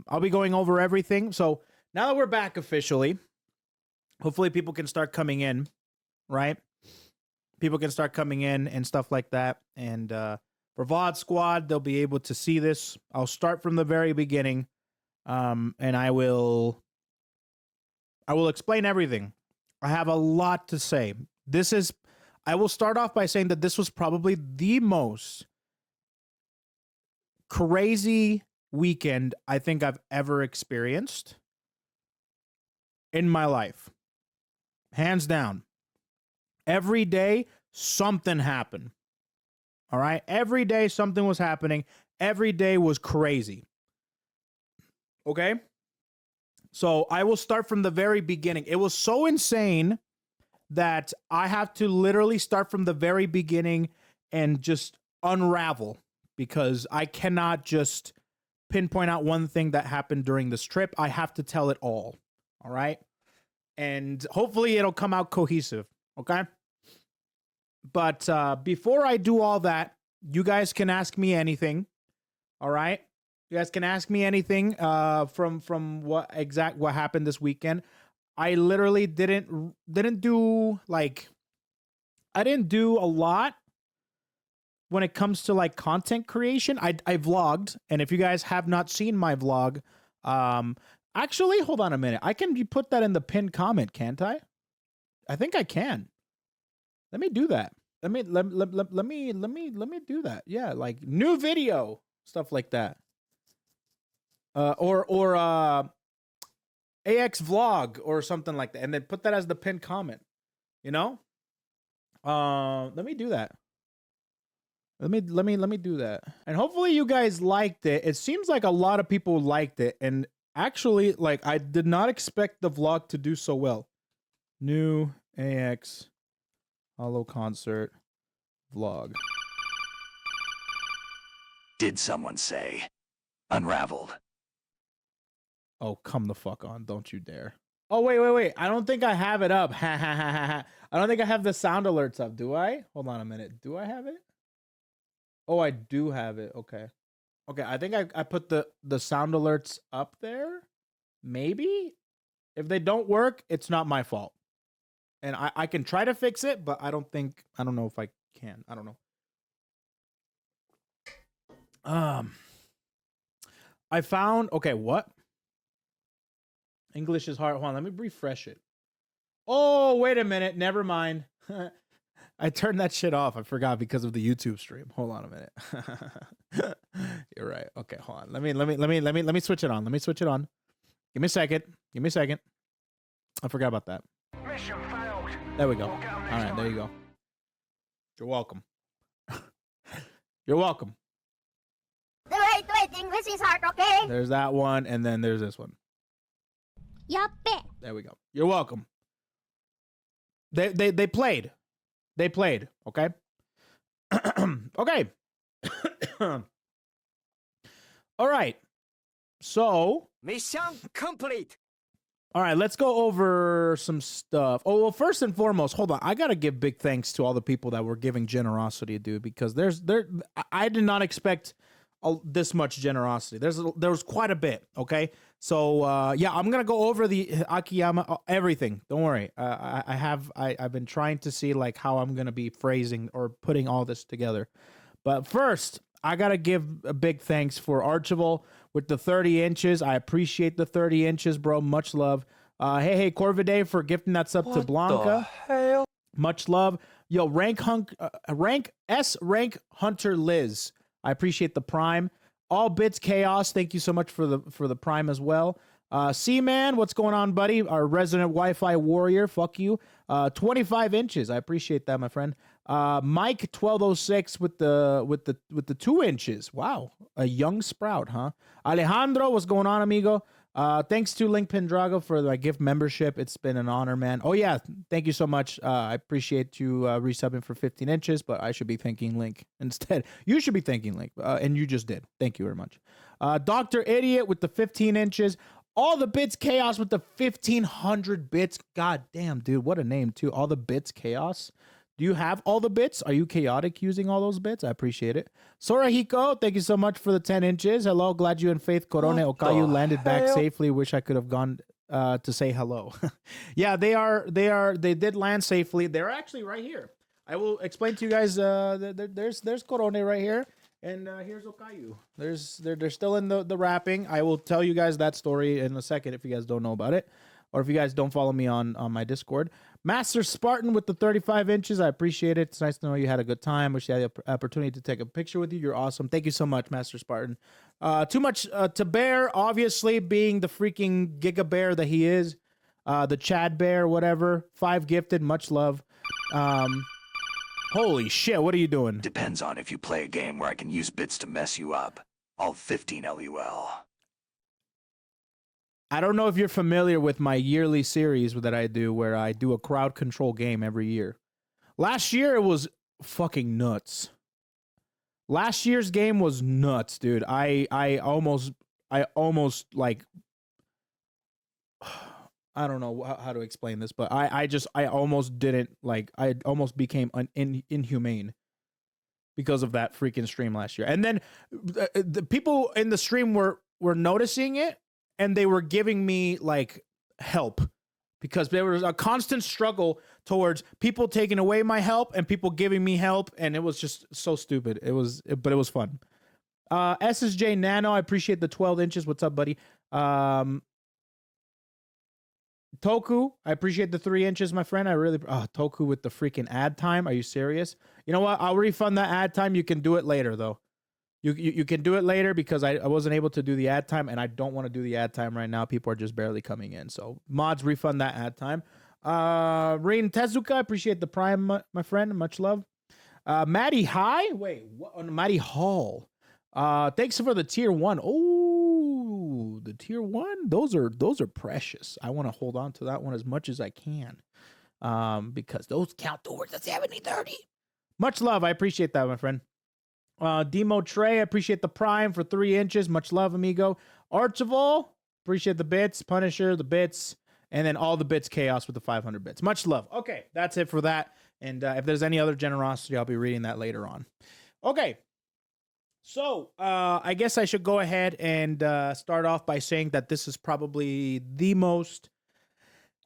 I'll be going over everything. So now that we're back officially, hopefully people can start coming in, right? People can start coming in and stuff like that. And for VOD Squad, they'll be able to see this. I'll start from the very beginning, and I will explain everything. I have a lot to say. I will start off by saying that this was probably the most crazy weekend I think I've ever experienced in my life. Hands down. Every day, something happened. All right? Every day, something was happening. Every day was crazy. Okay? So I will start from the very beginning. It was so insane that I have to literally start from the very beginning and just unravel, because I cannot just pinpoint out one thing that happened during this trip. I have to tell it all. All right? And hopefully it'll come out cohesive. Okay? But before I do all that, you guys can ask me anything. All right? You guys can ask me anything from what happened this weekend. I literally didn't do I didn't do a lot when it comes to like content creation. I vlogged, and if you guys have not seen my vlog, actually hold on a minute. I can put that in the pinned comment, can't I? I think I can. Let me do that. Let me do that. Yeah, like new video, stuff like that. Or AX vlog or something like that, and then put that as the pinned comment. You know? Let me do that. Let me do that. And hopefully you guys liked it. It seems like a lot of people liked it, and actually, like, I did not expect the vlog to do so well. New AX Holo concert vlog. Did someone say unraveled? Oh, come the fuck on. Don't you dare. Oh, wait. I don't think I have it up. I don't think I have the sound alerts up. Do I? Hold on a minute. Do I have it? Oh, I do have it. Okay. I think I put the sound alerts up there. Maybe? If they don't work, it's not my fault. And I can try to fix it, but I don't know if I can. I don't know. I found, okay, what? English is hard. Hold on, let me refresh it. Oh, wait a minute. Never mind. I turned that shit off. I forgot because of the YouTube stream. Hold on a minute. You're right. Okay, hold on. Let me switch it on. Let me switch it on. Give me a second. I forgot about that. Mission failed. There we go. All right, there you go. You're welcome. You're welcome. Wait, English is hard, okay? There's that one, and then there's this one. Yappe. There we go. You're welcome. They played. They played, okay? Okay. All right. So, Mission complete. all right, let's go over some stuff. Oh, well, first and foremost, hold on. I got to give big thanks to all the people that were giving generosity, dude, because I did not expect this much generosity. There was quite a bit, okay? So, yeah, I'm going to go over the Akiyama, everything. Don't worry. I've been trying to see, like, how I'm going to be phrasing or putting all this together. But first, I got to give a big thanks for Archibald with the 30 inches. I appreciate the 30 inches, bro. Much love. Hey, Corviday for gifting that sub to Blanca. Hell? Much love. Yo, rank Hunter Liz. I appreciate the Prime. All Bits Chaos, thank you so much for the Prime as well. C-Man, what's going on, buddy? Our resident Wi-Fi warrior, fuck you. 25 inches, I appreciate that, my friend. Mike 1206 with the 2 inches. Wow, a young sprout, huh? Alejandro, what's going on, amigo? Thanks to Link Pendrago for the gift membership. It's been an honor, man. Oh yeah, thank you so much. I appreciate you resubbing for 15 inches, but I should be thanking Link instead. You should be thanking Link, and you just did. Thank you very much. Dr. Idiot with the 15 inches. All the Bits Chaos with the 1,500 bits. God damn, dude, what a name too. All the Bits Chaos. Do you have all the bits? Are you chaotic using all those bits? I appreciate it. Sorahiko, thank you so much for the 10 inches. Hello, glad you and Faith Corone Okayu landed back safely. Wish I could have gone to say hello. Yeah, they did land safely. They're actually right here. I will explain to you guys. There's Corone right here, and here's Okayu. They're still in the wrapping. I will tell you guys that story in a second if you guys don't know about it, or if you guys don't follow me on my Discord. Master Spartan with the 35 inches. I appreciate it. It's nice to know you had a good time. Wish you had the opportunity to take a picture with you. You're awesome. Thank you so much, Master Spartan. Too much to bear, obviously, being the freaking Giga Bear that he is. The Chad Bear, whatever. 5 gifted. Much love. Holy shit, what are you doing? Depends on if you play a game where I can use bits to mess you up. All 15 LUL. I don't know if you're familiar with my yearly series that I do where I do a crowd control game every year. Last year, it was fucking nuts. Last year's game was nuts, dude. I almost like, I don't know how to explain this, but I almost didn't, like, I almost became inhumane because of that freaking stream last year. And then the people in the stream were noticing it, and they were giving me like help because there was a constant struggle towards people taking away my help and people giving me help. And it was just so stupid. But it was fun. SSJ Nano, I appreciate the 12 inches. What's up, buddy? Toku, I appreciate the 3 inches, my friend. Toku with the freaking ad time. Are you serious? You know what? I'll refund that ad time. You can do it later though. You can do it later because I wasn't able to do the ad time, and I don't want to do the ad time right now. People are just barely coming in. So mods, refund that ad time. Rain Tezuka, appreciate the prime, my friend. Much love. Maddie High? Wait, what? Maddie Hall. Thanks for the tier 1. Oh, the tier 1? Those are precious. I want to hold on to that one as much as I can. Because those count towards the 70-30. Much love. I appreciate that, my friend. Demo Trey, I appreciate the prime for 3 inches. Much love, amigo. Archival, appreciate the bits. Punisher, the bits. And then all the bits chaos with the 500 bits. Much love. Okay, that's it for that. And if there's any other generosity, I'll be reading that later on. Okay. So I guess I should go ahead and start off by saying that this is probably the most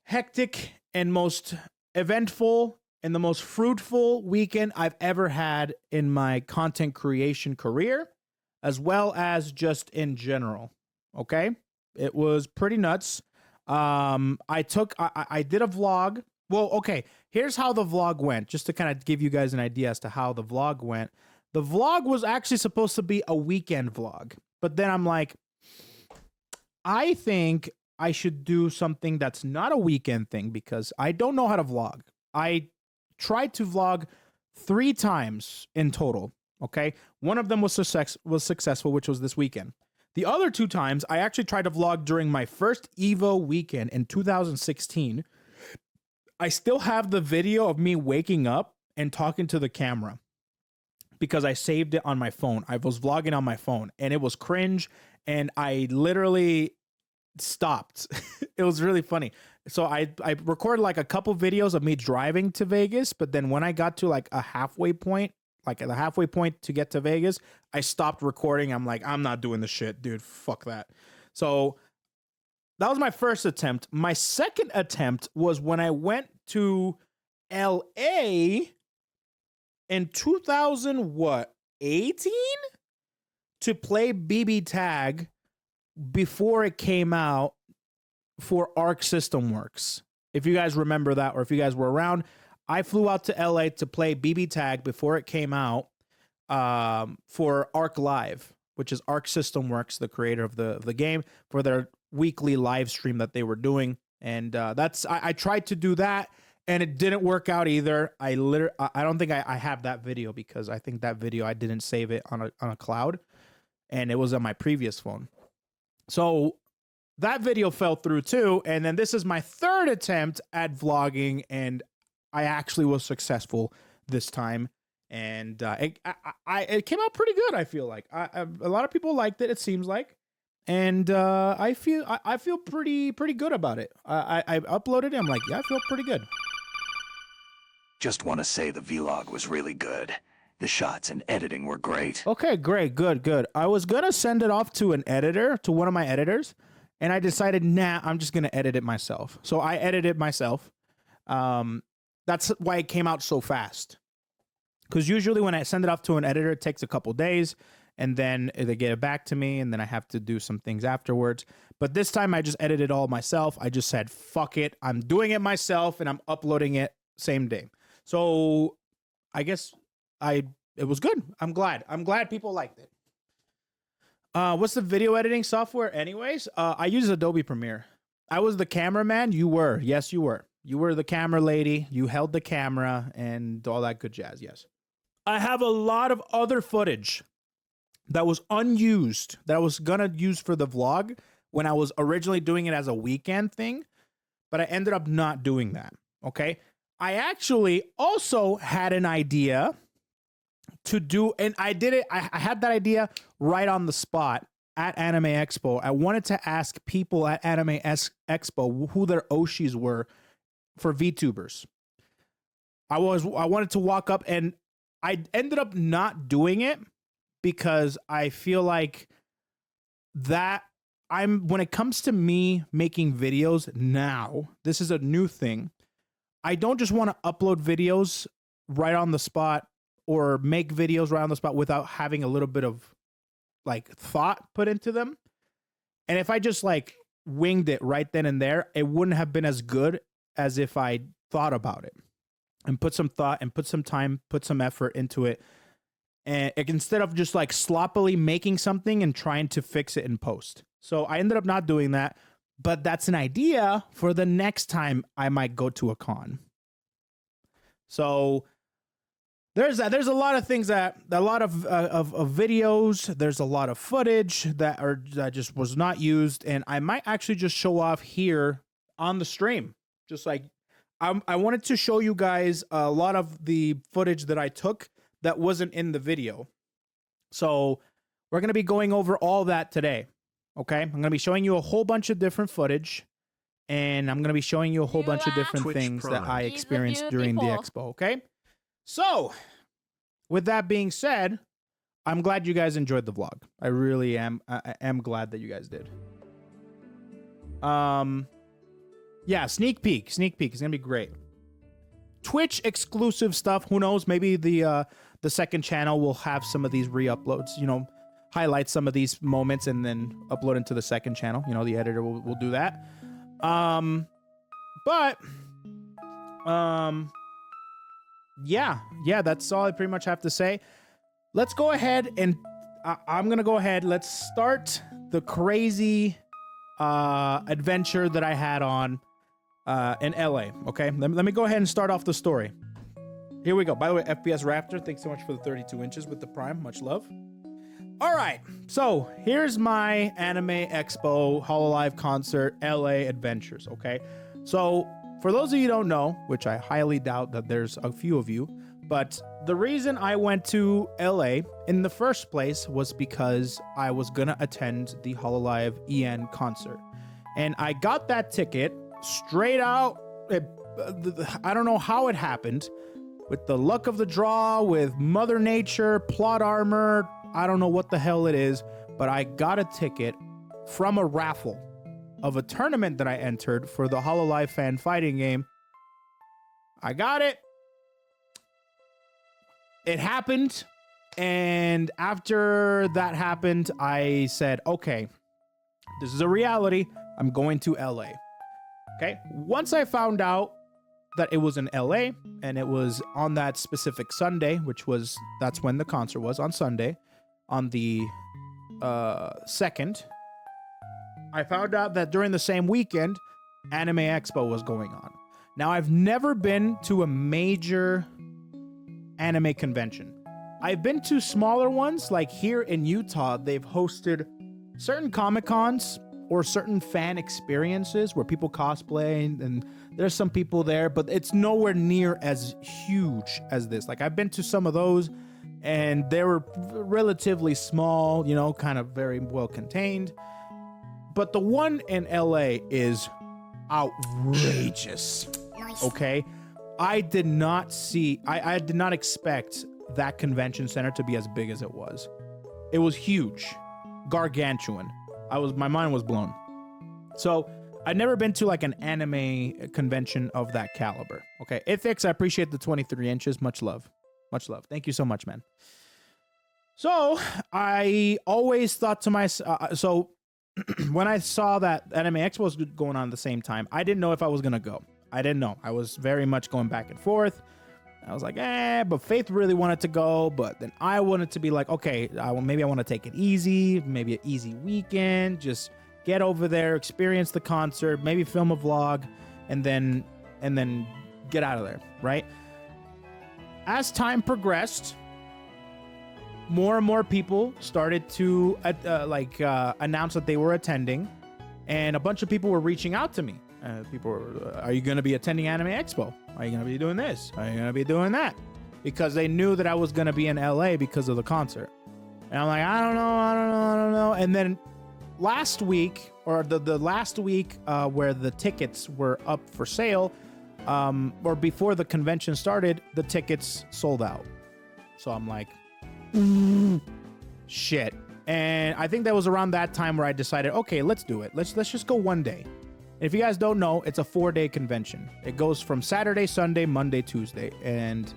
hectic and most eventful and the most fruitful weekend I've ever had in my content creation career, as well as just in general. Okay? It was pretty nuts. I did a vlog. Well, okay, here's how the vlog went, just to kind of give you guys an idea as to how the vlog went. The vlog was actually supposed to be a weekend vlog, but then I'm like, I think I should do something that's not a weekend thing because I don't know how to vlog. I tried to vlog 3 times in total. Okay. One of them was successful, which was this weekend. The other 2 times I actually tried to vlog during my first Evo weekend in 2016. I still have the video of me waking up and talking to the camera because I saved it on my phone. I was vlogging on my phone and it was cringe and I literally stopped. It was really funny. So I recorded like a couple videos of me driving to Vegas, but then when I got to like a halfway point, like at the halfway point to get to Vegas, I stopped recording. I'm like, I'm not doing the shit, dude. Fuck that. So that was my first attempt. My second attempt was when I went to LA in 2018 to play BB Tag before it came out for Arc System Works. If you guys remember that, or if you guys were around, I flew out to LA to play BB Tag before it came out for Arc Live, which is Arc System Works, the creator of the game, for their weekly live stream that they were doing. And I tried to do that, and it didn't work out either. I don't think I have that video because I think that video I didn't save it on a cloud, and it was on my previous phone. So that video fell through too. And then this is my third attempt at vlogging, and I actually was successful this time. And it came out pretty good. I feel like a lot of people liked it. It seems like, and I feel pretty good about it. I uploaded it. I'm like, yeah, I feel pretty good. Just want to say the vlog was really good. The shots and editing were great. Okay, great, good. I was gonna send it off to an editor, to one of my editors, and I decided, nah, I'm just gonna edit it myself. So I edited it myself. That's why it came out so fast. Because usually when I send it off to an editor, it takes a couple days, and then they get it back to me, and then I have to do some things afterwards. But this time I just edited it all myself. I just said, fuck it, I'm doing it myself, and I'm uploading it same day. So I guess it was good. I'm glad people liked it. What's the video editing software anyways? I use Adobe Premiere. I was the cameraman. You were. Yes, you were. You were the camera lady. You held the camera and all that good jazz. Yes. I have a lot of other footage that was unused that I was going to use for the vlog when I was originally doing it as a weekend thing, but I ended up not doing that. Okay. I actually also had an idea to do, and I did it. I had that idea right on the spot at Anime Expo. I wanted to ask people at Anime Expo who their Oshis were for VTubers. I wanted to walk up, and I ended up not doing it because I feel like that when it comes to me making videos now, this is a new thing. I don't just want to upload videos right on the spot or make videos right on the spot without having a little bit of like thought put into them. And if I just like winged it right then and there, it wouldn't have been as good as if I thought about it and put some thought and put some time, put some effort into it. And instead of just like sloppily making something and trying to fix it in post. So I ended up not doing that, but that's an idea for the next time I might go to a con. So there's that. There's a lot of things of videos. There's a lot of footage that just was not used, and I might actually just show off here on the stream. Just like I wanted to show you guys a lot of the footage that I took that wasn't in the video. So we're gonna be going over all that today. Okay, I'm gonna be showing you a whole bunch of different footage, and I'm gonna be showing you a whole bunch of different Twitch things Prime. that I experienced during the expo. Okay. So, with that being said, I'm glad you guys enjoyed the vlog. I really am. I am glad that you guys did. Yeah, sneak peek. It's gonna be great. Twitch exclusive stuff. Who knows? Maybe the second channel will have some of these re-uploads. You know, highlight some of these moments and then upload into the second channel. You know, the editor will do that. Yeah, that's all I pretty much have to say. Let's go ahead and I'm gonna go ahead. Let's start the crazy adventure that I had on in LA. Okay, let me go ahead and start off the story. Here we go. By the way, FPS Raptor, thanks so much for the 32 inches with the Prime. Much love. All right, so here's my Anime Expo Hololive concert LA adventures. Okay, so for those of you who don't know, which I highly doubt that there's a few of you, but the reason I went to LA in the first place was because I was gonna attend the Hololive EN concert. And I got that ticket straight out. I don't know how it happened, with the luck of the draw, with Mother Nature, plot armor, I don't know what the hell it is, but I got a ticket from a raffle of a tournament that I entered for the Hololive fan fighting game. I got it. It happened. And after that happened, I said, okay, this is a reality. I'm going to LA. Okay. Once I found out that it was in LA and it was on that specific Sunday, that's when the concert was, on Sunday, on the 2nd, I found out that during the same weekend, Anime Expo was going on. Now, I've never been to a major anime convention. I've been to smaller ones, like here in Utah, they've hosted certain Comic-Cons or certain fan experiences where people cosplay, and there's some people there, but it's nowhere near as huge as this. Like, I've been to some of those, and they were relatively small, you know, kind of very well contained. But the one in LA is outrageous. Okay? I did not expect that convention center to be as big as it was. It was huge, gargantuan. My mind was blown. So I'd never been to like an anime convention of that caliber. Okay, Ithics, I appreciate the 23 inches. Much love. Much love. Thank you so much, man. So I always thought to myself, so when I saw that Anime Expo was going on at the same time, I didn't know if I was going to go. I didn't know. I was very much going back and forth. I was like, but Faith really wanted to go, but then I wanted to be like, okay, maybe I want to take it easy, maybe an easy weekend, just get over there, experience the concert, maybe film a vlog, and then get out of there, right? As time progressed, more and more people started to announce that they were attending, and a bunch of people were reaching out to me. People were, are you going to be attending Anime Expo? Are you going to be doing this? Are you going to be doing that? Because they knew that I was going to be in LA because of the concert. And I'm like, I don't know. And then last week, or the last week where the tickets were up for sale, or before the convention started, the tickets sold out. So I'm like, shit. And I think that was around that time where I decided, okay, let's do it. Let's just go one day. If you guys don't know, it's a 4-day convention. It goes from Saturday, Sunday, Monday, Tuesday, and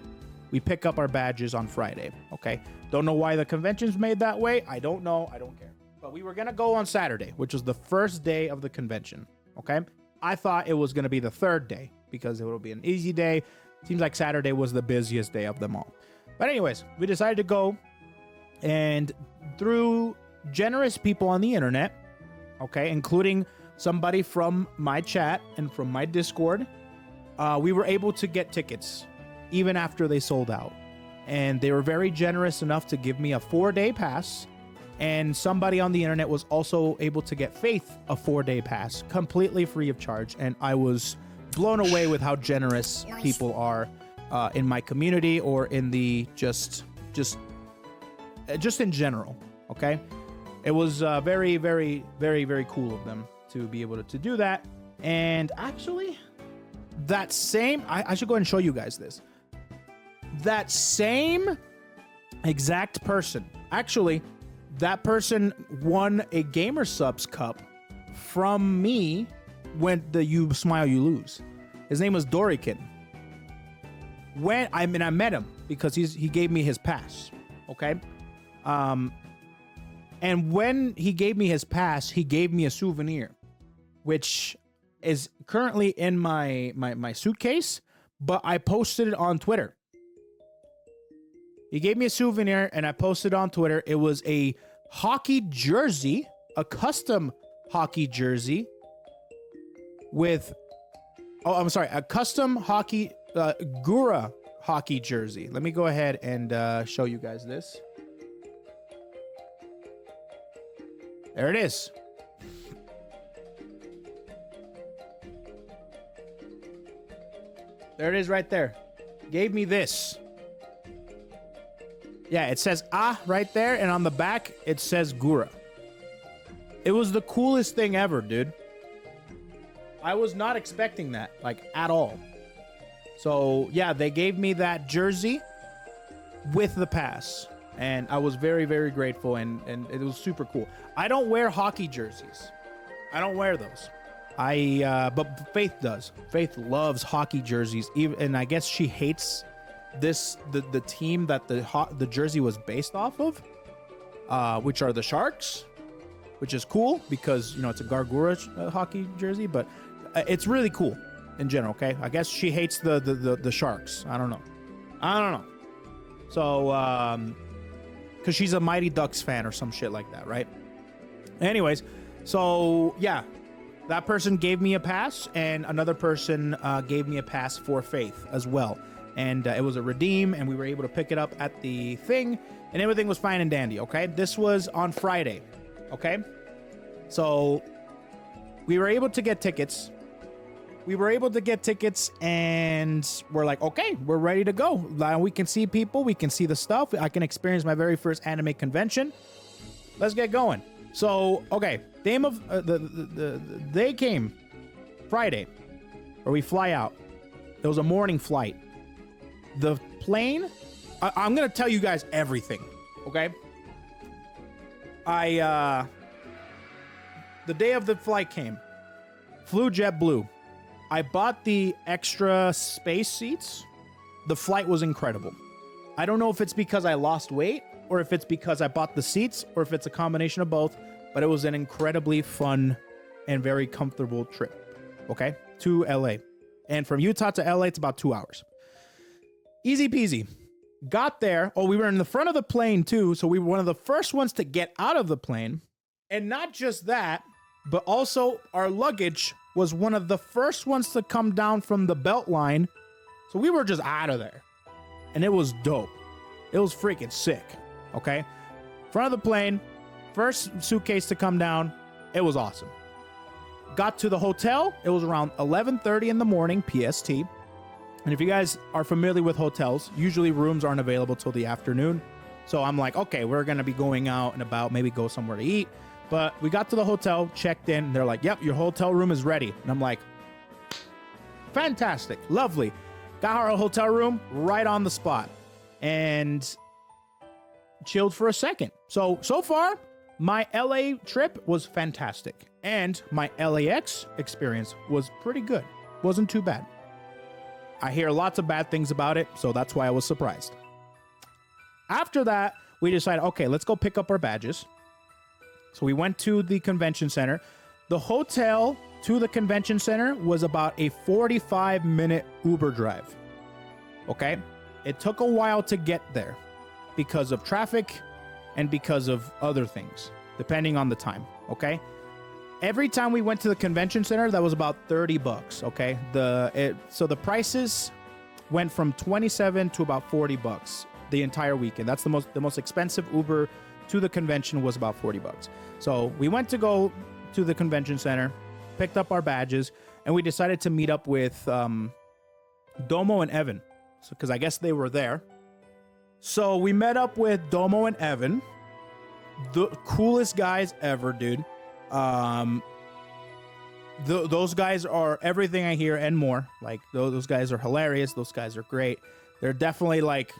we pick up our badges on Friday, okay? Don't know why the convention's made that way. I don't know. I don't care. But we were going to go on Saturday, which was the first day of the convention, okay? I thought it was going to be the third day because it would be an easy day. Seems like Saturday was the busiest day of them all. But anyways, we decided to go, and through generous people on the internet, okay, including somebody from my chat and from my Discord, we were able to get tickets even after they sold out. And they were very generous enough to give me a 4-day pass. And somebody on the internet was also able to get Faith a 4-day pass completely free of charge. And I was blown away with how generous people are in my community, or in the just in general. Okay. It was very, very, very, very cool of them to be able to do that. And actually, that same, I should go and show you guys this. That same exact person, actually, that person won a Gamer Subs Cup from me when the You Smile, You Lose. His name was Dorikin. I met him because he gave me his pass, okay? And when he gave me his pass, he gave me a souvenir, which is currently in my suitcase, but I posted it on Twitter. He gave me a souvenir and I posted it on Twitter. It was a hockey jersey, a custom hockey jersey with, a custom hockey, Gura hockey jersey. Let me go ahead and show you guys this. There it is. There it is right there. Gave me this. Yeah, it says right there, and on the back it says Gura. It was the coolest thing ever, dude. I was not expecting that, like, at all. So yeah, they gave me that jersey with the pass, and I was very, very grateful, and it was super cool. I don't wear hockey jerseys. I don't wear those. But Faith does. Faith loves hockey jerseys, and I guess she hates the team that the jersey was based off of, which are the Sharks, which is cool because, you know, it's a Gargura hockey jersey, but it's really cool in general. Okay, I guess she hates the Sharks. I don't know. So because she's a Mighty Ducks fan or some shit like that, right? Anyways, so yeah, that person gave me a pass, and another person gave me a pass for Faith as well. And it was a redeem, and we were able to pick it up at the thing, and everything was fine and dandy, okay? This was on Friday, okay? So we were able to get tickets. And we're like, okay, we're ready to go. Now we can see people. We can see the stuff. I can experience my very first anime convention. Let's get going. So, okay, they came Friday, or we fly out. It was a morning flight. The plane, I'm going to tell you guys everything, okay? The day of the flight came, flew JetBlue. I bought the extra space seats. The flight was incredible. I don't know if it's because I lost weight or if it's because I bought the seats or if it's a combination of both, but it was an incredibly fun and very comfortable trip, okay, to LA. And from Utah to LA, it's about 2 hours. Easy peasy. Got there. Oh, we were in the front of the plane too, so we were one of the first ones to get out of the plane. And not just that, but also our luggage was one of the first ones to come down from the belt line. So we were just out of there. And it was dope. It was freaking sick. Okay? Front of the plane, first suitcase to come down. It was awesome. Got to the hotel. It was around 11:30 in the morning, PST. And if you guys are familiar with hotels, usually rooms aren't available till the afternoon. So I'm like, okay, we're going to be going out and about, maybe go somewhere to eat. But we got to the hotel, checked in. They're like, yep, your hotel room is ready. And I'm like, fantastic, lovely. Got our hotel room right on the spot and chilled for a second. So far, my LA trip was fantastic. And my LAX experience was pretty good. Wasn't too bad. I hear lots of bad things about it, so that's why I was surprised. After that, we decided, okay, let's go pick up our badges. So we went to the convention center. The hotel to the convention center was about a 45-minute Uber drive. Okay? It took a while to get there because of traffic and because of other things, depending on the time. Okay? Every time we went to the convention center, that was about $30. Okay? So the prices went from $27 to about $40 the entire weekend. That's the most expensive Uber to the convention was about $40. So we went to go to the convention center, picked up our badges, and we decided to meet up with Domo and Evan. So, because I guess they were there. So we met up with Domo and Evan. The coolest guys ever, dude. Those guys are everything I hear and more. Like, those guys are hilarious. Those guys are great. They're definitely like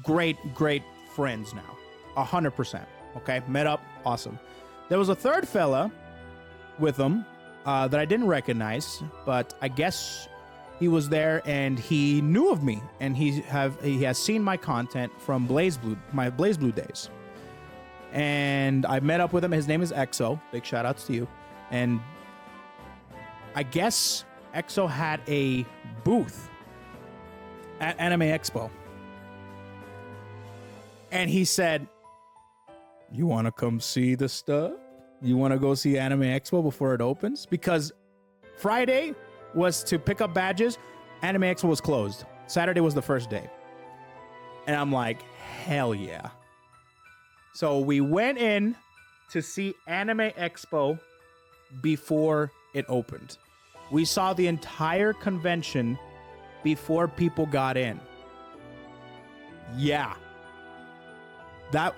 great friends now. 100%. Okay, met up, awesome. There was a third fella with them that I didn't recognize, but I guess he was there and he knew of me, and he has seen my content from my BlazBlue days. And I met up with him. His name is Exo. Big shout outs to you. And I guess Exo had a booth at Anime Expo. And he said, you want to come see the stuff? You want to go see Anime Expo before it opens? Because Friday was to pick up badges. Anime Expo was closed. Saturday was the first day. And I'm like, hell yeah. So we went in to see Anime Expo before it opened. We saw the entire convention before people got in. Yeah.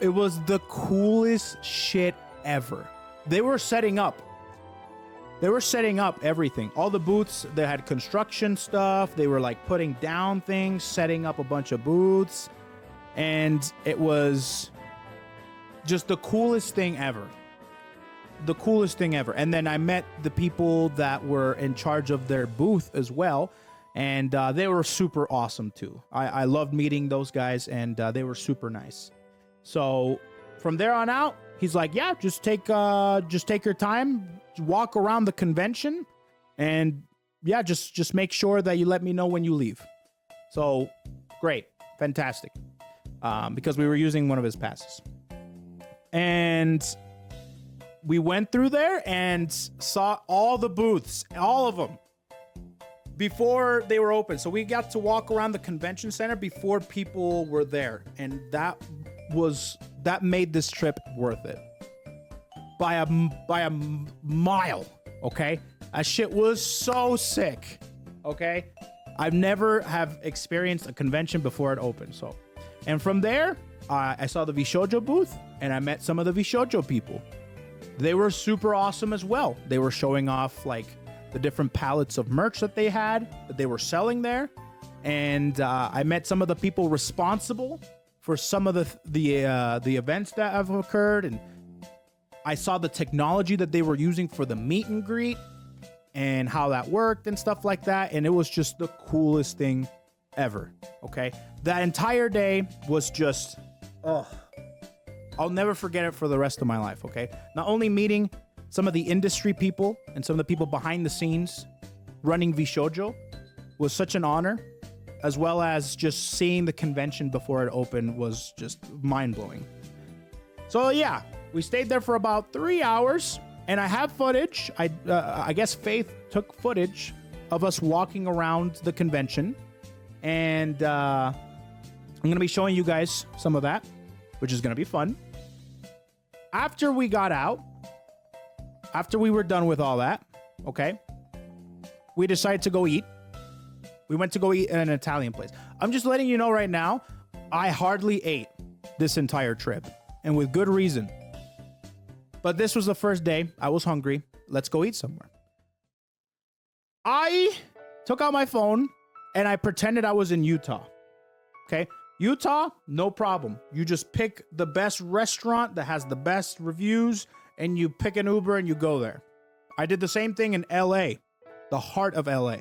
It was the coolest shit ever. They were setting up everything. All the booths, they had construction stuff. They were like putting down things, setting up a bunch of booths. And it was just the coolest thing ever. The coolest thing ever. And then I met the people that were in charge of their booth as well. And they were super awesome too. I loved meeting those guys, and they were super nice. So from there on out, he's like, yeah, just take your time, walk around the convention, and yeah, just make sure that you let me know when you leave. So great, fantastic. Because we were using one of his passes. And we went through there and saw all the booths, all of them, before they were open. So we got to walk around the convention center before people were there. And that made this trip worth it. By a mile, okay? That shit was so sick, okay? I've never have experienced a convention before it opened, so. And from there, I saw the Vishojo booth, and I met some of the Vishojo people. They were super awesome as well. They were showing off like the different pallets of merch that they had, that they were selling there. And I met some of the people responsible for some of the events that have occurred. And I saw the technology that they were using for the meet and greet and how that worked and stuff like that. And it was just the coolest thing ever. Okay. That entire day was just, oh, I'll never forget it for the rest of my life. Okay. Not only meeting some of the industry people and some of the people behind the scenes running Vishojo was such an honor, as well as just seeing the convention before it opened was just mind-blowing. So yeah, we stayed there for about 3 hours, and I have footage. I guess Faith took footage of us walking around the convention, and I'm gonna be showing you guys some of that, which is gonna be fun. After we got out, after we were done with all that, okay, we decided to go eat. We went to go eat at an Italian place. I'm just letting you know right now, I hardly ate this entire trip, and with good reason. But this was the first day. I was hungry. Let's go eat somewhere. I took out my phone and I pretended I was in Utah. Okay? Utah, no problem. You just pick the best restaurant that has the best reviews and you pick an Uber and you go there. I did the same thing in LA, the heart of LA,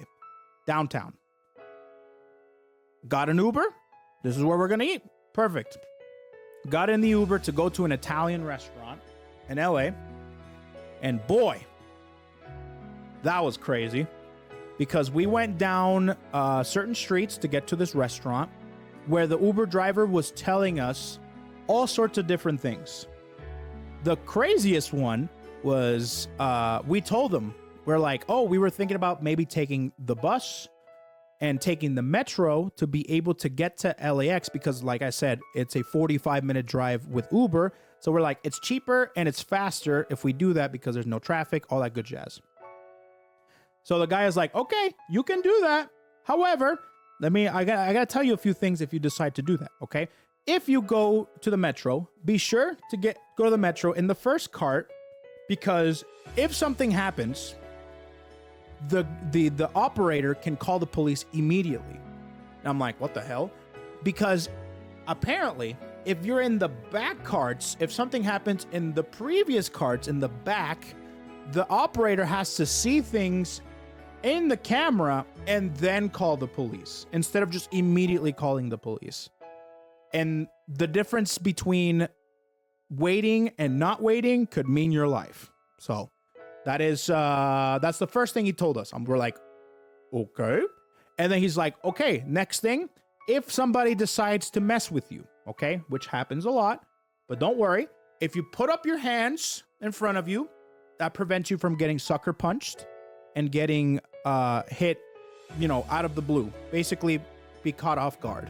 downtown. Got an Uber. This is where we're going to eat. Perfect. Got in the Uber to go to an Italian restaurant in LA. And boy, that was crazy because we went down certain streets to get to this restaurant where the Uber driver was telling us all sorts of different things. The craziest one was we told them, we're like, oh, we were thinking about maybe taking the bus and taking the metro to be able to get to LAX because, like I said, it's a 45-minute drive with Uber. So we're like, it's cheaper and it's faster if we do that because there's no traffic, all that good jazz. So the guy is like, okay, you can do that. However, I gotta tell you a few things if you decide to do that, okay? If you go to the metro, be sure to go to the metro in the first cart because if something happens, the operator can call the police immediately. And I'm like, what the hell? Because apparently, if you're in the back carts, if something happens in the previous carts in the back, the operator has to see things in the camera and then call the police instead of just immediately calling the police. And the difference between waiting and not waiting could mean your life. So that's the first thing he told us. We're like, okay. And then he's like, okay, next thing, if somebody decides to mess with you, okay, which happens a lot, but don't worry. If you put up your hands in front of you, that prevents you from getting sucker punched and getting hit, out of the blue. Basically, be caught off guard.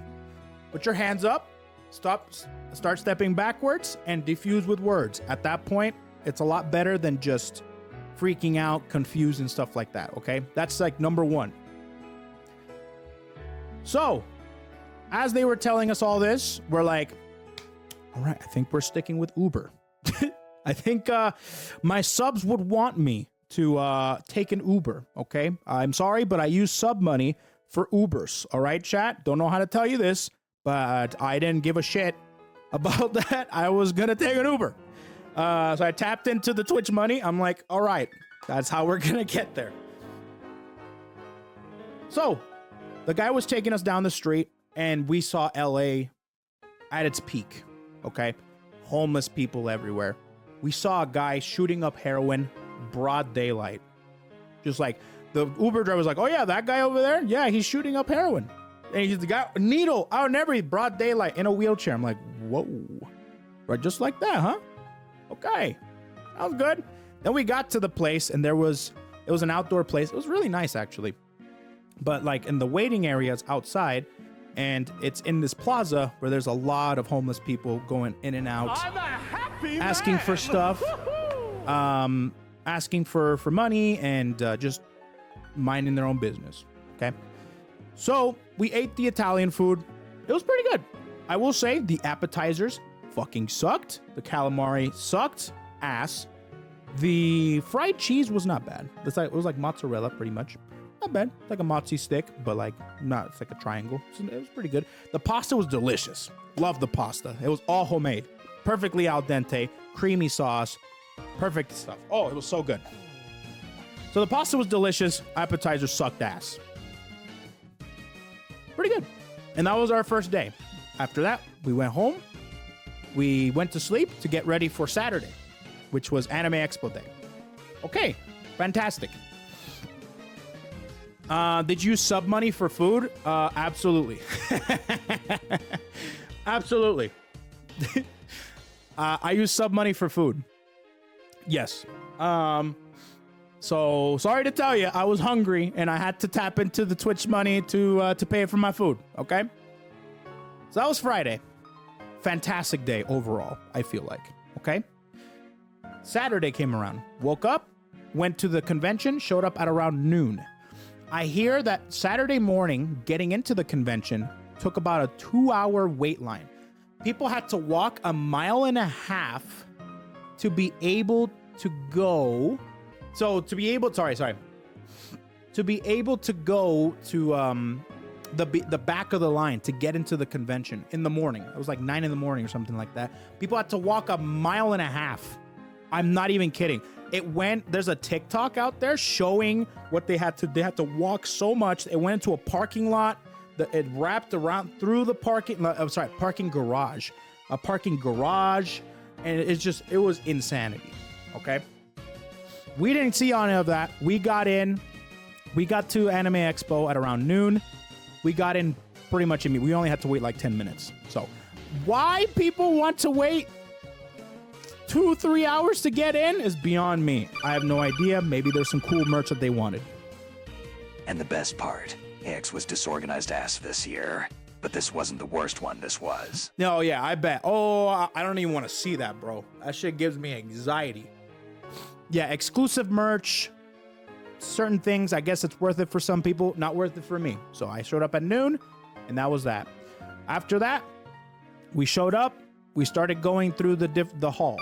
Put your hands up, start stepping backwards, and defuse with words. At that point, it's a lot better than just freaking out, confused, and stuff like that, okay? That's like number one. So, as they were telling us all this, we're like, all right, I think we're sticking with Uber. I think my subs would want me to take an Uber, okay? I'm sorry, but I use sub money for Ubers, all right, chat? Don't know how to tell you this, but I didn't give a shit about that. I was gonna take an Uber. So I tapped into the Twitch money. I'm like, all right, that's how we're gonna get there. So the guy was taking us down the street and we saw LA at its peak, okay? Homeless people everywhere. We saw a guy shooting up heroin, broad daylight. Just like the Uber driver was like, oh yeah, that guy over there? Yeah, he's shooting up heroin. And he's the guy, needle out in every broad daylight in a wheelchair. I'm like, whoa. Right, just like that, huh? Okay, that was good. Then we got to the place and it was an outdoor place. It was really nice actually. But like in the waiting areas outside, and it's in this plaza where there's a lot of homeless people going in and out, asking for stuff, asking for money and just minding their own business. Okay. So we ate the Italian food. It was pretty good. I will say the appetizers fucking sucked. The calamari sucked ass. The fried cheese was not bad. It was like mozzarella, pretty much. Not bad. It's like a mozzie stick, but like not. It's like a triangle. So it was pretty good. The pasta was delicious. Loved the pasta. It was all homemade, perfectly al dente, creamy sauce, perfect stuff. Oh, it was so good. So the pasta was delicious. Appetizer sucked ass. Pretty good. And that was our first day. After that, we went home. We went to sleep to get ready for Saturday, which was Anime Expo Day. Okay, fantastic. Did you sub money for food? Absolutely. Absolutely. I use sub money for food. Yes. So sorry to tell you, I was hungry and I had to tap into the Twitch money to pay for my food. Okay. So that was Friday. Fantastic day overall, I feel like. Okay. Saturday came around. Woke up, went to the convention, showed up at around noon. I hear that Saturday morning, getting into the convention took about a 2-hour wait line. People had to walk 1.5 miles to be able to go. So to be able, to be able to go to the back of the line to get into the convention in the morning. It was like 9 a.m. or something like that. People had to walk 1.5 miles. I'm not even kidding. There's a TikTok out there showing what they had to walk so much. It went into a parking lot. It wrapped around through the parking garage. A parking garage. And it was insanity. Okay. We didn't see any of that. We got to Anime Expo at around noon. We got in pretty much immediately. We only had to wait like 10 minutes. So why people want to wait 2-3 hours to get in is beyond me. I have no idea. Maybe there's some cool merch that they wanted. And the best part, AX was disorganized ass this year. But this wasn't the worst one, this was. No, yeah, I bet. Oh, I don't even want to see that, bro. That shit gives me anxiety. Yeah, exclusive merch. Certain things, I guess it's worth it for some people, not worth it for me. So I showed up at noon, and that was that. After that, we showed up. We started going through the hall.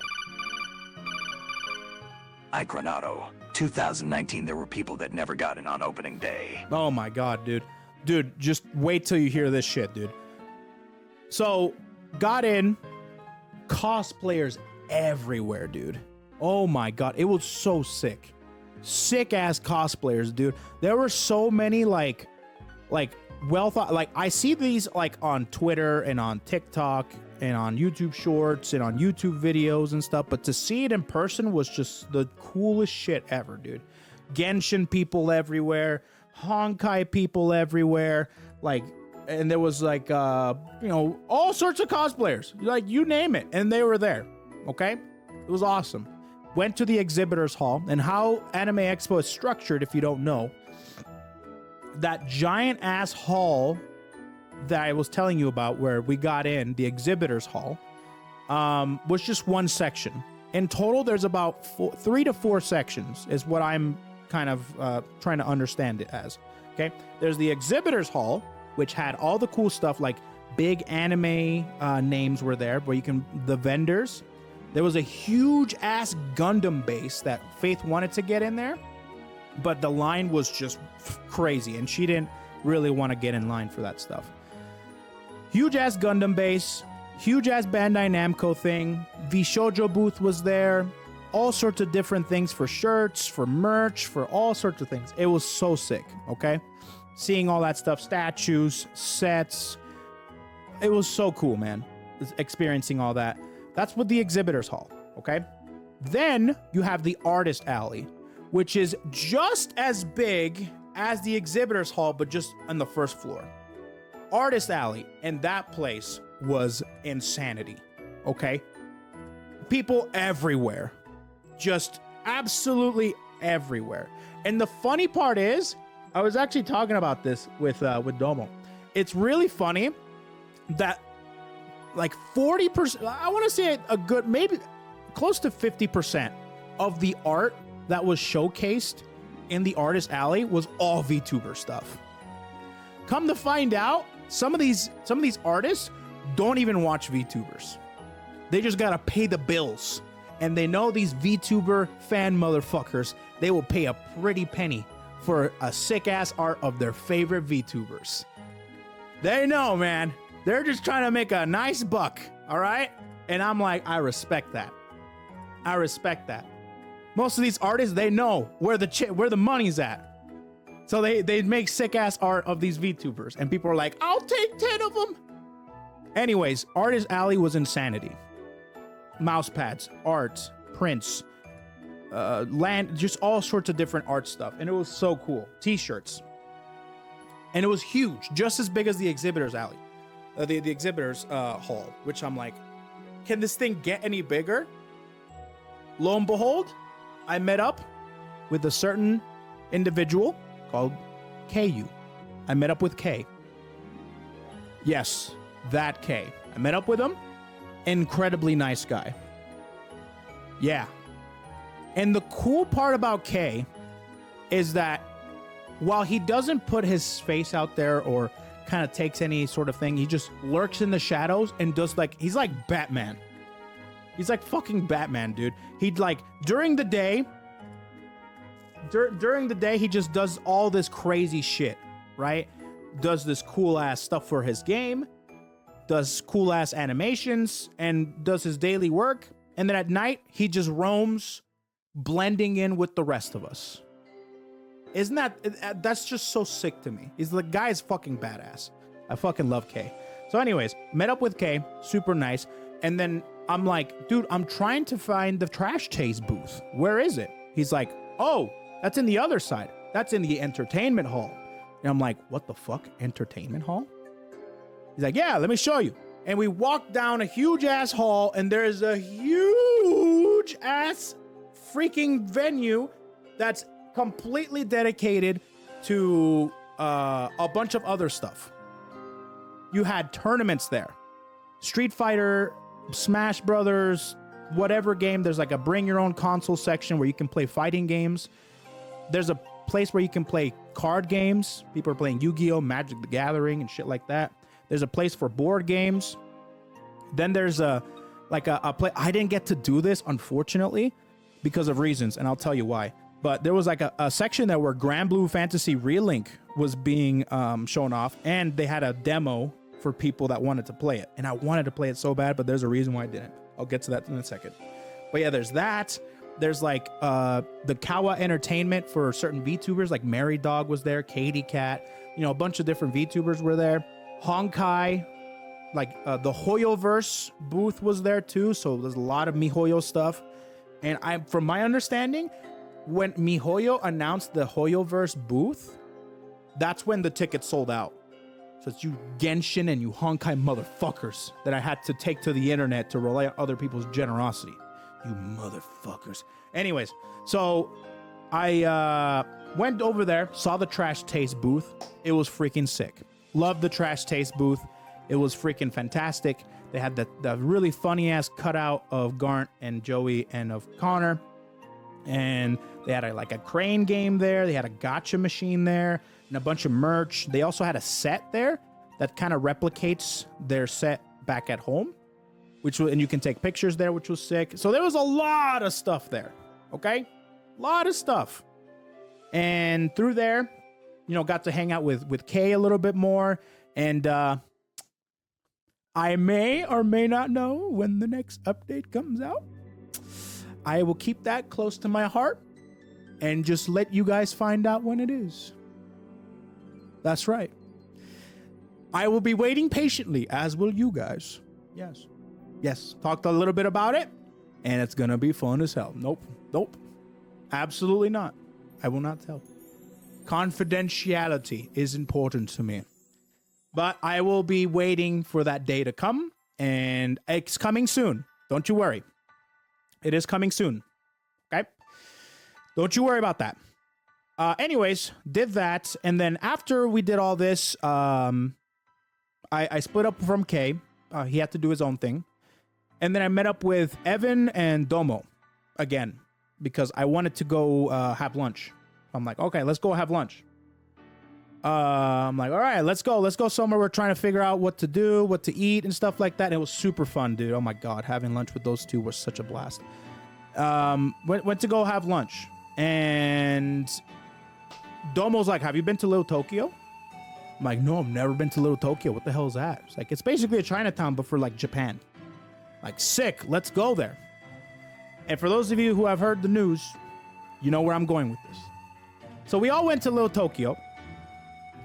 Icronato, 2019, there were people that never got in on opening day. Oh my god, dude. Dude, just wait till you hear this shit, dude. So, got in, cosplayers everywhere, dude. Oh my god, it was so sick. Sick ass cosplayers, dude. There were so many like well thought, like I see these like on Twitter and on TikTok and on YouTube shorts and on YouTube videos and stuff, but to see it in person was just the coolest shit ever, dude. Genshin people everywhere, Honkai people everywhere, like, and there was like all sorts of cosplayers, like you name it, and they were there. Okay, it was awesome. Went to the exhibitors hall, and how Anime Expo is structured, if you don't know, that giant ass hall that I was telling you about where we got in, the exhibitors hall, was just one section. In total, there's about 3 to 4 sections is what I'm kind of trying to understand it as. Okay, there's the exhibitors hall, which had all the cool stuff, like big anime names were there, where the vendors. There was a huge ass Gundam base that Faith wanted to get in there, but the line was just crazy, and she didn't really want to get in line for that stuff. Huge ass Gundam base, huge ass Bandai Namco thing. The Shoujo booth was there. All sorts of different things for shirts, for merch, for all sorts of things. It was so sick, okay? Seeing all that stuff, statues, sets. It was so cool, man. Experiencing all that. That's with the exhibitors hall, okay? Then you have the artist alley, which is just as big as the exhibitors hall, but just on the first floor. Artist alley, and that place was insanity, okay? People everywhere. Just absolutely everywhere. And the funny part is, I was actually talking about this with Domo. It's really funny that like 40%, I want to say a good, maybe close to 50% of the art that was showcased in the artist alley was all VTuber stuff. Come to find out, some of these artists don't even watch VTubers. They just gotta pay the bills And they know these VTuber fan motherfuckers, they will pay a pretty penny for a sick ass art of their favorite VTubers. They know, man. They're just trying to make a nice buck, all right? And I'm like, I respect that. I respect that. Most of these artists, they know where the money's at. So they make sick ass art of these VTubers, and people are like, I'll take 10 of them. Anyways, Artist Alley was insanity. Mouse pads, art, prints, land, just all sorts of different art stuff. And it was so cool. T-shirts. And it was huge, just as big as the exhibitors alley, the exhibitors hall, which I'm like, can this thing get any bigger? Lo and behold, I met up with a certain individual called KU. I met up with K. Yes, that K. I met up with him. Incredibly nice guy. Yeah. And the cool part about K is that while he doesn't put his face out there or kind of takes any sort of thing, he just lurks in the shadows and does he's like Batman. He's like fucking Batman, dude. He'd like during the day, he just does all this crazy shit, right? Does this cool ass stuff for his game, does cool ass animations, and does his daily work. And then at night, he just roams, blending in with the rest of us. Isn't that's just so sick to me. The guy is fucking badass. I fucking love K. So anyways, met up with K, super nice. And then I'm like, dude, I'm trying to find the Trash Taste booth. Where is it? He's like, oh, that's in the other side. That's in the entertainment hall. And I'm like, what the fuck? Entertainment hall? He's like, yeah, let me show you. And we walk down a huge ass hall, and there's a huge ass freaking venue that's completely dedicated to a bunch of other stuff. You had tournaments there. Street Fighter, Smash Brothers, whatever game. There's like a bring your own console section where you can play fighting games. There's a place where you can play card games. People are playing Yu-Gi-Oh!, Magic the Gathering, and shit like that. There's a place for board games. Then there's a play. I didn't get to do this, unfortunately, because of reasons, and I'll tell you why. But there was like a section there where Grand Blue Fantasy Relink was being shown off, and they had a demo for people that wanted to play it. And I wanted to play it so bad, but there's a reason why I didn't. I'll get to that in a second. But yeah, there's that. There's like the Kawa Entertainment for certain VTubers, like Mary Dog was there, Katie Cat, a bunch of different VTubers were there. Honkai, like the Hoyoverse booth was there too, so there's a lot of MiHoYo stuff. And from my understanding, when MiHoYo announced the Hoyoverse booth, that's when the tickets sold out. So it's you Genshin and you Honkai motherfuckers that I had to take to the internet to rely on other people's generosity. You motherfuckers. Anyways, so I went over there, saw the Trash Taste booth. It was freaking sick. Loved the Trash Taste booth. It was freaking fantastic. They had the really funny ass cutout of Garnt and Joey and of Connor. And they had a crane game there. They had a gacha machine there and a bunch of merch. They also had a set there that kind of replicates their set back at home, and you can take pictures there, which was sick. So there was a lot of stuff there. Okay. A lot of stuff. And through there, got to hang out with Kay a little bit more. And, I may or may not know when the next update comes out. I will keep that close to my heart and just let you guys find out when it is. That's right. I will be waiting patiently, as will you guys. Yes. Talked a little bit about it, and it's going to be fun as hell. Nope. Absolutely not. I will not tell. Confidentiality is important to me. But I will be waiting for that day to come, and it's coming soon. Don't you worry. It is coming soon. Okay? Don't you worry about that. Anyways, did that, and then after we did all this, I split up from Kay. He had to do his own thing. And then I met up with Evan and Domo again, because I wanted to go have lunch. I'm like, okay, let's go have lunch. I'm like, all right, let's go somewhere. We're trying to figure out what to do, what to eat and stuff like that. And it was super fun, dude. Oh my God, having lunch with those two was such a blast. Went to go have lunch, and Domo's like, "Have you been to Little Tokyo?" I'm like, "No, I've never been to Little Tokyo. What the hell is that?" It's like, it's basically a Chinatown, but for like Japan. Like, sick. Let's go there. And for those of you who have heard the news, you know where I'm going with this. So we all went to Little Tokyo,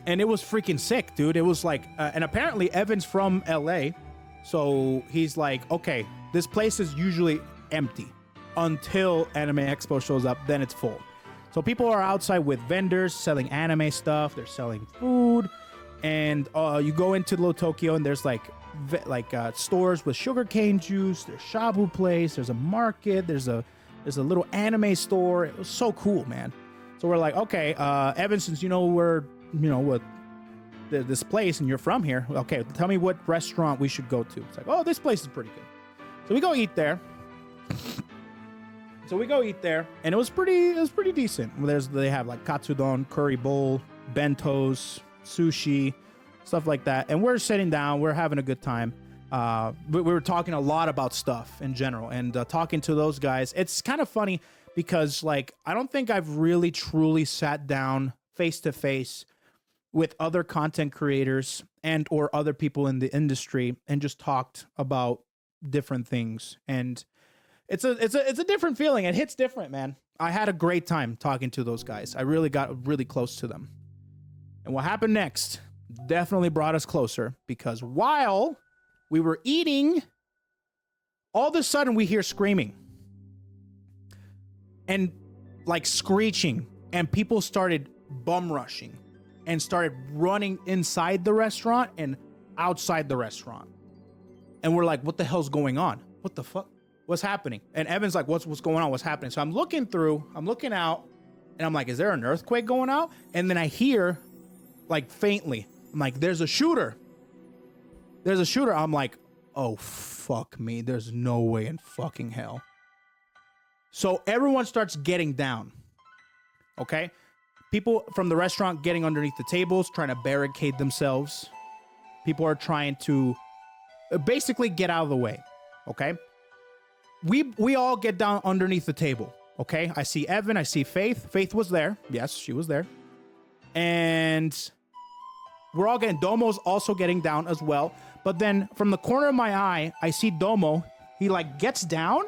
and it was freaking sick, dude. It was like, and apparently Evan's from LA, so he's like, okay, this place is usually empty until Anime Expo shows up, then it's full. So people are outside with vendors selling anime stuff, they're selling food, and you go into Little Tokyo, and there's like stores with sugarcane juice, there's shabu place, there's a market, there's a little anime store. It was so cool, man. So we're like, okay, Evan, since you know what this place and you're from here, okay, tell me what restaurant we should go to. It's like, oh, this place is pretty good. So we go eat there. And it was pretty decent. They have like katsudon, curry bowl, bentos, sushi, stuff like that. And we're sitting down, we're having a good time. We were talking a lot about stuff in general, and talking to those guys. It's kind of funny because, like, I don't think I've really truly sat down face to face with other content creators and or other people in the industry and just talked about different things. And it's a different feeling. It hits different, man. I had a great time talking to those guys. I really got really close to them. And what happened next definitely brought us closer, because while we were eating, all of a sudden we hear screaming and like screeching, and people started bum rushing and started running inside the restaurant and outside the restaurant. And we're like, what the hell's going on? What the fuck? What's happening? And Evan's like, what's going on? What's happening? So I'm looking out, and I'm like, is there an earthquake going out? And then I hear, like, faintly, I'm like, there's a shooter. I'm like, oh, fuck me. There's no way in fucking hell. So everyone starts getting down. Okay? People from the restaurant getting underneath the tables, trying to barricade themselves. People are trying to basically get out of the way. Okay? We all get down underneath the table. Okay? I see Evan. I see Faith. Faith was there. Yes, she was there. And we're all getting... Domo's also getting down as well. But then from the corner of my eye, I see Domo. He, like, gets down,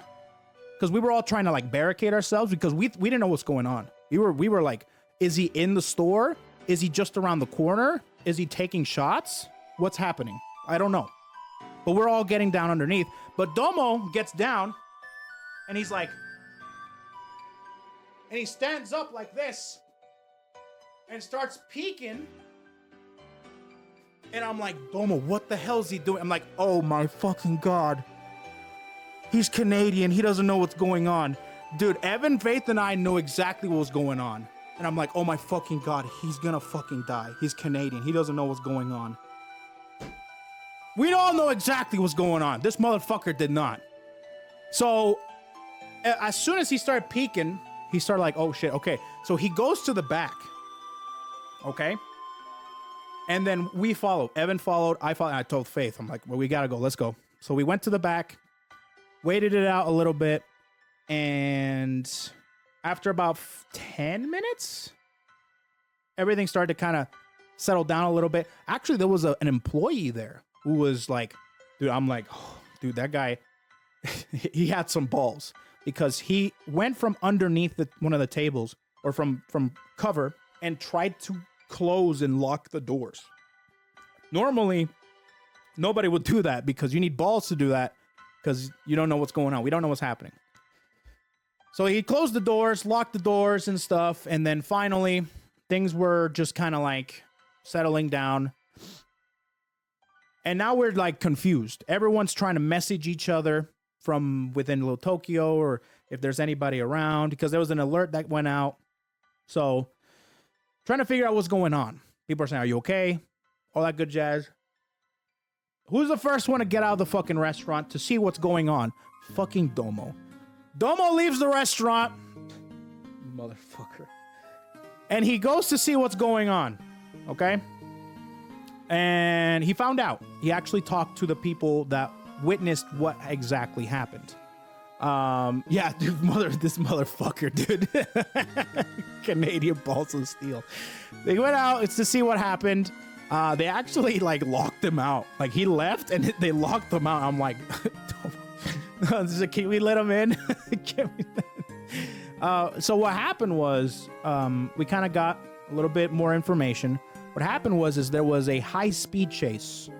because we were all trying to, like, barricade ourselves, because we didn't know what's going on. We were like, is he in the store? Is he just around the corner? Is he taking shots? What's happening? I don't know. But we're all getting down underneath. But Domo gets down, and he's like... And he stands up like this, and starts peeking. And I'm like, Domo, what the hell is he doing? I'm like, oh my fucking God. He's Canadian. He doesn't know what's going on. Dude, Evan, Faith, and I know exactly what was going on. And I'm like, oh my fucking God, he's gonna fucking die. He's Canadian. He doesn't know what's going on. We all know exactly what's going on. This motherfucker did not. So, as soon as he started peeking, he started like, oh shit, okay. So he goes to the back. Okay? And then we followed. Evan followed. I followed. And I told Faith, I'm like, well, we gotta go. Let's go. So we went to the back, waited it out a little bit, and after about 10 minutes, everything started to kind of settle down a little bit. Actually, there was an employee there who was like, dude, I'm like, oh, dude, that guy, he had some balls, because he went from underneath one of the tables, or from cover, and tried to close and lock the doors. Normally, nobody would do that, because you need balls to do that, because you don't know what's going on. We don't know what's happening. So he closed the doors, locked the doors and stuff, and then finally, things were just kind of like settling down. And now we're like confused. Everyone's trying to message each other from within Little Tokyo, or if there's anybody around, because there was an alert that went out. So trying to figure out what's going on. People are saying, are you okay? All that good jazz. Who's the first one to get out of the fucking restaurant to see what's going on? Fucking Domo. Domo leaves the restaurant. Motherfucker. And he goes to see what's going on. Okay? And he found out. He actually talked to the people that witnessed what exactly happened. Yeah, dude, this motherfucker, dude. Canadian balls of steel. They went out. It's to see what happened. They actually like locked him out. Like he left and they locked him out. I'm like, can we let him in? So what happened was, we kind of got a little bit more information. What happened was there was a high-speed chase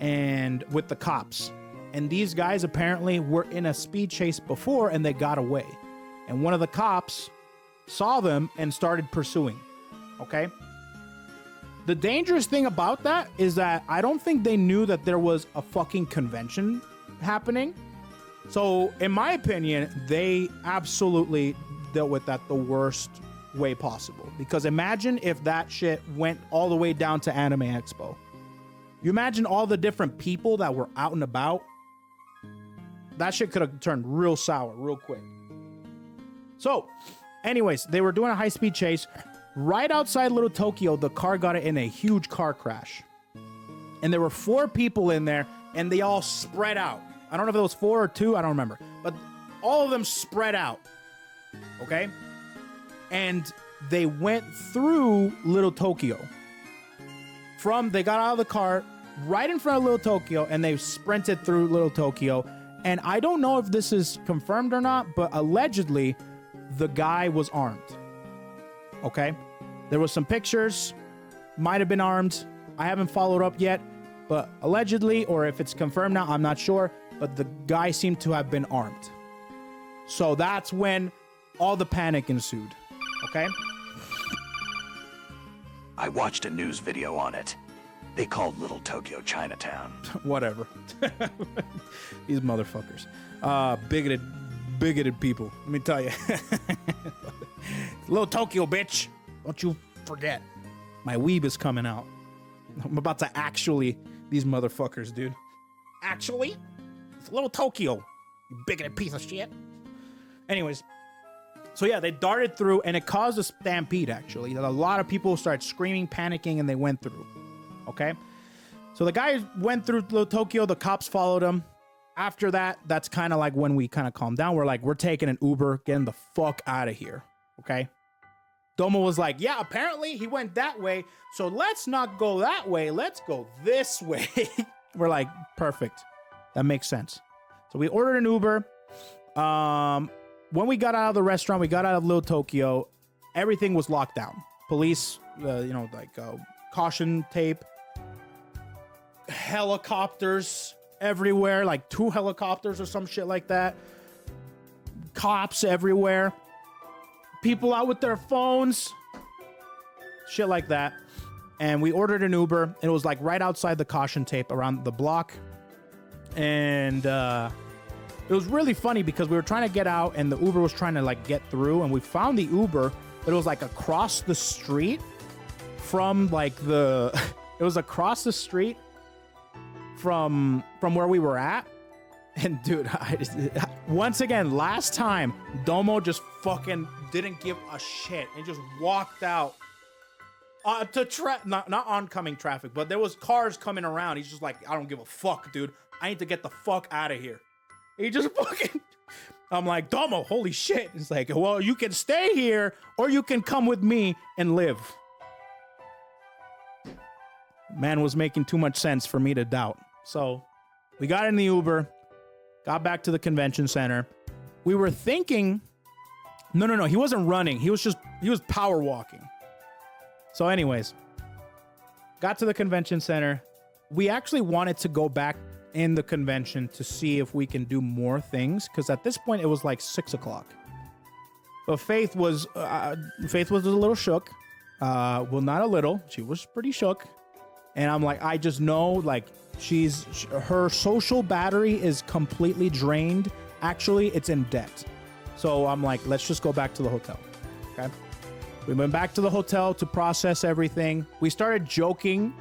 and with the cops. And these guys apparently were in a speed chase before and they got away. And one of the cops saw them and started pursuing. Okay? The dangerous thing about that is that I don't think they knew that there was a fucking convention happening. So, in my opinion, they absolutely dealt with that the worst way possible. Because imagine if that shit went all the way down to Anime Expo. You imagine all the different people that were out and about. That shit could have turned real sour real quick. So, anyways, they were doing a high-speed chase. Right outside Little Tokyo, the car got in a huge car crash. And there were 4 people in there, and they all spread out. I don't know if it was 4 or 2, I don't remember. But all of them spread out. Okay? And they went through Little Tokyo. They got out of the car right in front of Little Tokyo, and they sprinted through Little Tokyo. And I don't know if this is confirmed or not, but allegedly, the guy was armed. Okay? There was some pictures. Might have been armed. I haven't followed up yet. But allegedly, or if it's confirmed now, I'm not sure. But the guy seemed to have been armed. So that's when all the panic ensued. Okay? I watched a news video on it. They called Little Tokyo Chinatown. Whatever. These motherfuckers. Bigoted people. Let me tell you. Little Tokyo, bitch. Don't you forget. My weeb is coming out. I'm about to actually these motherfuckers, dude. Actually? It's Little Tokyo. You bigoted piece of shit. Anyways. So yeah, they darted through and it caused a stampede, actually. A lot of people started screaming, panicking, and they went through. Okay? So the guy went through Little Tokyo. The cops followed him. After that, that's kind of like when we kind of calmed down. We're like, we're taking an Uber, getting the fuck out of here. Okay? Domo was like, yeah, apparently he went that way. So let's not go that way. Let's go this way. We're like, perfect. That makes sense. So we ordered an Uber. When we got out of the restaurant, we got out of Little Tokyo, everything was locked down. Police, caution tape, helicopters everywhere, like 2 helicopters or some shit like that. Cops everywhere. People out with their phones. Shit like that. And we ordered an Uber. It was like right outside the caution tape around the block. And, it was really funny because we were trying to get out and the Uber was trying to like get through, and we found the Uber, but it was like across the street from like it was across the street from where we were at. And dude, once again, last time, Domo just fucking didn't give a shit and just walked out not oncoming traffic, but there was cars coming around. He's just like, I don't give a fuck, dude. I need to get the fuck out of here. He just fucking... I'm like, Domo, holy shit. It's like, well, you can stay here or you can come with me and live. Man was making too much sense for me to doubt. So we got in the Uber, got back to the convention center. We were thinking... No. He wasn't running. He was power walking. So anyways, got to the convention center. We actually wanted to go back in the convention to see if we can do more things, because at this point it was like 6 o'clock. But Faith was a little shook. Well, not a little. She was pretty shook. And I'm like, I just know, like, her social battery is completely drained. Actually, it's in debt. So I'm like, let's just go back to the hotel. Okay. We went back to the hotel to process everything. We started joking.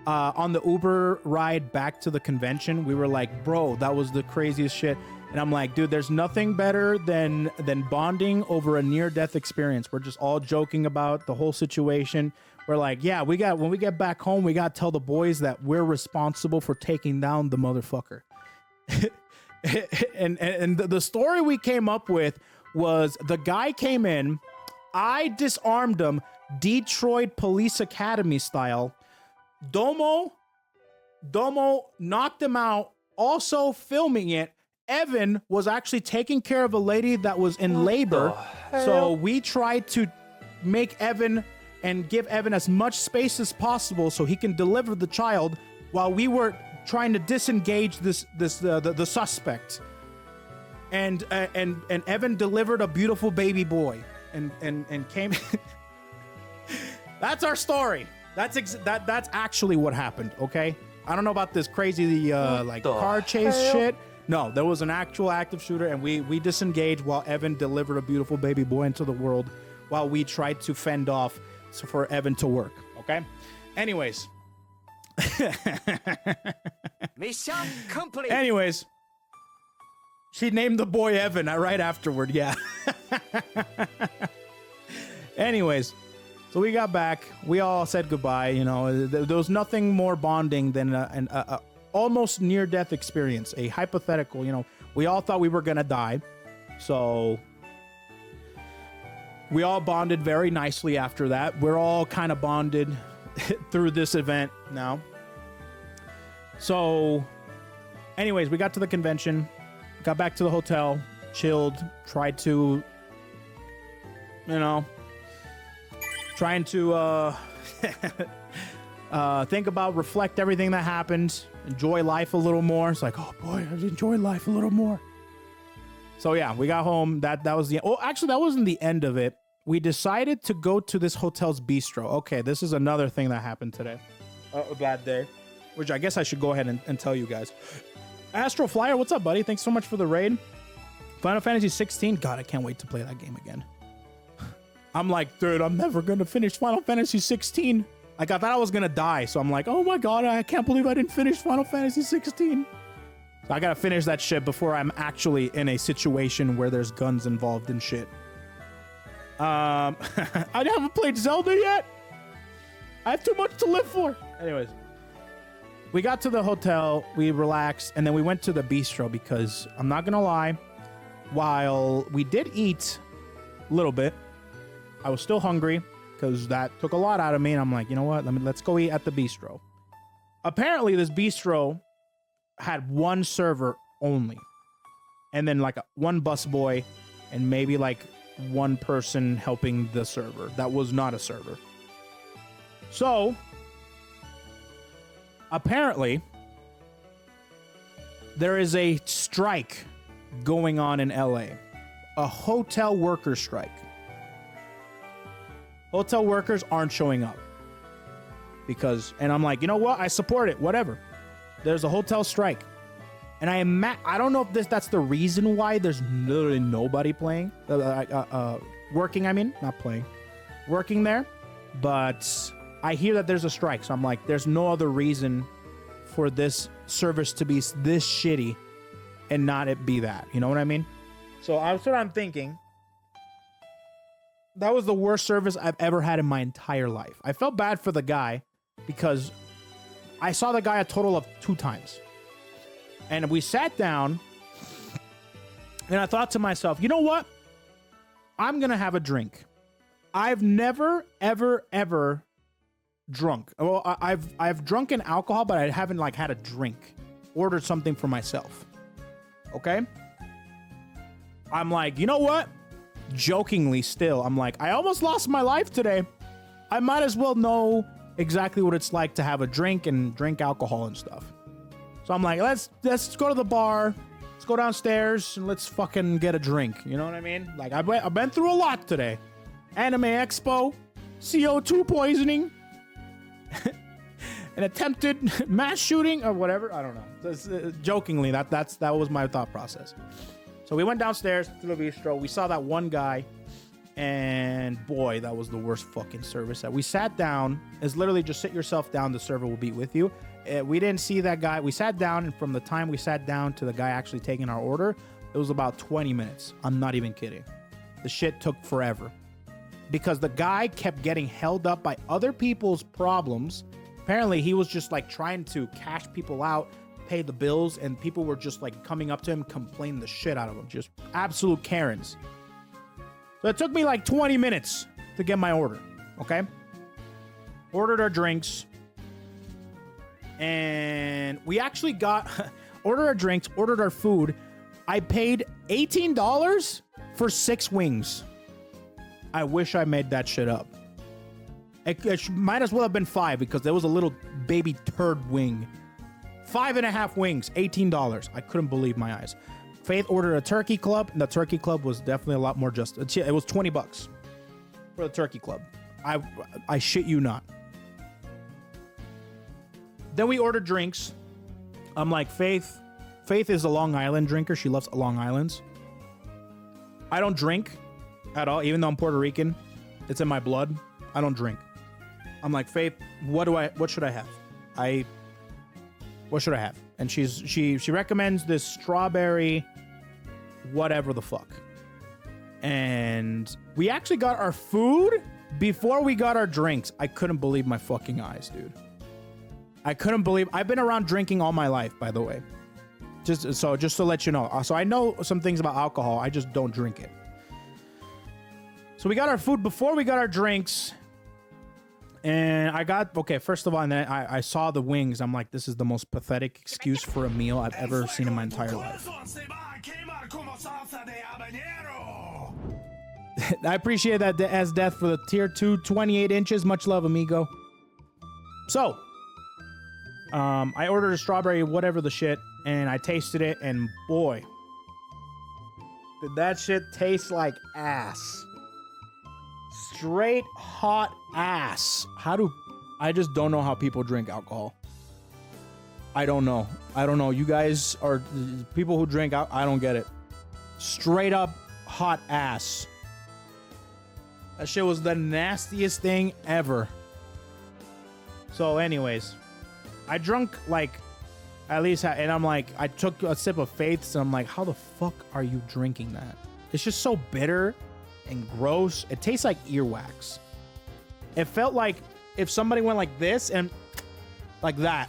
On the Uber ride back to the convention, we were like, bro, that was the craziest shit. And I'm like, dude, there's nothing better than bonding over a near-death experience. We're just all joking about the whole situation. We're like, yeah, when we get back home, we got to tell the boys that we're responsible for taking down the motherfucker. and the story we came up with was the guy came in, I disarmed him, Detroit Police Academy style. Domo knocked him out, also filming it. Evan was actually taking care of a lady that was in labor. So we tried to make Evan and give Evan as much space as possible so he can deliver the child while we were trying to disengage the suspect. And Evan delivered a beautiful baby boy and came. That's our story. That's actually what happened. Okay, I don't know about this crazy car chase shit. No, there was an actual active shooter, and we disengaged while Evan delivered a beautiful baby boy into the world while we tried to fend off for Evan to work. Okay. Anyways. Mission complete. Anyways. She named the boy Evan right afterward. Yeah. Anyways. So we got back. We all said goodbye. You know, there was nothing more bonding than an almost near-death experience. A hypothetical, you know, we all thought we were going to die. So we all bonded very nicely after that. We're all kind of bonded through this event now. So anyways, we got to the convention, got back to the hotel, chilled, tried to, you know, trying to think about, reflect everything that happened, enjoy life a little more. It's like, oh boy, I enjoy life a little more. So yeah, we got home. That was the, oh, actually that wasn't the end of it. We decided to go to this hotel's bistro. Okay, this is another thing that happened today. A bad day, which I guess I should go ahead and tell you guys. Astro Flyer, what's up, buddy? Thanks so much for the raid. Final Fantasy 16. God, I can't wait to play that game again. I'm like, dude, I'm never going to finish Final Fantasy 16. Like, I thought I was going to die. So I'm like, oh my God, I can't believe I didn't finish Final Fantasy 16. So I got to finish that shit before I'm actually in a situation where there's guns involved and shit. I haven't played Zelda yet. I have too much to live for. Anyways, we got to the hotel, we relaxed, and then we went to the bistro because I'm not gonna lie, while we did eat a little bit, I was still hungry because that took a lot out of me, and I'm like, you know what? Let's go eat at the bistro. Apparently, this bistro had one server only, and then like one busboy, and maybe like one person helping the server. That was not a server. So apparently there is a strike going on in LA, a hotel worker strike. Hotel workers aren't showing up because, and I'm like, you know what? I support it. Whatever. There's a hotel strike. And I don't know if that's the reason why there's literally nobody playing, working. I mean, not playing, working there. But I hear that there's a strike, so I'm like, there's no other reason for this service to be this shitty and not it be that. You know what I mean? So that's what I'm thinking. That was the worst service I've ever had in my entire life. I felt bad for the guy because I saw the guy a total of 2 times. And we sat down, and I thought to myself, you know what? I'm going to have a drink. I've never, ever, ever drunk. Well, I've drunken alcohol, but I haven't, like, had a drink. Ordered something for myself. Okay? I'm like, you know what? Jokingly still, I'm like, I almost lost my life today. I might as well know exactly what it's like to have a drink and drink alcohol and stuff. So I'm like, let's go to the bar, let's go downstairs, and let's fucking get a drink. You know what I mean? Like, I've been through a lot today. Anime Expo, CO2 poisoning, an attempted mass shooting, or whatever. I don't know. Jokingly, that was my thought process. So we went downstairs to the bistro. We saw that one guy, and boy, that was the worst fucking service. That we sat down. It's literally just sit yourself down. The server will be with you. We didn't see that guy. We sat down, and from the time we sat down to the guy actually taking our order, it was about 20 minutes. I'm not even kidding. The shit took forever because the guy kept getting held up by other people's problems. Apparently, he was just like trying to cash people out, pay the bills, and people were just like coming up to him, complaining the shit out of him. Just absolute Karens. So it took me like 20 minutes to get my order. Okay. Ordered our drinks. And we actually got ordered our drinks, ordered our food. I paid $18 for 6 wings. I wish I made that shit up. It might as well have been 5 because there was a little baby turd wing. 5.5 wings, $18. I couldn't believe my eyes. Faith ordered a turkey club, and the turkey club was definitely a lot more just. It was $20 for the turkey club. I shit you not. Then we ordered drinks. I'm like, Faith is a Long Island drinker. She loves Long Islands. I don't drink at all, even though I'm Puerto Rican. It's in my blood. I don't drink. I'm like, Faith, what should I have? What should I have? And she recommends this strawberry whatever the fuck. And we actually got our food before we got our drinks. I couldn't believe my fucking eyes, dude. I've been around drinking all my life, by the way. Just to let you know. So I know some things about alcohol. I just don't drink it. So we got our food before we got our drinks. And first of all, and then I saw the wings. I'm like, this is the most pathetic excuse for a meal I've ever seen in my entire life. I appreciate that as death for the tier 2, 28 inches. Much love, amigo. So, I ordered a strawberry, whatever the shit, and I tasted it, and boy, did that shit taste like ass. Straight hot ass. I just don't know how people drink alcohol. I don't know. You guys are people who drink I don't get it. Straight up hot ass. That shit was the nastiest thing ever. So anyways, I drunk like at least, and I'm like, I took a sip of Faith's, and I'm like, how the fuck are you drinking that? It's just so bitter and gross. It tastes like earwax. It felt like if somebody went like this and like that.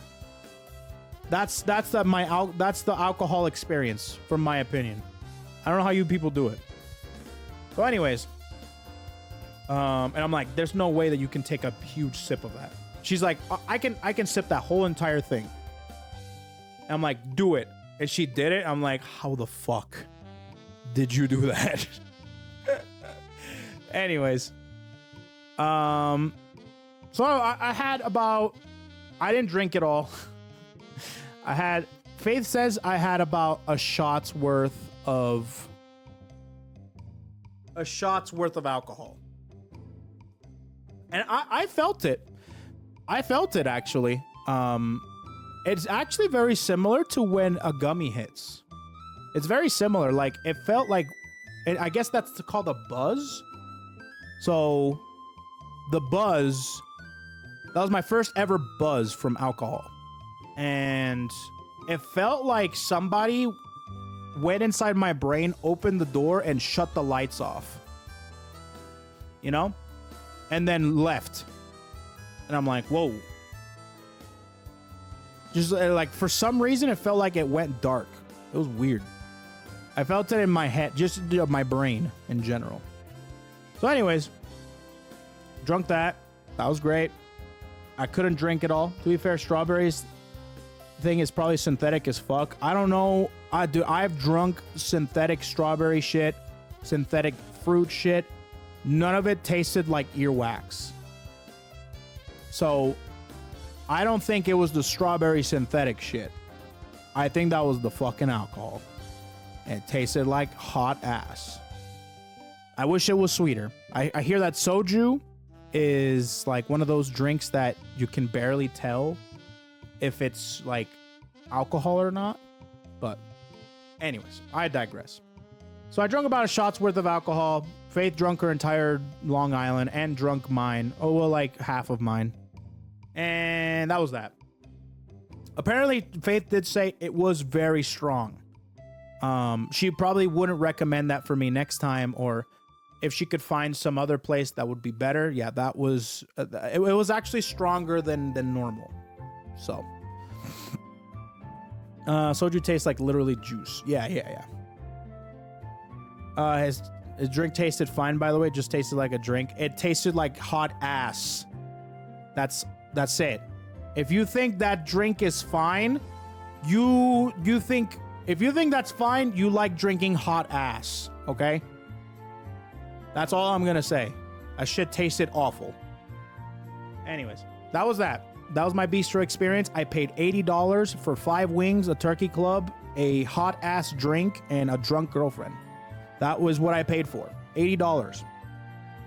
That's the alcohol experience, from my opinion. I don't know how you people do it. So anyways, and I'm like, there's no way that you can take a huge sip of that. She's like, I can sip that whole entire thing. And I'm like, do it. And she did it. I'm like, how the fuck did you do that? Anyways, so I had about, I didn't drink it all. Faith says I had about a shot's worth of alcohol. And I felt it. I felt it, actually. It's actually very similar to when a gummy hits. It's very similar. Like, it felt like, I guess that's called a buzz. So, the buzz, that was my first ever buzz from alcohol. And it felt like somebody went inside my brain, opened the door, and shut the lights off. You know? And then left. And I'm like, whoa. Just like, for some reason, it felt like it went dark. It was weird. I felt it in my head, just my brain in general. So anyways, drunk that. That was great. I couldn't drink it all. To be fair, strawberries thing is probably synthetic as fuck. I don't know. I've drunk synthetic strawberry shit, synthetic fruit shit. None of it tasted like earwax. So I don't think it was the strawberry synthetic shit. I think that was the fucking alcohol. It tasted like hot ass. I wish it was sweeter. I hear that soju is like one of those drinks that you can barely tell if it's like alcohol or not. But anyways, I digress. So I drank about a shot's worth of alcohol. Faith drunk her entire Long Island and drunk mine. Oh, well, like half of mine. And that was that. Apparently, Faith did say it was very strong. She probably wouldn't recommend that for me next time, or if she could find some other place that would be better. Yeah, that was it was actually stronger than normal. So Soju tastes like literally juice. Yeah. His drink tasted fine, by the way. It just tasted like a drink. It tasted like hot ass. That's it. If you think that drink is fine, if you think that's fine, you like drinking hot ass, okay? That's all I'm gonna say. That shit tasted awful. Anyways, that was that. That was my bistro experience. I paid $80 for 5 wings, a turkey club, a hot ass drink, and a drunk girlfriend. That was what I paid for. $80.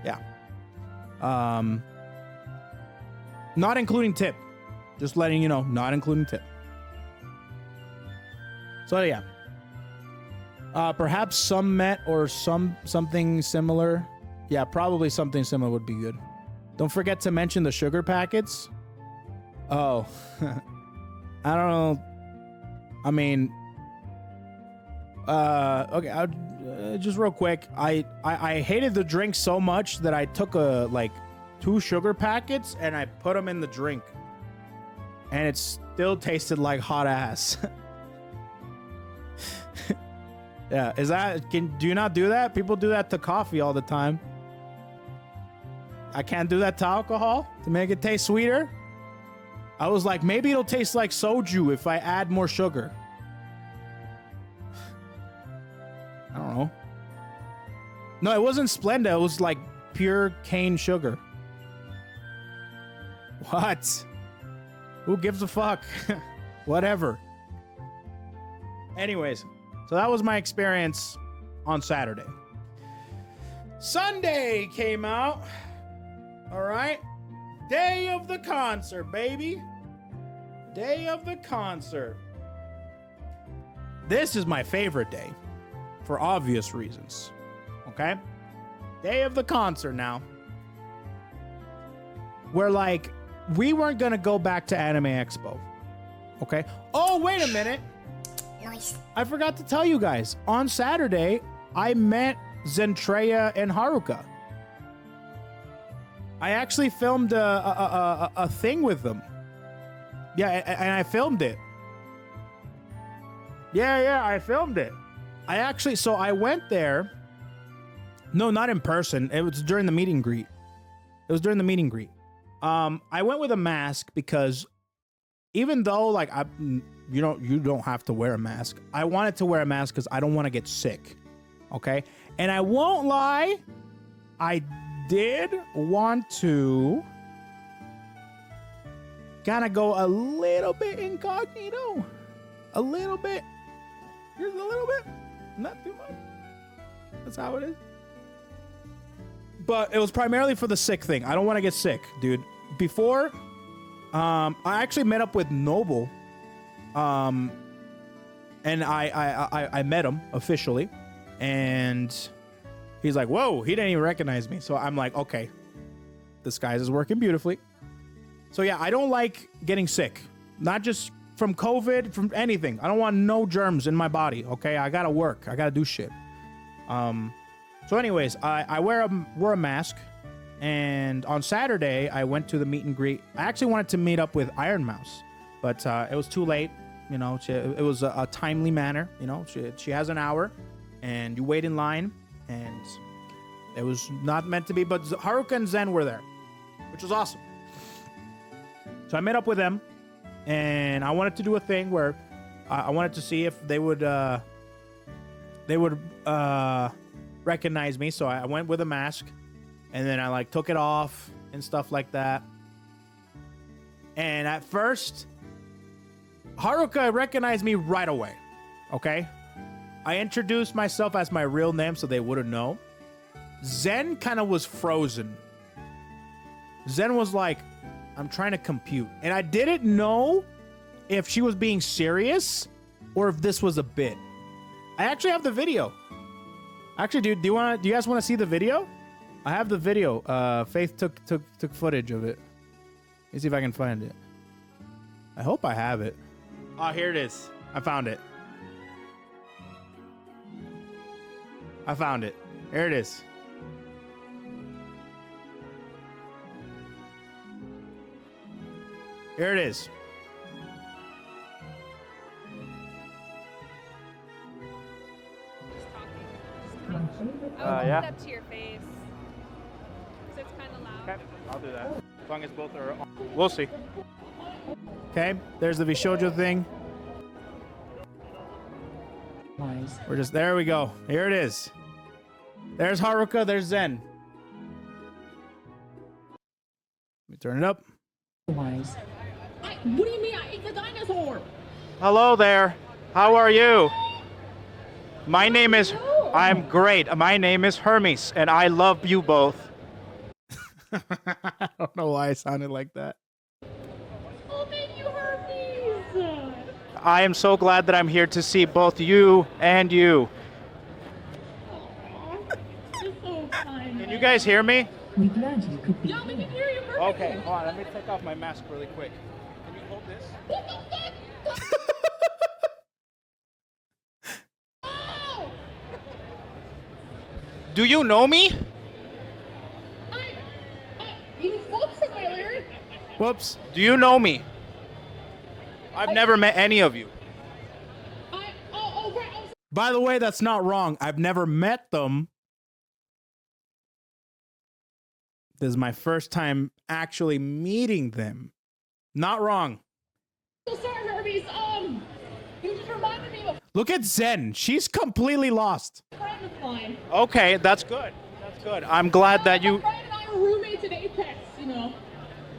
Yeah. Not including tip. Just letting you know, not including tip. So yeah. Perhaps some Met or something similar. Yeah, probably something similar would be good. Don't forget to mention the sugar packets. Oh. I don't know. I mean, okay, just real quick. I hated the drink so much that I took like 2 sugar packets and I put them in the drink. And it still tasted like hot ass. Yeah, do you not do that? People do that to coffee all the time. I can't do that to alcohol to make it taste sweeter. I was like, maybe it'll taste like soju if I add more sugar. I don't know. No, it wasn't Splenda. It was like pure cane sugar. What? Who gives a fuck? Whatever. Anyways, so that was my experience on Saturday. Sunday came out. All right. Day of the concert, baby. Day of the concert. This is my favorite day for obvious reasons. Okay? Day of the concert now. We're like, we weren't going to go back to Anime Expo. Okay? Oh, wait a minute. Nice. I forgot to tell you guys. On Saturday, I met Zentreya and Haruka. I actually filmed a thing with them. Yeah, and I filmed it. Yeah, I filmed it. So I went there. No, not in person. It was during the meet and greet. I went with a mask because even though like you don't have to wear a mask. I wanted to wear a mask because I don't want to get sick. Okay? And I won't lie, I did want to kind of go a little bit incognito. A little bit. Just a little bit. Not too much. That's how it is. But it was primarily for the sick thing. I don't want to get sick, dude. Before, I actually met up with Noble. And I met him officially. And he's like, whoa, he didn't even recognize me. So I'm like, okay, this guy's is working beautifully. So yeah, I don't like getting sick. Not just from COVID, from anything. I don't want no germs in my body, okay? I gotta work. I gotta do shit. So anyways, I wear a mask. And on Saturday, I went to the meet and greet. I actually wanted to meet up with Iron Mouse. But it was too late. You know, it was a timely manner. You know, she has an hour. And you wait in line. And it was not meant to be. But Haruka and Zen were there. Which was awesome. So I met up with them. And I wanted to do a thing where I wanted to see if they would recognize me. So I went with a mask. And then I like took it off and stuff like that. And at first, Haruka recognized me right away. Okay? I introduced myself as my real name so they wouldn't know. Zen kind of was frozen. Zen was like, I'm trying to compute. And I didn't know if she was being serious or if this was a bit. I actually have the video. Actually, dude, do you guys want to see the video? I have the video. Faith took footage of it. Let me see if I can find it. I hope I have it. Oh, here it is. I found it. Here it is. Here it is. yeah? Up to your face. So it's kind of loud. Okay, I'll do that. As long as both are on. We'll see. Okay, there's the Vishojo thing. Wise. We're just, there we go. Here it is. There's Haruka, there's Zen. Let me turn it up. Wise. What do you mean I ate the dinosaur? Hello there. How are you? My name is, I'm great. My name is Hermes, and I love you both. I don't know why I sounded like that. Oh, thank you, Hermes. I am so glad that I'm here to see both you and you. You're so kind. Can you guys hear me? We're glad you could be Yeah, we here. can hear you perfectly. Okay, hold on. Let me take off my mask really quick. Can you hold this? What the fuck? Oh! Do you know me? You spoke familiar. Whoops. Do you know me? I've never met any of you. Right. By the way, that's not wrong. I've never met them. This is my first time actually meeting them. Not wrong. So sorry, Hermes. You just reminded me of Look at Zen. She's completely lost. a friend of mine. Okay, that's good. That's good. I'm glad that My you... friend and I were roommates at Apex, you know.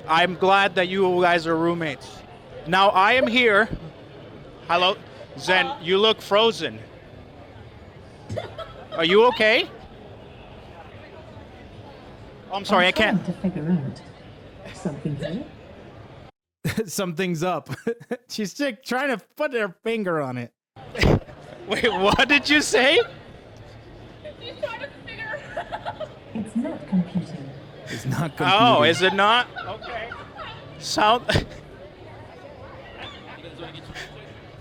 I'm glad that you guys are roommates. Now, I am here. Hello? Zen, you look frozen. Are you okay? Oh, I'm sorry, I can't. Trying to figure out something here. Something's up. She's trying to put her finger on it. Wait, what did you say? He's trying to figure. It's not computing. It's not computing. Oh, is it not? Okay. Sound.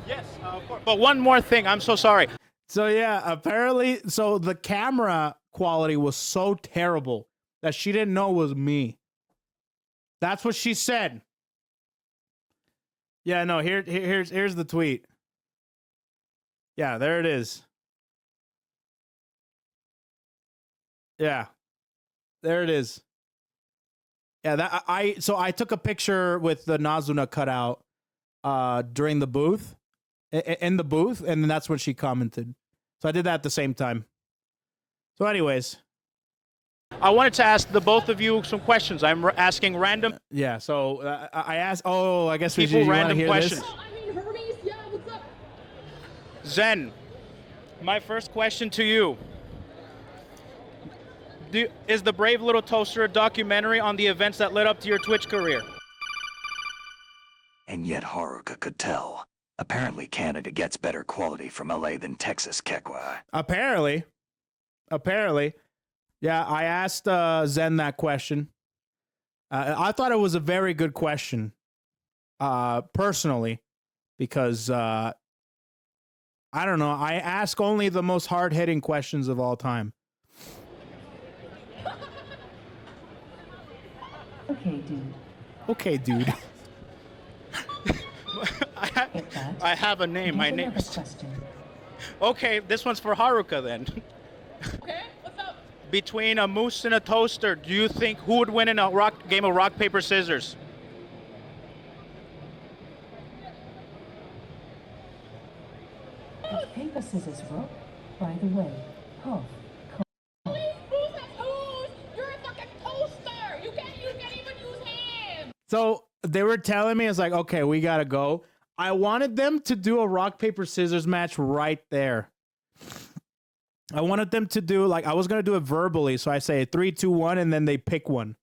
Yes, of course. But one more thing. I'm so sorry. So yeah, apparently, so the camera quality was so terrible that she didn't know it was me. That's what she said. Yeah, no, here's the tweet. Yeah, there it is. Yeah. There it is. Yeah, that I took a picture with the Nazuna cutout during the booth. In the booth, and then that's when she commented. So I did that at the same time. So anyways. I wanted to ask the both of you some questions. I'm asking random Yeah, so I asked, I guess we people should random hear questions. this? I mean, Hermes, yeah, what's up? Zen, my first question to you. Is The Brave Little Toaster a documentary on the events that led up to your Twitch career? And yet Haruka could tell. Apparently Canada gets better quality from LA than Texas, Kekwa. Apparently. Yeah, I asked Zen that question. I thought it was a very good question, personally, because I don't know. I ask only the most hard-hitting questions of all time. Okay, dude. Get that? I have a name. My Here's name another is... question. Okay, this one's for Haruka then. Okay, what's up? Between a moose and a toaster, do you think who would win in a game of rock, paper, scissors? Rock, paper, scissors, rock. By the way, cough. Who's that? Who's? You're a fucking toaster. You can't even use hands. So they were telling me, it's like, okay, we gotta go. I wanted them to do a rock, paper, scissors match right there. I wanted them to do, like, I was going to do it verbally. So I say 3, 2, 1, and then they pick one.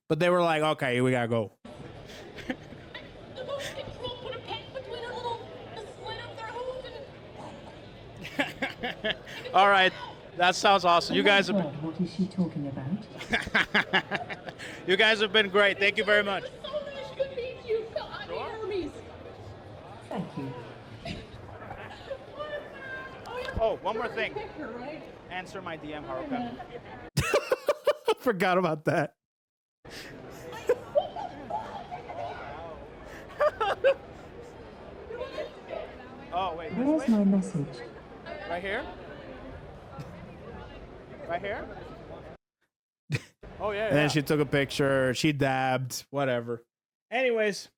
But they were like, okay, we got to go. The moose can put a pen between her little slit of their hooves and... All right, that sounds awesome. You guys have God, what is she talking about? you guys have been great. Thank you very much. So nice to meet you. I mean, Hermes. Thank you. Oh, one more thing. Picture, right? Answer my DM, Haruka. I forgot about that. Oh, wait. Where's my message? Right here? Right here? Oh, yeah, And then she took a picture. She dabbed. Whatever. Anyways,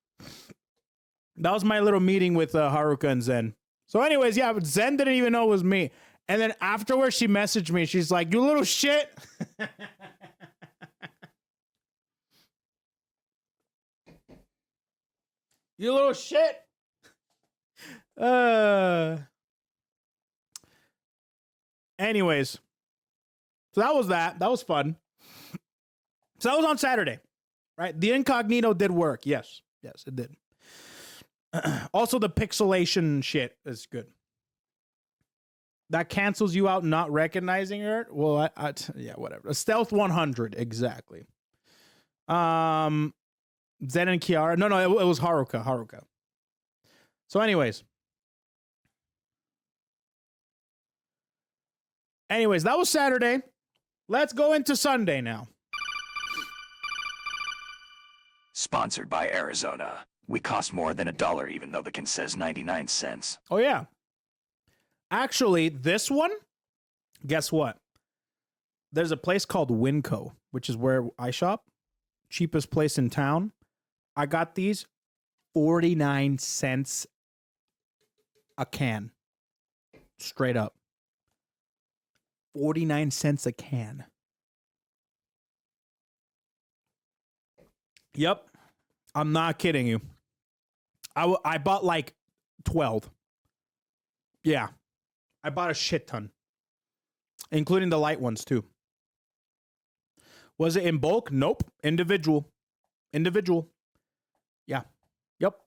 that was my little meeting with Haruka and Zen. So anyways, yeah, but Zen didn't even know it was me. And then afterwards, she messaged me. She's like, you little shit. You little shit. Anyways. So that was that. That was fun. So that was on Saturday, right? The incognito did work. Yes. Yes, it did. Also, the pixelation shit is good. That cancels you out not recognizing her. Well, yeah, whatever. A stealth 100, exactly. Zen and Kiara. No, it was Haruka. So, anyways, that was Saturday. Let's go into Sunday now. Sponsored by Arizona. We cost more than $1, even though the can says 99 cents. Oh, yeah. Actually, this one, guess what? There's a place called Winco, which is where I shop. Cheapest place in town. I got these 49 cents a can. Straight up. 49 cents a can. Yep. I'm not kidding you. I bought like 12. Yeah. I bought a shit ton. Including the light ones too. Was it in bulk? Nope. Individual. Yeah. Yep.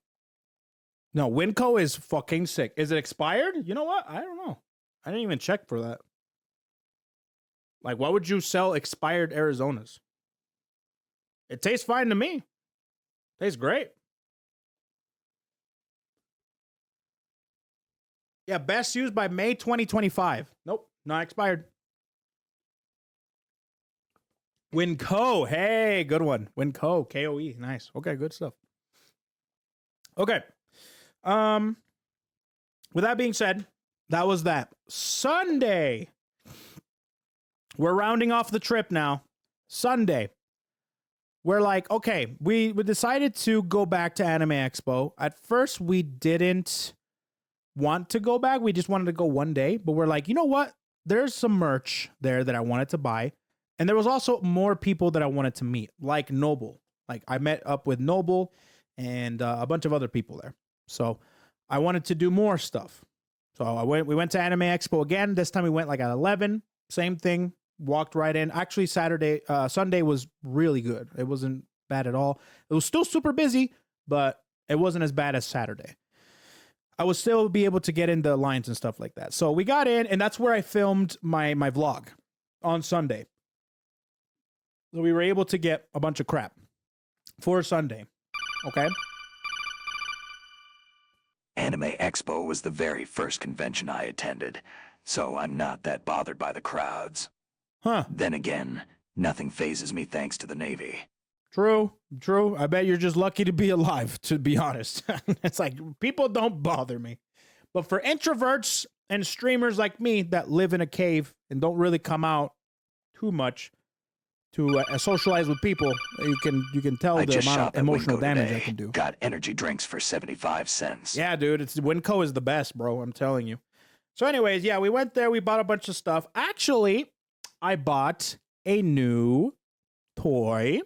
No, Winco is fucking sick. Is it expired? You know what? I don't know. I didn't even check for that. Like, why would you sell expired Arizonas? It tastes fine to me. Tastes great. Yeah, best used by May 2025. Nope, not expired. Winco. Hey, good one. Winco. K-O-E. Nice. Okay, good stuff. Okay. With that being said, that was that. Sunday. We're rounding off the trip now. Sunday. We're like, okay, we decided to go back to Anime Expo. At first, we didn't want to go back. We just wanted to go one day. But we're like, you know what? There's some merch there that I wanted to buy. And there was also more people that I wanted to meet, like Noble. Like, I met up with Noble and a bunch of other people there. So I wanted to do more stuff. So we went to Anime Expo again. This time we went like at 11. Same thing. Walked right in. Actually, Sunday was really good. It wasn't bad at all. It was still super busy, but it wasn't as bad as Saturday. I would still be able to get in the lines and stuff like that. So we got in, and that's where I filmed my vlog on Sunday. So we were able to get a bunch of crap for Sunday. Okay? Anime Expo was the very first convention I attended, so I'm not that bothered by the crowds. Huh. Then again, nothing phases me thanks to the Navy. True. I bet you're just lucky to be alive, to be honest. It's like, people don't bother me. But for introverts and streamers like me that live in a cave and don't really come out too much to socialize with people, you can tell I the just amount shop of at emotional Winco damage today. I can do. Got energy drinks for 75 cents. Yeah, dude, Winco is the best, bro. I'm telling you. So anyways, yeah, we went there. We bought a bunch of stuff. Actually, I bought a new toy.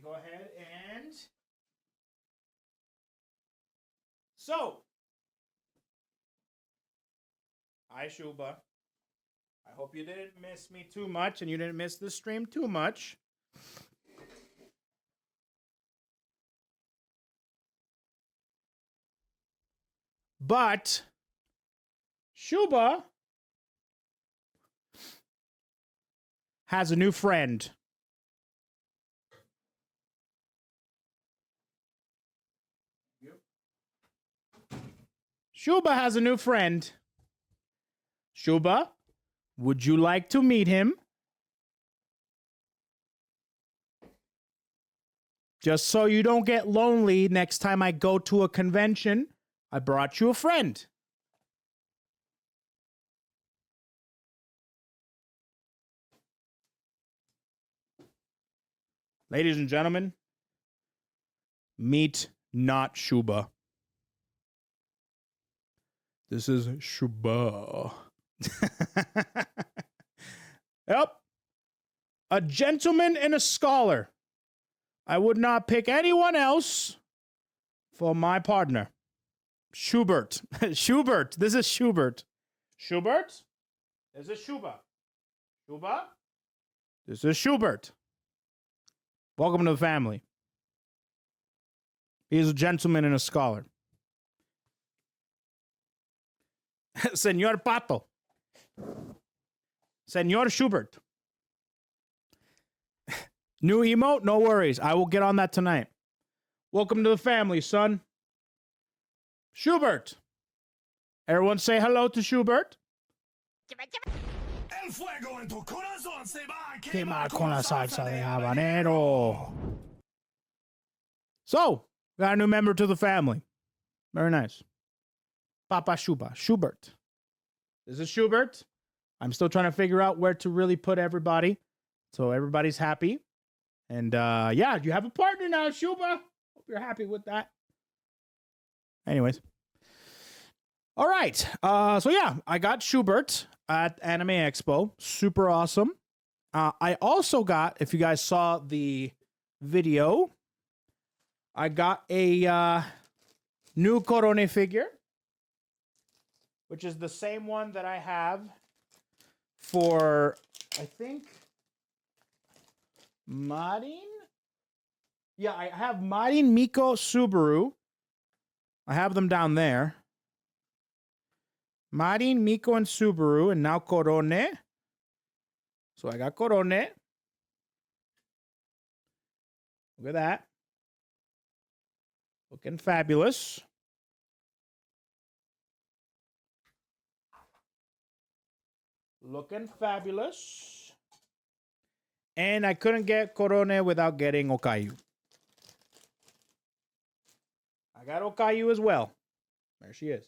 Go ahead and... So, hi, Shuba. I hope you didn't miss me too much and you didn't miss the stream too much. But Shuba has a new friend. Shuba has a new friend. Shuba, would you like to meet him? Just so you don't get lonely next time I go to a convention, I brought you a friend. Ladies and gentlemen, meet not Shuba. This is Shuba. Yep. A gentleman and a scholar. I would not pick anyone else for my partner. Schubert. Schubert. This is Schubert. Schubert? This is Shuba. Shuba? This is Schubert. Welcome to the family. He is a gentleman and a scholar. Senor Pato. Senor Schubert. New emote? No worries. I will get on that tonight. Welcome to the family, son. Schubert. Everyone say hello to Schubert. Quema con la salsa de habanero. So, got a new member to the family. Very nice. Papa Shuba. Schubert. This is Schubert. I'm still trying to figure out where to really put everybody, so everybody's happy. And yeah, you have a partner now, Shuba. Hope you're happy with that. Anyways. All right. So yeah, I got Schubert at Anime Expo. Super awesome. I also got, if you guys saw the video, I got a new Korone figure, which is the same one that I have for, I think, Marin? Yeah, I have Marin, Miko, Subaru. I have them down there. Marin, Miko, and Subaru, and now Korone. So I got Korone. Look at that. Looking fabulous. Looking fabulous. And I couldn't get Korone without getting Okayu. I got Okayu as well. There she is.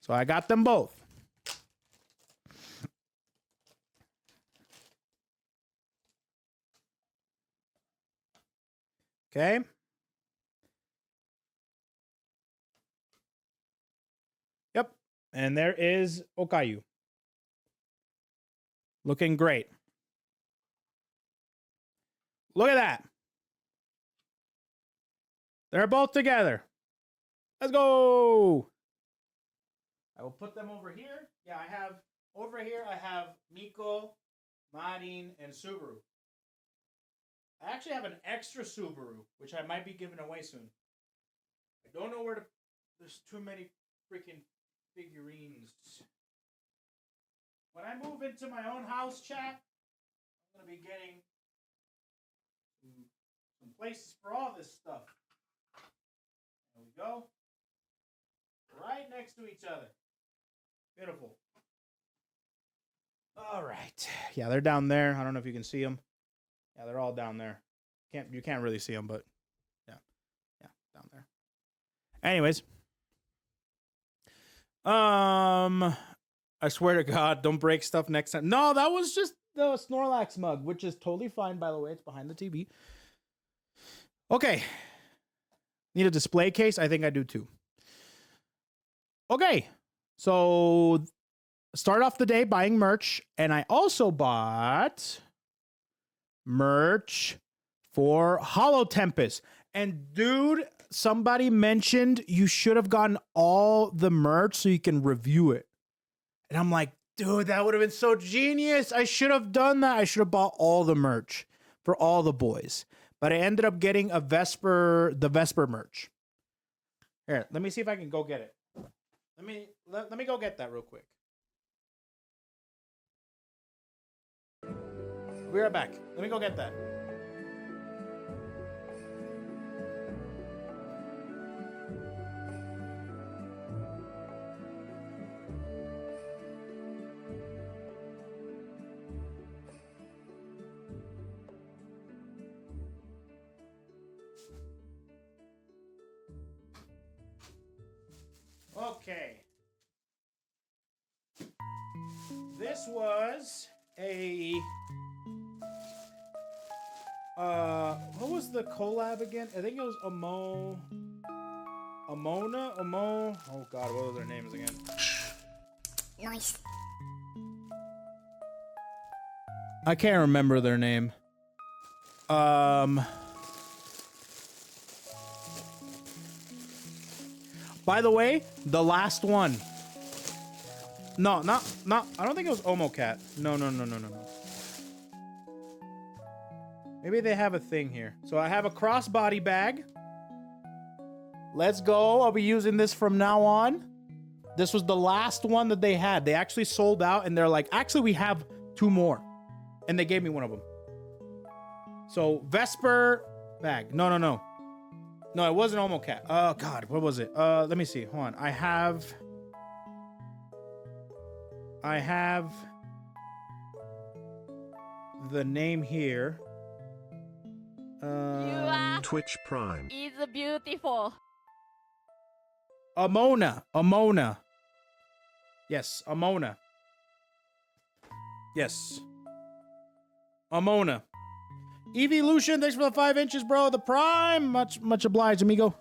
So I got them both. Okay. Yep. And there is Okayu. Looking great. Look at that. They're both together. Let's go. I will put them over here. Yeah, I have, over here, I have Miko, Marin, and Subaru. I actually have an extra Subaru, which I might be giving away soon. I don't know where to, there's too many freaking figurines. When I move into my own house, chat, I'm going to be getting some places for all this stuff. There we go. Right next to each other. Beautiful. All right. Yeah, they're down there. I don't know if you can see them. Yeah, they're all down there. You can't really see them, but yeah. Yeah, down there. Anyways. I swear to God, don't break stuff next time. No, that was just the Snorlax mug, which is totally fine, by the way. It's behind the TV. Okay. Need a display case? I think I do too. Okay. So, start off the day buying merch, and I also bought merch for Holo Tempest. And dude, somebody mentioned you should have gotten all the merch so you can review it. And I'm like, dude, that would have been so genius. I should have done that. I should have bought all the merch for all the boys. But I ended up getting the Vesper merch. Here, let me see if I can go get it. Let me go get that real quick. Be right back. Let me go get that. Okay. This was a What was the collab again? I think it was Amona. Oh God, what were their names again? Nice. I can't remember their name. By the way, the last one. No, not. I don't think it was Omocat. No. Maybe they have a thing here. So I have a crossbody bag. Let's go. I'll be using this from now on. This was the last one that they had. They actually sold out, and they're like, actually, we have 2 more. And they gave me one of them. So, Vesper bag. No, it wasn't Omocat. Oh, God. What was it? Let me see. Hold on. I have the name here. You are Twitch Prime. is beautiful. Amona. Yes, Amona. Yes. Amona. Evolution, thanks for the 5 inches, bro. The Prime. Much obliged, amigo.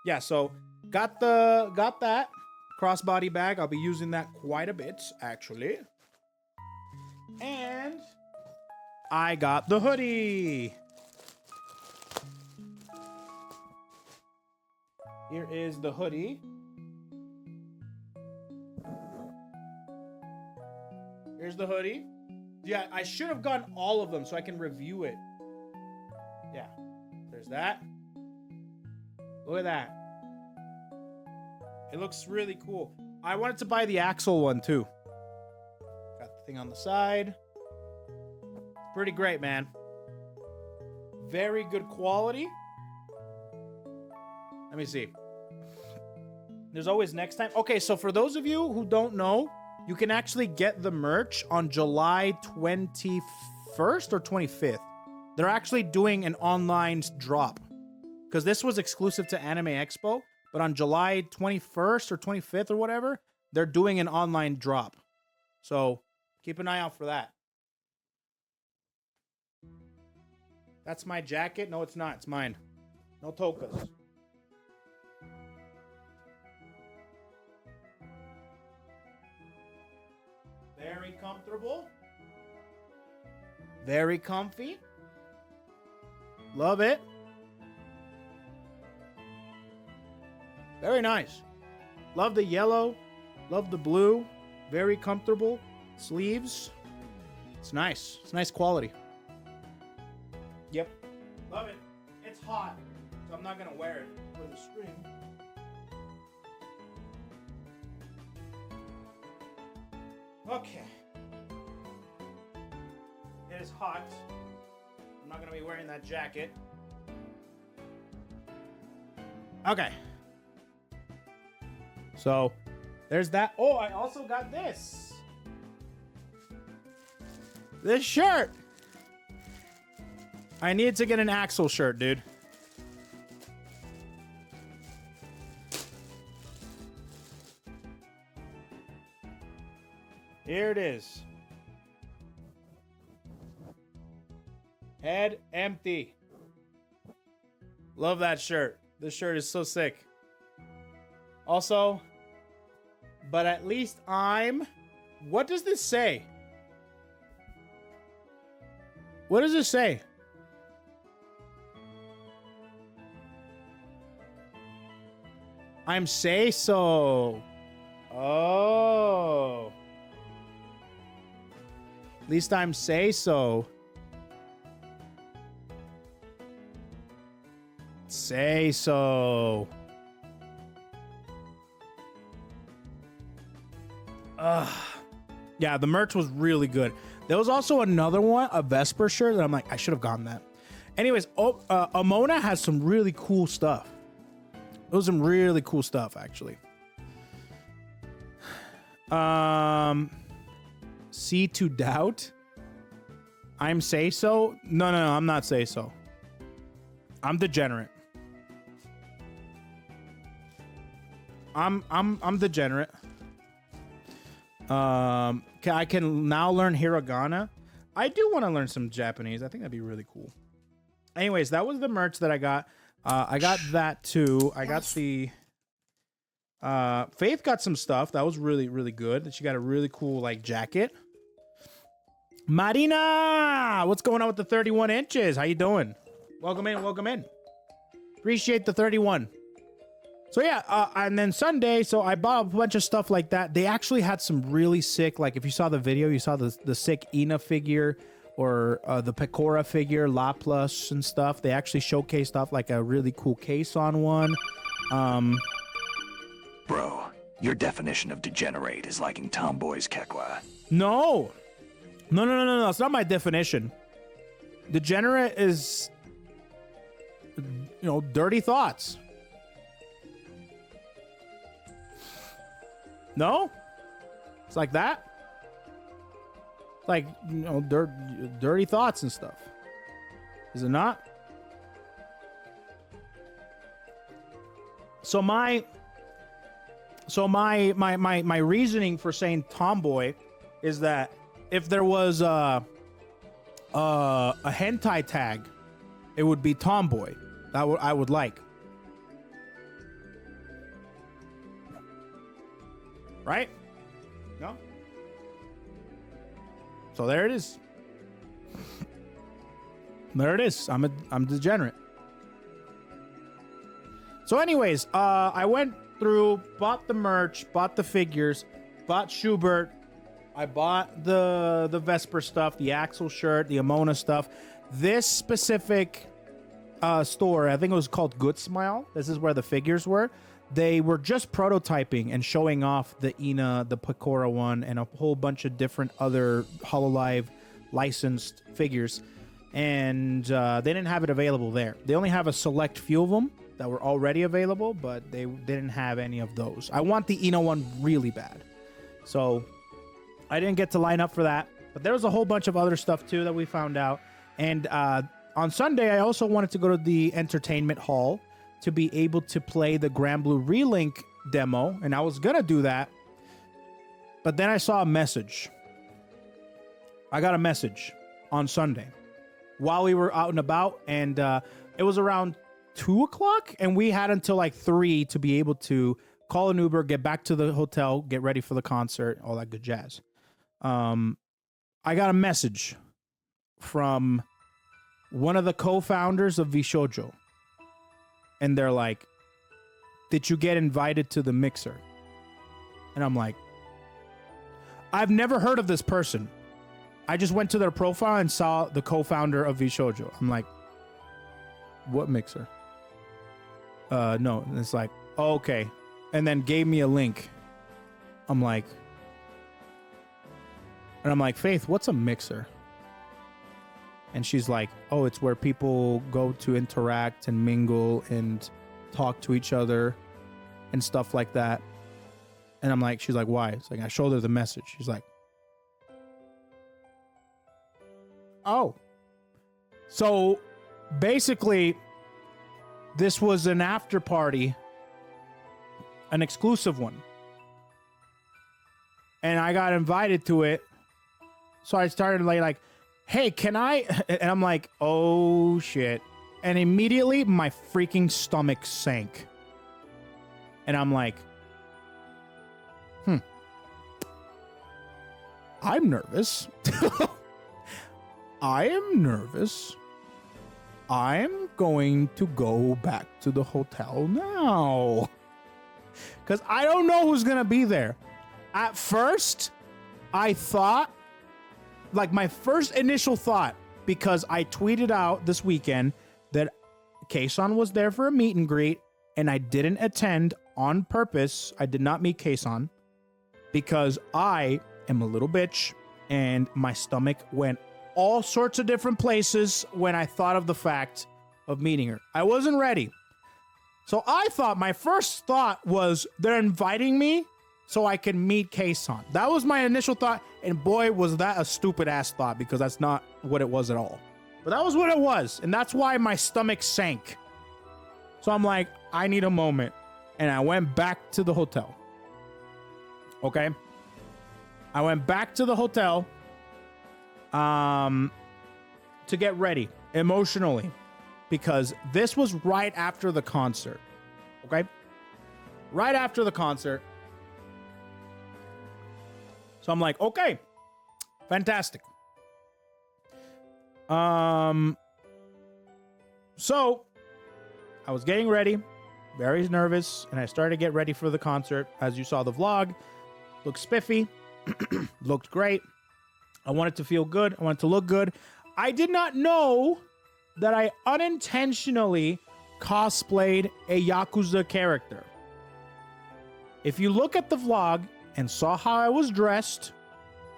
Yeah, so got that crossbody bag. I'll be using that quite a bit, actually. And I got the hoodie. Here is the hoodie. Here's the hoodie. Yeah, I should have gotten all of them so I can review it. Yeah, there's that. Look at that. It looks really cool. I wanted to buy the Axel one too. Got the thing on the side. Pretty great, man. Very good quality. Let me see. There's always next time. Okay, so for those of you who don't know, you can actually get the merch on July 21st or 25th. They're actually doing an online drop. Because this was exclusive to Anime Expo. But on July 21st or 25th or whatever, they're doing an online drop. So keep an eye out for that. That's my jacket. No, it's not. It's mine. No tokas. Very comfortable. Very comfy. Love it. Very nice. Love the yellow. Love the blue. Very comfortable. Sleeves. It's nice. It's nice quality. Yep. Love it. It's hot, so I'm not going to wear it for the stream. Okay. It is hot. I'm not going to be wearing that jacket. Okay. So, there's that. Oh, I also got this. This shirt. I need to get an Axel shirt, dude. Here it is. Head empty. Love that shirt. This shirt is so sick. Also, but at least I'm... What does this say? What does this say? I'm say so. Oh. At least I'm say so. Say so. Yeah, the merch was really good. There was also another one, a Vesper shirt, that I'm like, I should have gotten that. Anyways, Amona has some really cool stuff. It was some really cool stuff, actually. See to doubt. I'm say so. No, I'm not say so. I'm degenerate. I'm degenerate. I can now learn hiragana. I do want to learn some Japanese. I think that'd be really cool. Anyways, that was the merch that I got. I got that too. I got the Faith got some stuff that was really, really good. She got a really cool like jacket. Marina, what's going on with the 31 inches? How you doing? Welcome in, welcome in. Appreciate the 31. So yeah, and then Sunday, so I bought a bunch of stuff like that. They actually had some really sick, like if you saw the video, you saw the sick Ina figure or the Pecora figure, La Plus and stuff. They actually showcased off like a really cool case on one. Bro, your definition of degenerate is liking tomboys Kekwa. No. No. It's not my definition. Degenerate is, dirty thoughts. No? It's like that? It's like, dirty thoughts and stuff. Is it not? So my reasoning for saying tomboy is that if there was a hentai tag, it would be tomboy. I would like. Right? No? So there it is. There it is. I'm degenerate. So anyways, I went through, bought the merch, bought the figures, bought Schubert. I bought the Vesper stuff, the Axel shirt, the Amona stuff. This specific store, I think it was called Good Smile. This is where the figures were. They were just prototyping and showing off the Ina, the Pecora one, and a whole bunch of different other Hololive licensed figures. And they didn't have it available there. They only have a select few of them that were already available, but they didn't have any of those. I want the Ina one really bad. So I didn't get to line up for that. But there was a whole bunch of other stuff too that we found out. And on Sunday, I also wanted to go to the entertainment hall to be able to play the Grand Blue Relink demo. And I was going to do that. But then I saw a message. I got a message on Sunday while we were out and about. And it was around 2 o'clock. And we had until like 3 to be able to call an Uber, get back to the hotel, get ready for the concert, all that good jazz. I got a message from one of the co-founders of Vishojo. And they're like, did you get invited to the mixer? And I'm like, I've never heard of this person. I just went to their profile and saw the co-founder of Vishojo. I'm like, what mixer? No. And it's like, oh, okay. And then gave me a link. I'm like, Faith, what's a mixer? And she's like, oh, it's where people go to interact and mingle and talk to each other and stuff like that. And I'm like, she's like, why? It's like, I showed her the message. She's like, oh. So basically, this was an after party, an exclusive one. And I got invited to it. So I started like, hey, can I? And I'm like, oh, shit. And immediately my freaking stomach sank. And I'm like, I'm nervous. I am nervous. I'm going to go back to the hotel now. Because I don't know who's going to be there. At first, I thought, like my first initial thought, because I tweeted out this weekend that Kason was there for a meet and greet, and I didn't attend on purpose. I did not meet Kason because I am a little bitch, and my stomach went all sorts of different places when I thought of the fact of meeting her. I wasn't ready. So I thought, my first thought was, they're inviting me so I can meet Kason. That was my initial thought, and boy, was that a stupid-ass thought, because that's not what it was at all. But that was what it was, and that's why my stomach sank. So I'm like, I need a moment, and I went back to the hotel. Okay? I went back to the hotel to get ready emotionally. because this was right after the concert. Okay? Right after the concert. So I'm like, okay, fantastic. So I was getting ready, very nervous, and I started to get ready for the concert. As you saw the vlog, looked spiffy, looked great. I wanted to feel good. I wanted to look good. I did not know that I unintentionally cosplayed a Yakuza character. If you look at the vlog and saw how I was dressed,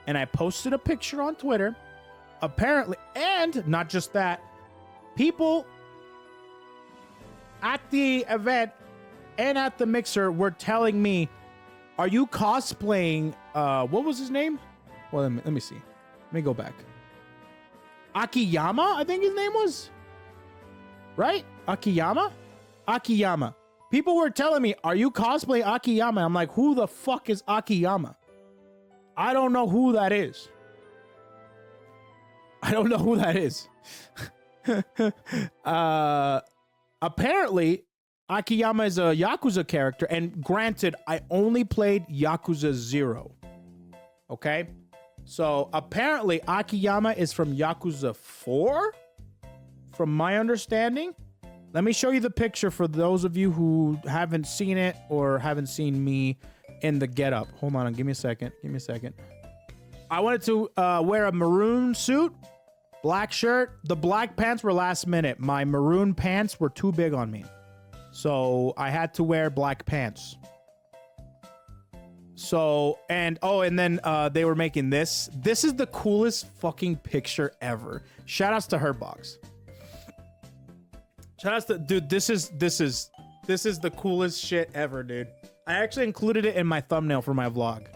and I posted a picture on Twitter, apparently, and not just that, people at the event and at the mixer were telling me, are you cosplaying, what was his name? Well, let me see. Let me go back. Akiyama, I think his name was. Right? Akiyama? Akiyama. People were telling me, are you cosplaying Akiyama? I'm like, who the fuck is Akiyama? I don't know who that is. I don't know who that is. Apparently, Akiyama is a Yakuza character. And granted, I only played Yakuza 0. Okay? So apparently, Akiyama is from Yakuza 4? From my understanding. Let me show you the picture for those of you who haven't seen it or haven't seen me in the getup. Hold on, give me a second. Give me a second. I wanted to wear a maroon suit, black shirt. The black pants were last minute. My maroon pants were too big on me. So I had to wear black pants. So, and then they were making this. This is the coolest fucking picture ever. Shout outs to Herbox. Shout outs to, dude, this is the coolest shit ever, dude. I actually included it in my thumbnail for my vlog.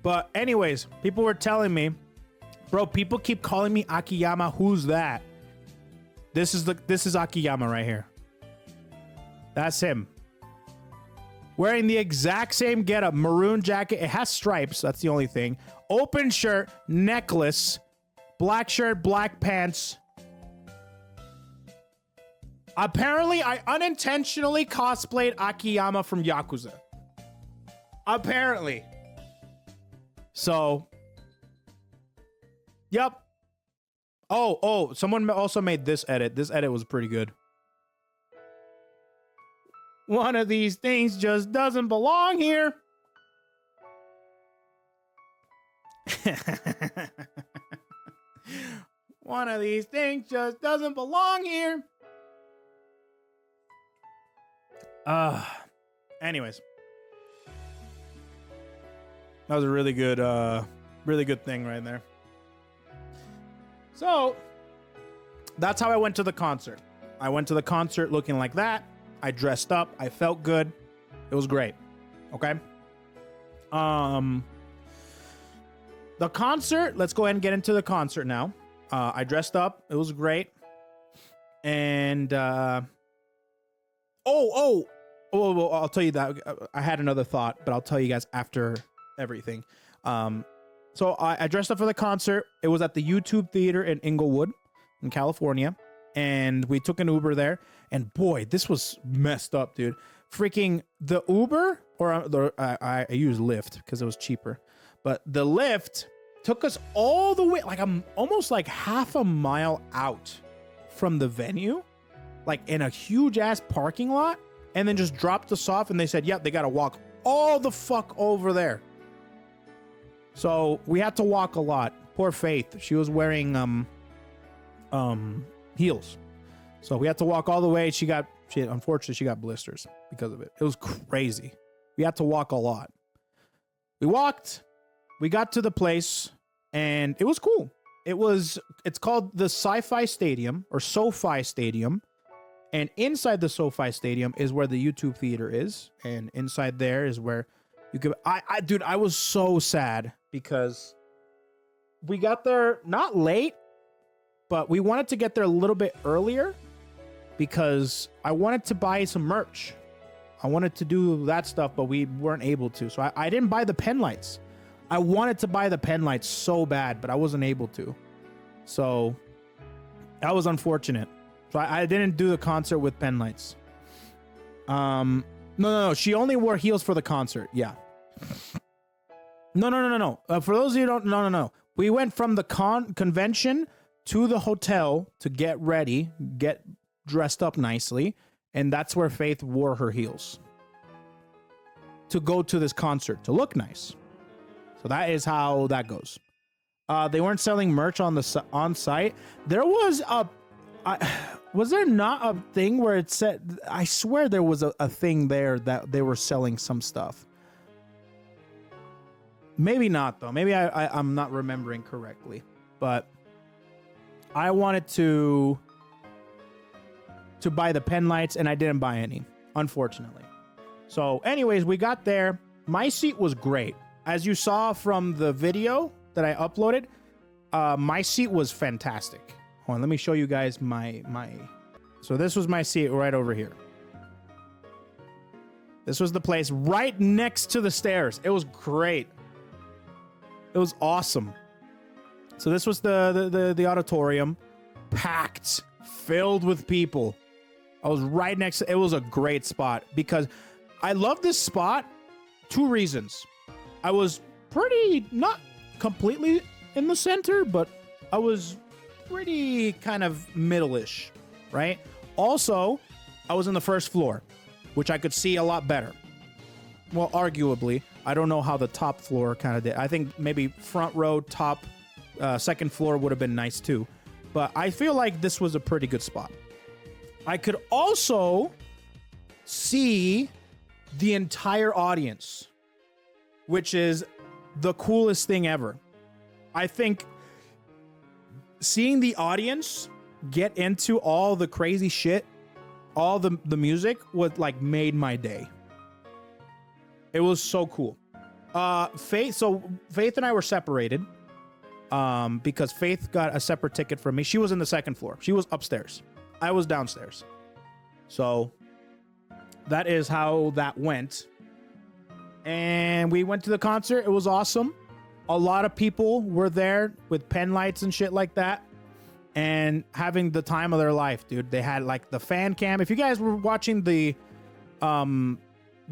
But anyways, people were telling me, bro, people keep calling me Akiyama. Who's that? This is Akiyama right here. That's him. Wearing the exact same getup, maroon jacket. It has stripes. That's the only thing. Open shirt, necklace, black shirt, black pants. Apparently, I unintentionally cosplayed Akiyama from Yakuza. Apparently. So, yep. Oh, someone also made this edit. This edit was pretty good. One of these things just doesn't belong here. One of these things just doesn't belong here. Anyways. That was a really good thing right there. So, that's how I went to the concert. I went to the concert looking like that. I dressed up. I felt good. It was great. Okay? The concert, let's go ahead and get into the concert now. I dressed up. It was great. And, I'll tell you that. I had another thought, but I'll tell you guys after everything. So I dressed up for the concert. It was at the YouTube Theater in Inglewood, in California. And we took an Uber there. And boy, this was messed up, dude. Freaking the Uber, or I used Lyft because it was cheaper. But the Lyft took us all the way, like almost like half a mile out from the venue, like in a huge ass parking lot, and then just dropped us off. And they said, yep, they got to walk all the fuck over there. So we had to walk a lot. Poor Faith. She was wearing heels. So we had to walk all the way. Unfortunately, she got blisters because of it. It was crazy. We had to walk a lot. We walked. We got to the place, and it was cool. It's called the Sci-Fi Stadium, or SoFi Stadium. And inside the SoFi Stadium is where the YouTube Theater is. And inside there is where you could... Dude, I was so sad because we got there not late, but we wanted to get there a little bit earlier because I wanted to buy some merch. I wanted to do that stuff, but we weren't able to. So I didn't buy the pen lights. I wanted to buy the pen lights so bad, but I wasn't able to. So that was unfortunate. So I didn't do the concert with pen lights. No. She only wore heels for the concert. Yeah. No. For those of you who don't, no. We went from the convention to the hotel to get ready, get dressed up nicely, and that's where Faith wore her heels to go to this concert to look nice. So that is how that goes. They weren't selling merch on site. There was was there not a thing where it said? I swear there was a thing there that they were selling some stuff. Maybe not though. Maybe I'm not remembering correctly. But I wanted to buy the pen lights and I didn't buy any, unfortunately. So anyways, we got there. My seat was great. As you saw from the video that I uploaded, my seat was fantastic. Hold on, let me show you guys my. So this was my seat right over here. This was the place right next to the stairs. It was great. It was awesome. So this was the auditorium, packed, filled with people. I was right next to, it was a great spot because I love this spot. 2 reasons. I was pretty, not completely in the center, but I was pretty kind of middle-ish, right? Also, I was in the first floor, which I could see a lot better. Well, arguably, I don't know how the top floor kind of did. I think maybe front row, top, second floor would have been nice too. But I feel like this was a pretty good spot. I could also see the entire audience, which is the coolest thing ever. I think seeing the audience get into all the crazy shit, all the music was like made my day. It was so cool. Faith and I were separated because Faith got a separate ticket from me. She was in the second floor. She was upstairs. I was downstairs. So that is how that went. And we went to the concert. It was awesome. A lot of people were there with pen lights and shit like that and having the time of their life, dude. They had like the fan cam. If you guys were watching the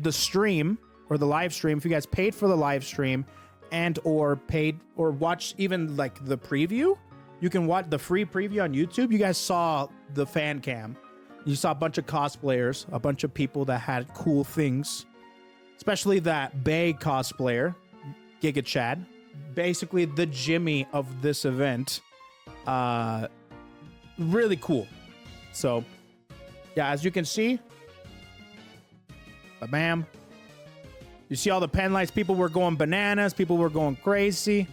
stream or the live stream, if you guys paid for the live stream and or paid or watched even like the preview, you can watch the free preview on YouTube. You guys saw the fan cam. You saw a bunch of cosplayers, a bunch of people that had cool things, especially that Bay cosplayer, Giga Chad, basically the Jimmy of this event. Really cool. So, yeah, as you can see, bam. You see all the pen lights. People were going bananas. People were going crazy.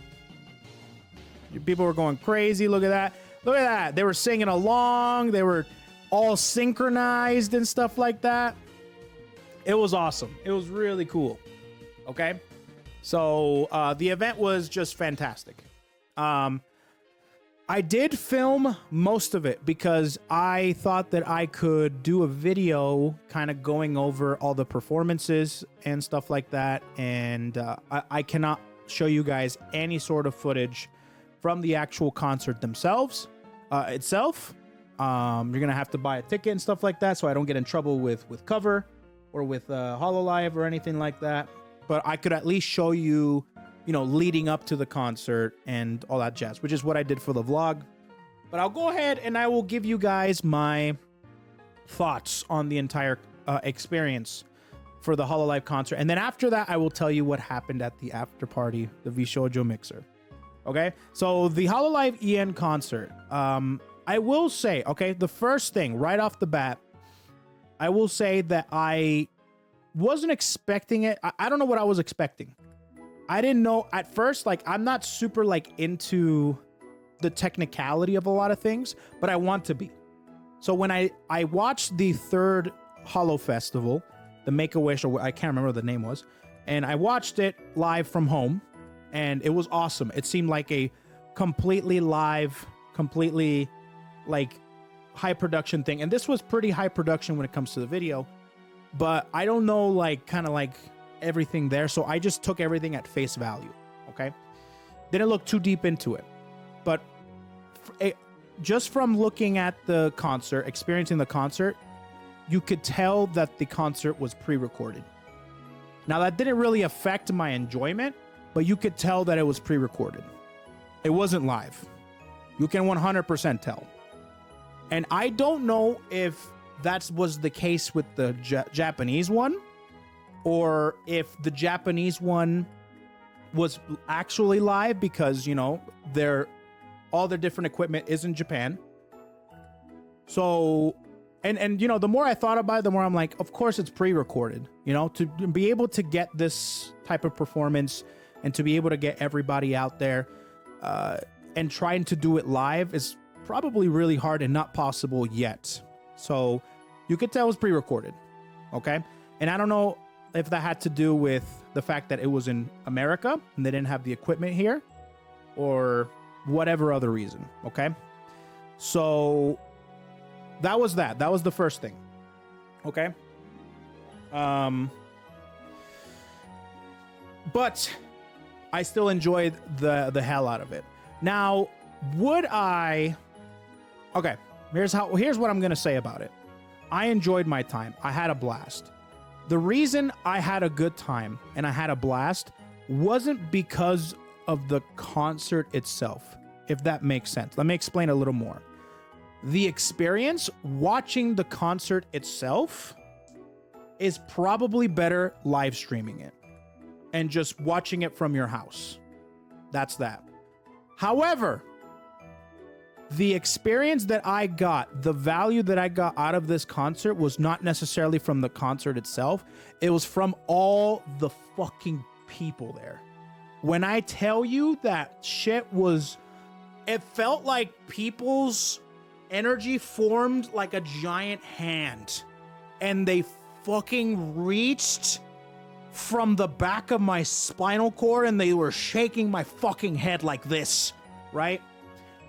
People were going crazy. Look at that. Look at that. They were singing along. They were all synchronized and stuff like that. It was awesome. It was really cool. Okay. So the event was just fantastic. I did film most of it because I thought that I could do a video kind of going over all the performances and stuff like that. And I cannot show you guys any sort of footage from the actual concert themselves itself. You're going to have to buy a ticket and stuff like that so I don't get in trouble with Cover or with Hololive or anything like that. But I could at least show you, you know, leading up to the concert and all that jazz, which is what I did for the vlog. But I'll go ahead and I will give you guys my thoughts on the entire experience for the Hololive concert. And then after that, I will tell you what happened at the after party, the Vishojo Mixer. Okay, so the Hololive EN concert. I will say, okay, the first thing right off the bat, I will say that I wasn't expecting it. I don't know what I was expecting. I didn't know at first, like, I'm not super like into the technicality of a lot of things, but I want to be. So when I watched the third Holo Festival, the Make-A-Wish, or I can't remember what the name was, and I watched it live from home, and it was awesome. It seemed like a completely live, completely like high production thing. And this was pretty high production when it comes to the video, but I don't know, like, kind of like everything there. So I just took everything at face value. Okay. Didn't look too deep into it. But just from looking at the concert, experiencing the concert, you could tell that the concert was pre-recorded. Now, that didn't really affect my enjoyment, but you could tell that it was pre-recorded. It wasn't live. You can 100% tell. And I don't know if that was the case with the Japanese one, or if the Japanese one was actually live because, you know, all their different equipment is in Japan. So, and you know, the more I thought about it, the more I'm like, of course it's pre-recorded. You know, to be able to get this type of performance and to be able to get everybody out there and trying to do it live is probably really hard and not possible yet. So you could tell it was pre-recorded. Okay. And I don't know if that had to do with the fact that it was in America and they didn't have the equipment here or whatever other reason. Okay. So that was that. That was the first thing. Okay. But I still enjoyed the hell out of it. Now, would I... Okay, here's what I'm going to say about it. I enjoyed my time. I had a blast. The reason I had a good time and I had a blast wasn't because of the concert itself, if that makes sense. Let me explain a little more. The experience watching the concert itself is probably better live streaming it and just watching it from your house. That's that. However, the experience that I got, the value that I got out of this concert was not necessarily from the concert itself. It was from all the fucking people there. When I tell you that shit was, it felt like people's energy formed like a giant hand and they fucking reached from the back of my spinal cord and they were shaking my fucking head like this, right?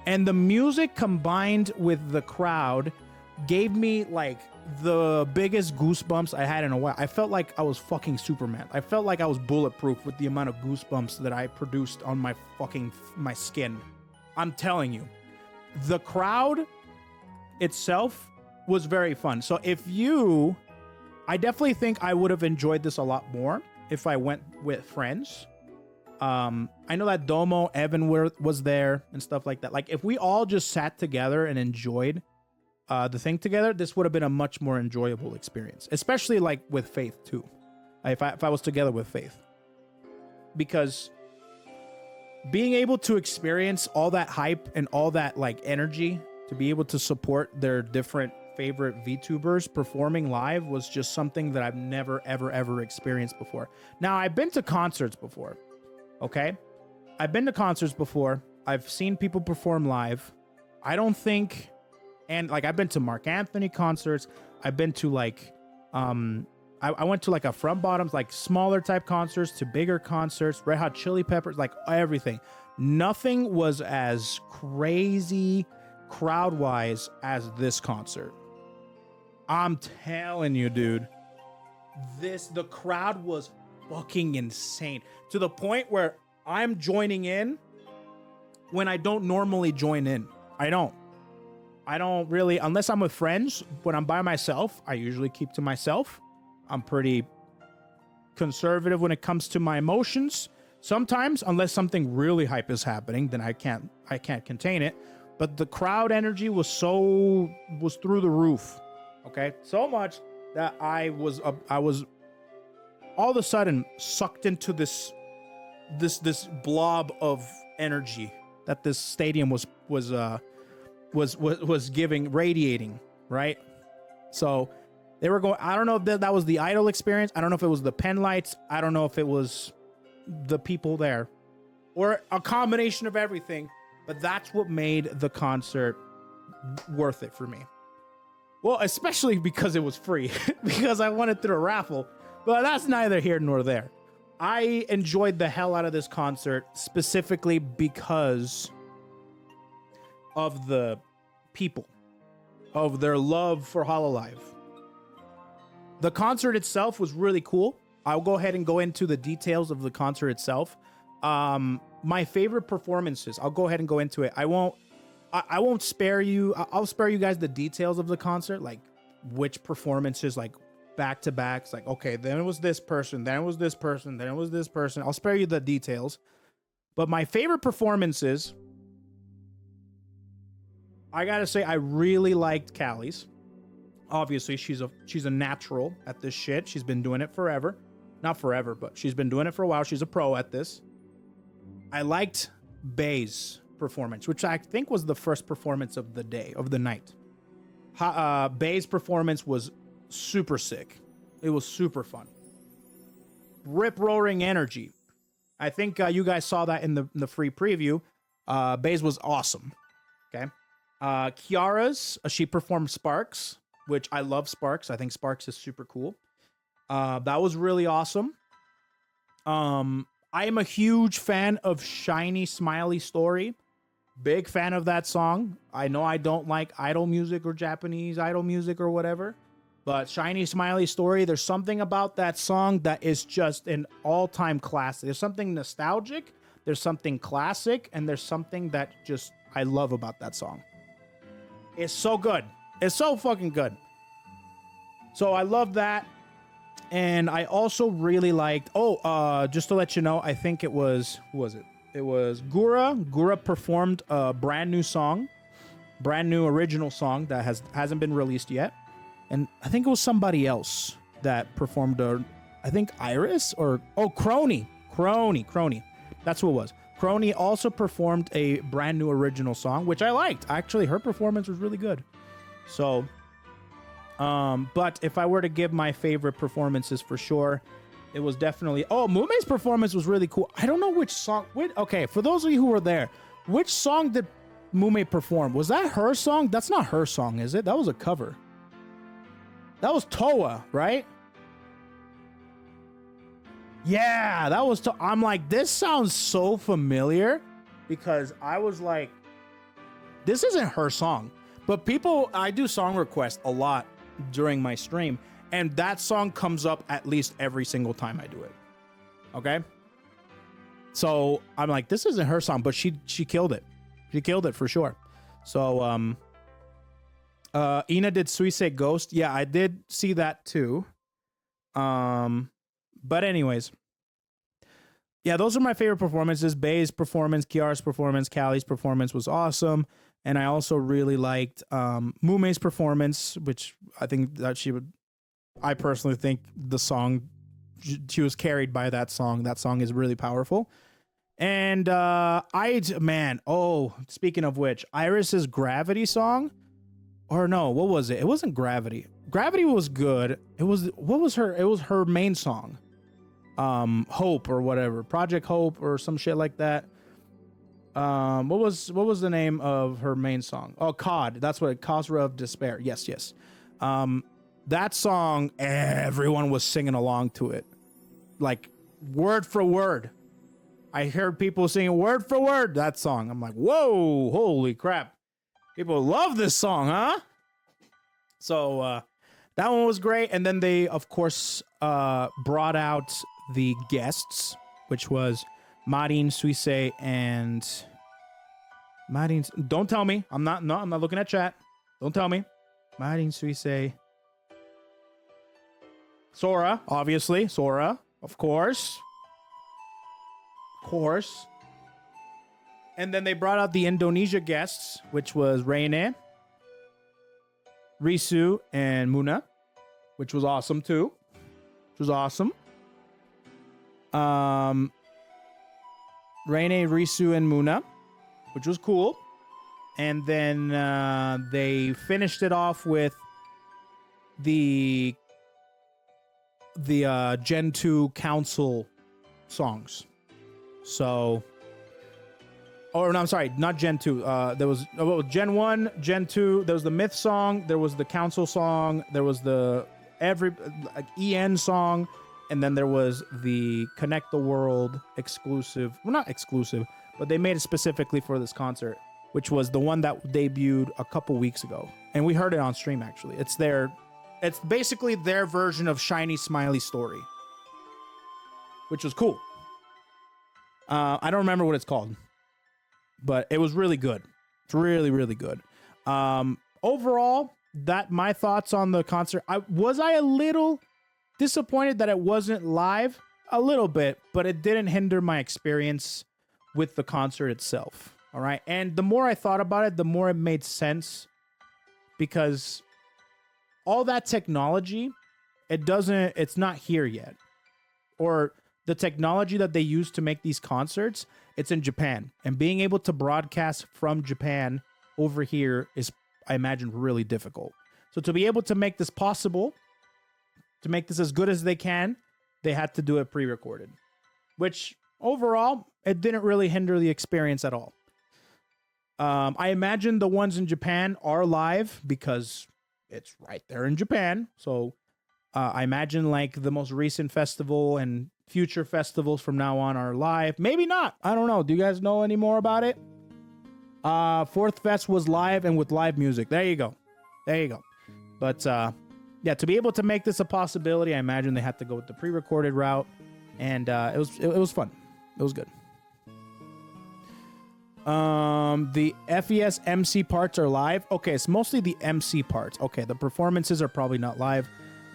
And the music combined with the crowd gave me like the biggest goosebumps I had in a while. I felt like I was fucking Superman. I felt like I was bulletproof with the amount of goosebumps that I produced on my skin. I'm telling you, the crowd itself was very fun. So I definitely think I would have enjoyed this a lot more if I went with friends. I know that Domo, Evan was there and stuff like that. Like if we all just sat together and enjoyed the thing together, this would have been a much more enjoyable experience, especially like with Faith too. If I was together with Faith, because being able to experience all that hype and all that like energy to be able to support their different favorite VTubers performing live was just something that I've never, ever experienced before. Now, I've been to concerts before, okay? I've been to concerts before. I've seen people perform live. I don't think, and like I've been to Mark Anthony concerts. I've been to like, I went to like a Front Bottoms, like smaller type concerts to bigger concerts, Red Hot Chili Peppers, like everything. Nothing was as crazy crowd-wise as this concert. I'm telling you, dude, the crowd was fucking insane to the point where I'm joining in when I don't normally join in. I don't really, unless I'm with friends. When I'm by myself, I usually keep to myself. I'm pretty conservative when it comes to my emotions. Sometimes, unless something really hype is happening, then I can't contain it. But the crowd energy was through the roof. Okay, so much that I was all of a sudden sucked into this blob of energy that this stadium was giving, radiating, right? So they were going. I don't know if that was the Idol experience. I don't know if it was the pen lights. I don't know if it was the people there, or a combination of everything. But that's what made the concert worth it for me. Well, especially because it was free, because I won it through a raffle. But that's neither here nor there. I enjoyed the hell out of this concert specifically because of the people, of their love for Hololive. The concert itself was really cool. I'll go ahead and go into the details of the concert itself. My favorite performances. I'll go ahead and go into it. I won't spare you. I'll spare you guys the details of the concert, like which performances, like back to back. It's like, okay, then it was this person, then it was this person, then it was this person. I'll spare you the details. But my favorite performances, I gotta say, I really liked Callie's. Obviously, she's a natural at this shit. She's been doing it forever. Not forever, but she's been doing it for a while. She's a pro at this. I liked Bay's performance, which I think was the first performance of the day, of the night. Bay's performance was super sick. It was super fun. Rip-roaring energy. I think you guys saw that in the free preview. Bay's was awesome. Okay. Kiara's, she performed Sparks, which I love Sparks. I think Sparks is super cool. That was really awesome. I am a huge fan of Shiny Smiley Story. Big fan of that song. I know I don't like idol music or Japanese idol music or whatever, but Shiny Smiley Story, there's something about that song that is just an all-time classic. There's something nostalgic, there's something classic, and there's something that just I love about that song. It's so good. It's so fucking good. So I love that. And I also really liked, just to let you know, I think it was, who was it? It was Gura. Gura performed a brand new song, brand new original song that hasn't been released yet. And I think it was somebody else that performed I think Iris Crony. That's who it was. Crony also performed a brand new original song, which I liked. Actually, her performance was really good. So, but if I were to give my favorite performances for sure, it was definitely... Oh, Mumei's performance was really cool. I don't know which song... Okay, for those of you who were there, which song did Mumei perform? Was that her song? That's not her song, is it? That was a cover. That was Toa, right? Yeah, that was... I'm like, this sounds so familiar because I was like, this isn't her song. But I do song requests a lot during my stream, and that song comes up at least every single time I do it. Okay? So I'm like, this isn't her song, but she killed it. She killed it for sure. So Ina did Suisei Ghost. Yeah, I did see that too. But anyways, yeah, those are my favorite performances. Bay's performance, Kiara's performance, Callie's performance was awesome. And I also really liked Mumei's performance, which I think that I personally think the song, she was carried by that song. That song is really powerful. And speaking of which, Iris's Gravity song, or no, what was it? It wasn't Gravity. Gravity was good. It was her main song. Hope or whatever. Project Hope or some shit like that. What was the name of her main song? Oh, COD. That's what Khosra of Despair. Yes. That song, everyone was singing along to it. Like word for word. I heard people singing word for word that song. I'm like, whoa, holy crap. People love this song, huh? So that one was great. And then they, of course, brought out the guests, which was Marin, Suisei, and Marin. Don't tell me. I'm not looking at chat. Don't tell me. Marin, Suisei. Sora, obviously. Sora, of course. Of course. And then they brought out the Indonesia guests, which was Reine, Risu, and Muna, which was awesome too. Which was awesome. Reine, Risu, and Muna, which was cool. And then they finished it off with the Gen 2 Council songs. So, or no, I'm sorry, not Gen 2. There was Gen 1, Gen 2. There was the Myth song. There was the Council song. There was the EN song. And then there was the Connect the World exclusive. Well, not exclusive, but they made it specifically for this concert, which was the one that debuted a couple weeks ago. And we heard it on stream, actually. It's basically their version of Shiny Smiley Story, which was cool. I don't remember what it's called, but it was really good. It's really, really good. Overall, that my thoughts on the concert. I a little disappointed that it wasn't live, a little bit, but it didn't hinder my experience with the concert itself. All right, and the more I thought about it, the more it made sense, because all that technology, it's not here yet, or the technology that they use to make these concerts, it's in Japan, and being able to broadcast from Japan over here is, I imagine, really difficult. So to be able to make this possible, to make this as good as they can, they had to do it pre-recorded, which overall, it didn't really hinder the experience at all. I imagine the ones in Japan are live because it's right there in Japan. So I imagine like the most recent festival and future festivals from now on are live. Maybe not. I don't know. Do you guys know any more about it? Fourth Fest was live and with live music. There you go. There you go. But yeah, to be able to make this a possibility, I imagine they had to go with the pre-recorded route, and it was fun. It was good. The FES MC parts are live. Okay, it's mostly the MC parts. Okay, the performances are probably not live,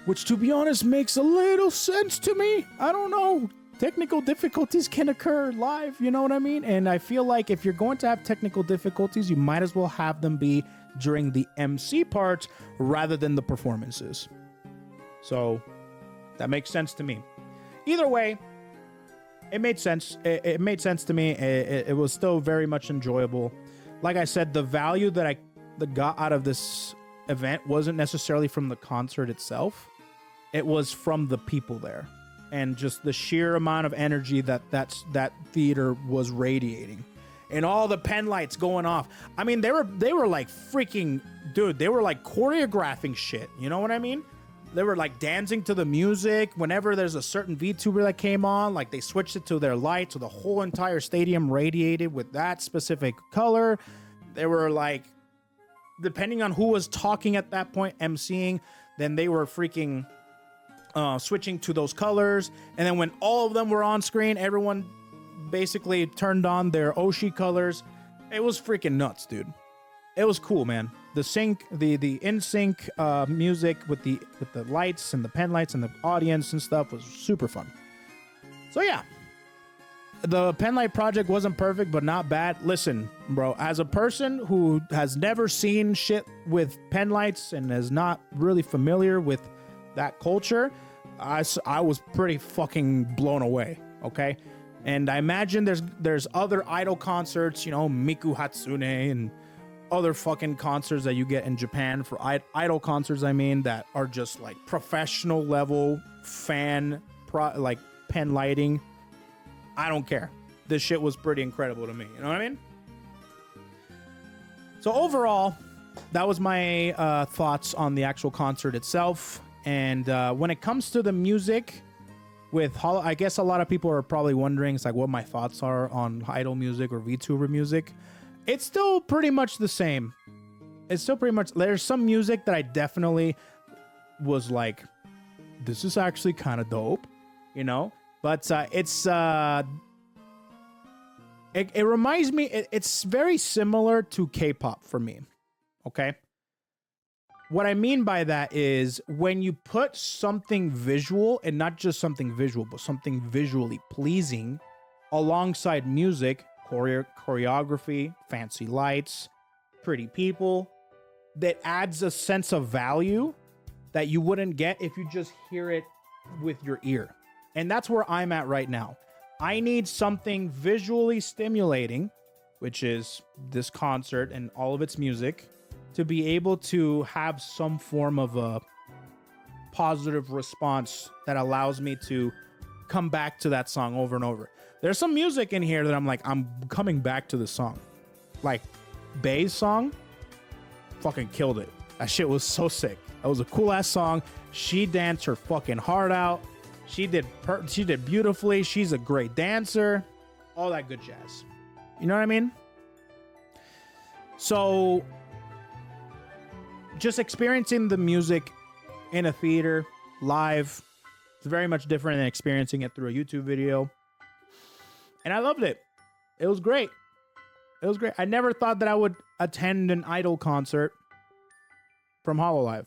which to be honest makes a little sense to me. I don't know. Technical difficulties can occur live, you know what I mean? And I feel like if you're going to have technical difficulties, you might as well have them be during the MC parts rather than the performances. So that makes sense to me. Either way, it made sense. It made sense to me. It was still very much enjoyable. Like I said, the value that I got out of this event wasn't necessarily from the concert itself. It was from the people there, and just the sheer amount of energy that theater was radiating, and all the pen lights going off. I mean, they were like freaking, dude, they were like choreographing shit. You know what I mean? They were like dancing to the music. Whenever there's a certain VTuber that came on, like they switched it to their light, so the whole entire stadium radiated with that specific color. They were like, depending on who was talking at that point, emceeing, then they were freaking switching to those colors. And then when all of them were on screen, everyone basically turned on their Oshi colors. It was freaking nuts, dude. It was cool, man. The in sync music with the lights and the pen lights and the audience and stuff was super fun. So yeah, the pen light project wasn't perfect, but not bad. Listen, bro, as a person who has never seen shit with pen lights and is not really familiar with that culture, I was pretty fucking blown away. Okay, and I imagine there's other idol concerts, you know, Miku Hatsune and other fucking concerts that you get in Japan for idol concerts, I mean, that are just like professional level like pen lighting. I don't care. This shit was pretty incredible to me. You know what I mean? So overall, that was my thoughts on the actual concert itself. And when it comes to the music with I guess a lot of people are probably wondering, it's like what my thoughts are on idol music or VTuber music. It's still pretty much the same. It's still pretty much, there's some music that I definitely was like, this is actually kind of dope, you know? But it reminds me, it's very similar to K-pop for me, okay? What I mean by that is when you put something visual, and not just something visual, but something visually pleasing alongside music, choreography, fancy lights, pretty people, that adds a sense of value that you wouldn't get if you just hear it with your ear. And that's where I'm at right now. I need something visually stimulating, which is this concert and all of its music, to be able to have some form of a positive response that allows me to come back to that song over and over. There's some music in here that I'm like, I'm coming back to the song. Like, Bay's song, fucking killed it. That shit was so sick. That was a cool ass song. She danced her fucking heart out. She did beautifully. She's a great dancer. All that good jazz. You know what I mean? So, just experiencing the music in a theater, live, it's very much different than experiencing it through a YouTube video. And I loved it. It was great. It was great. I never thought that I would attend an Idol concert from Hololive.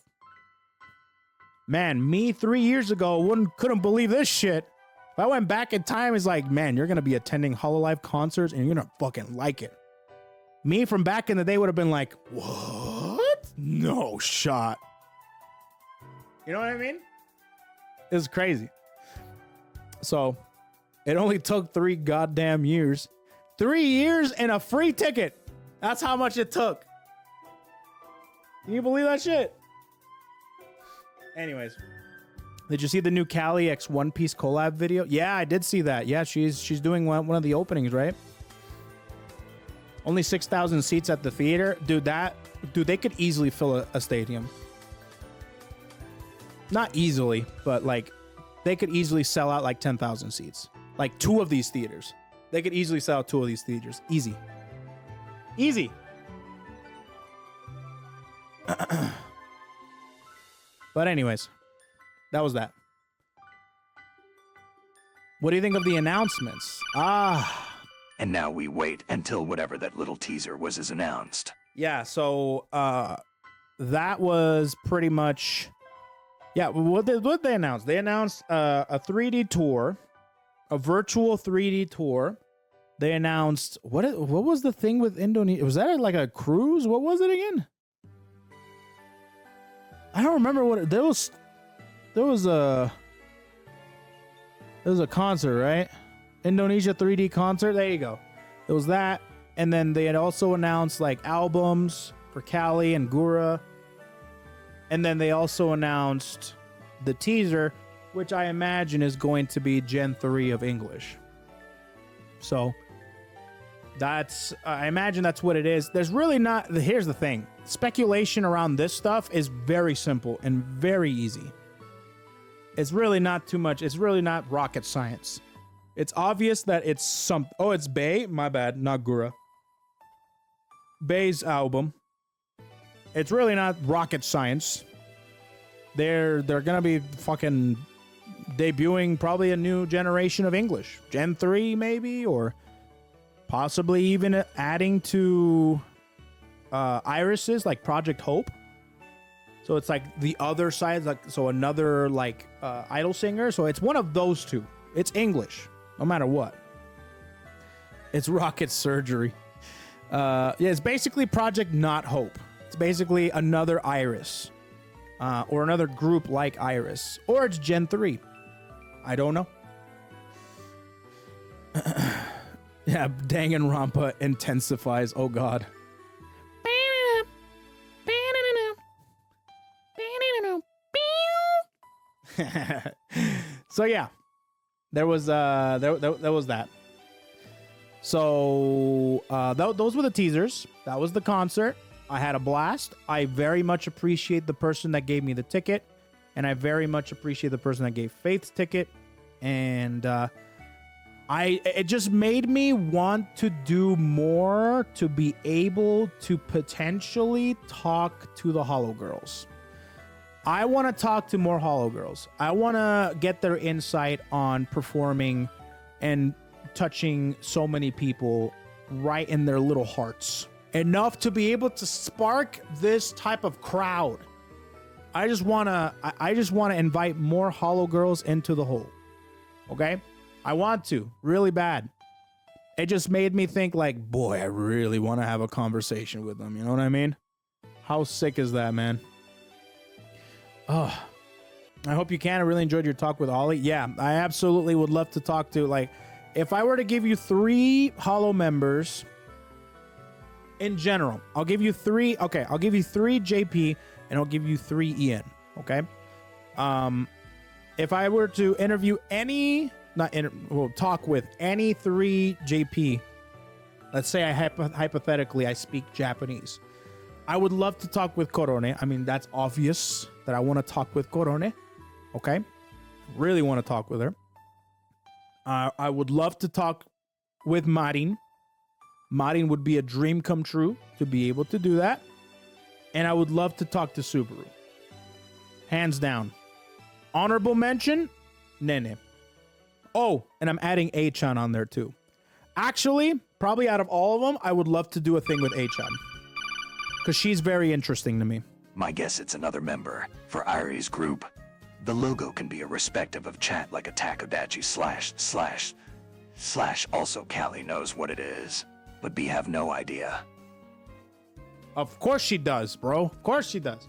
Man, me 3 years ago couldn't believe this shit. If I went back in time, it's like, man, you're going to be attending Hololive concerts and you're going to fucking like it. Me from back in the day would have been like, what? No shot. You know what I mean? It was crazy. So it only took 3 goddamn years. 3 years and a free ticket. That's how much it took. Can you believe that shit? Anyways. Did you see the new Callie X One Piece collab video? Yeah, I did see that. Yeah, she's doing one of the openings, right? Only 6,000 seats at the theater. Dude, they could easily fill a stadium. Not easily, but like they could easily sell out like 10,000 seats. Like 2 of these theaters. They could easily sell out 2 of these theaters. Easy. Easy. But anyways, that was that. What do you think of the announcements? And now we wait until whatever that little teaser was is announced. Yeah, so that was pretty much... Yeah, what they announced? They announced a 3D tour, a virtual 3D tour. They announced... What was the thing with Indonesia? Was that like a cruise? What was it again? I don't remember what... There was a concert, right? Indonesia 3D concert. There you go. It was that. And then they had also announced like albums for Callie and Gura. And then they also announced the teaser, which I imagine is going to be Gen 3 of English. So I imagine that's what it is. There's really not... Here's the thing. Speculation around this stuff is very simple and very easy. It's really not too much. It's really not rocket science. It's obvious that it's some... Oh, it's Bae? My bad, not Gura. Bae's album. It's really not rocket science. They're gonna be fucking debuting probably a new generation of English. Gen 3 maybe, or possibly even adding to irises like Project Hope. So it's like the other side, like so another like idol singer. So it's one of those two. It's English, no matter what. It's rocket surgery. Yeah, it's basically Project Not Hope. It's basically another Iris, or another group like Iris, or it's Gen 3. I don't know. Yeah, Danganronpa intensifies. Oh God. So yeah, there was that. So those were the teasers. That was the concert. I had a blast. I very much appreciate the person that gave me the ticket, and I very much appreciate the person that gave Faith's ticket. And it just made me want to do more to be able to potentially talk to the Hollow Girls. I want to talk to more Hollow Girls. I want to get their insight on performing and touching so many people right in their little hearts. Enough to be able to spark this type of crowd. I just want to invite more Hollow Girls into the hole. Okay? I want to, really bad. It just made me think like, boy, I really want to have a conversation with them. You know what I mean? How sick is that, man? Oh, I hope you can. I really enjoyed your talk with Ollie. Yeah, I absolutely would love to talk to, like, if I were to give you 3 Hollow members in general, I'll give you 3. Okay, I'll give you 3 JP and I'll give you 3 Ian. Okay. If I were to interview talk with any 3 JP, let's say hypothetically I speak Japanese, I would love to talk with Korone. I mean, that's obvious that I want to talk with Korone. Okay? Really want to talk with her. I would love to talk with Marin. Marin would be a dream come true to be able to do that. And I would love to talk to Subaru. Hands down. Honorable mention, Nene. Oh, and I'm adding A-chan on there too. Actually, probably out of all of them, I would love to do a thing with Achan. Because she's very interesting to me. My guess it's another member for Irie's group. The logo can be irrespective of chat like a Takodachi // also Callie knows what it is. But B have no idea. Of course she does, bro. Of course she does.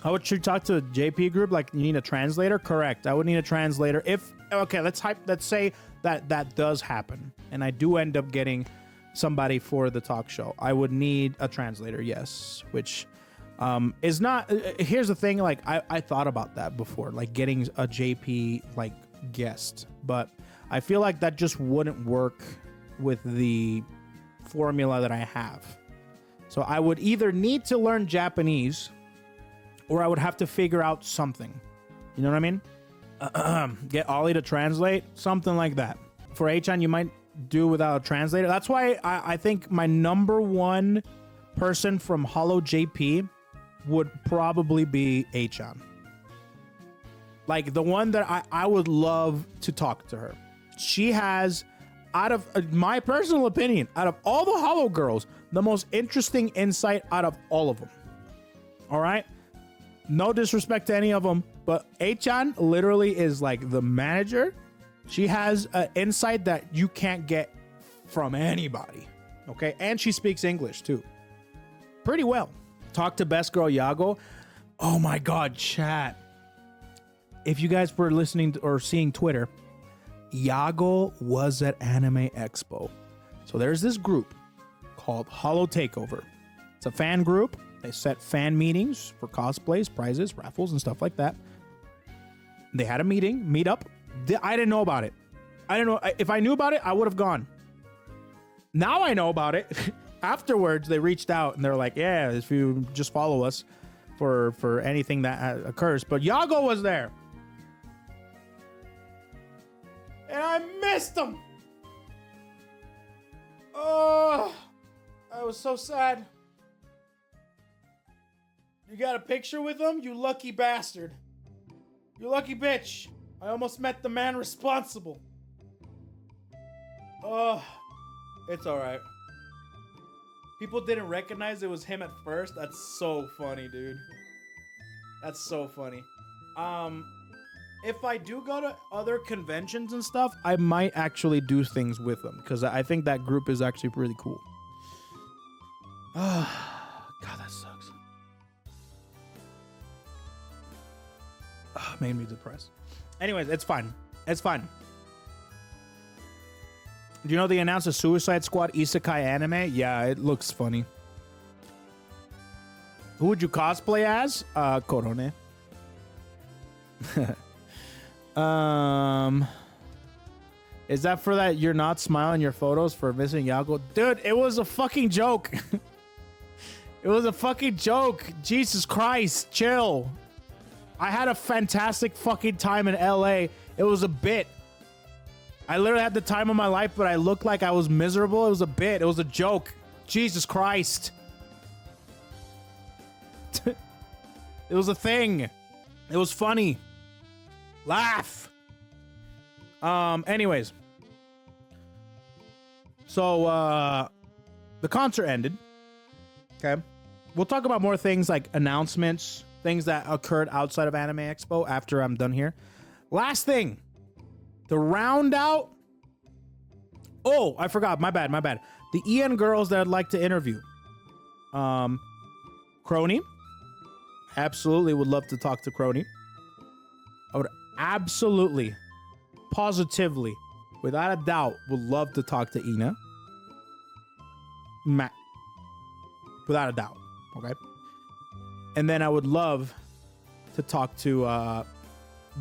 How would you talk to a JP group? Like, you need a translator? Correct. I would need a translator. If, okay, let's say that does happen. And I do end up getting somebody for the talk show. I would need a translator, yes. Which is not, here's the thing, like, I thought about that before, like getting a JP, like, guest. But I feel like that just wouldn't work with the formula that I have. So I would either need to learn Japanese or I would have to figure out something. You know what I mean? Get Ollie to translate, something like that. For Achan, you might do without a translator. That's why I think my number one person from Holo JP would probably be Achan. Like the one that I would love to talk to her. She has, out of my personal opinion, out of all the Holo girls, the most interesting insight out of all of them. All right? No disrespect to any of them, but Achan literally is like the manager. She has an insight that you can't get from anybody. Okay? And she speaks English too. Pretty well. Talk to best girl Yago. Oh my God, chat. If you guys were listening to, or seeing Twitter, Yago was at Anime Expo. So there's this group called Holo Takeover. It's a fan group. They set fan meetings for cosplays, prizes, raffles, and stuff like that. They had a meetup. I didn't know about it. I didn't know. If I knew about it, I would have gone. Now I know about it. Afterwards, they reached out and they're like, yeah, if you just follow us for anything that occurs. But Yago was there. And I missed him. Oh, I was so sad. You got a picture with him? You lucky bastard. You lucky bitch. I almost met the man responsible. Oh, it's all right. People didn't recognize it was him at first. That's so funny, dude. That's so funny. If I do go to other conventions and stuff, I might actually do things with them because I think that group is actually really cool. God, that sucks. Made me depressed. Anyways, it's fine. It's fine. Do you know they announced a Suicide Squad isekai anime? Yeah, it looks funny. Who would you cosplay as? Korone. Is that for that you're not smiling your photos for missing Yago? Dude, it was a fucking joke. It was a fucking joke. Jesus Christ, chill. I had a fantastic fucking time in LA. It was a bit. I literally had the time of my life, but I looked like I was miserable. It was a bit. It was a joke. Jesus Christ. It was a thing. It was funny. Laugh. Anyways. So, the concert ended. Okay. We'll talk about more things like announcements, things that occurred outside of Anime Expo after I'm done here. Last thing. The round out. Oh, I forgot. My bad. The EN girls that I'd like to interview. Crony. Absolutely would love to talk to Crony. I would absolutely, positively, without a doubt, would love to talk to Ina. Without a doubt. Okay. And then I would love to talk to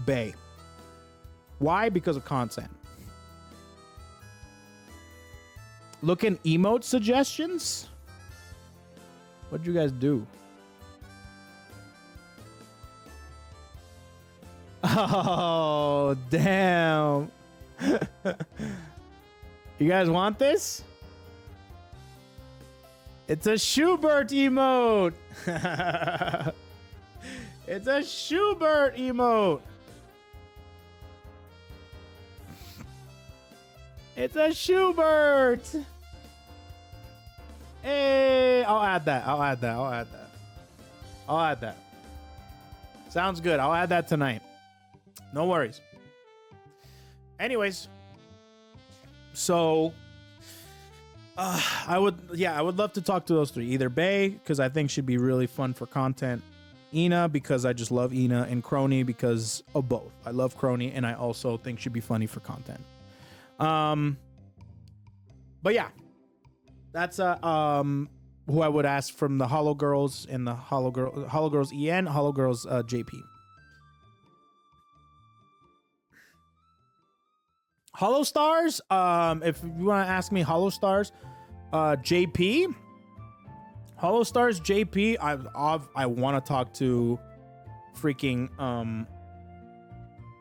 Bay. Why? Because of content. Looking emote suggestions? What'd you guys do? Oh, damn. You guys want this? It's a Schubert emote. It's a Schubert emote. It's a Schubert. Hey, I'll add that. Sounds good. I'll add that tonight. No worries. Anyways, so I would love to talk to those three. Either Bay, because I think she'd be really fun for content. Ina, because I just love Ina, and Crony because of both. I love Crony, and I also think she'd be funny for content. But yeah, that's who I would ask from the Hollow Girls and the Hollow Girls EN, Hollow Girls JP. Hollow Stars, if you want to ask me Hollow Stars, JP. Hollow Stars JP, I want to talk to freaking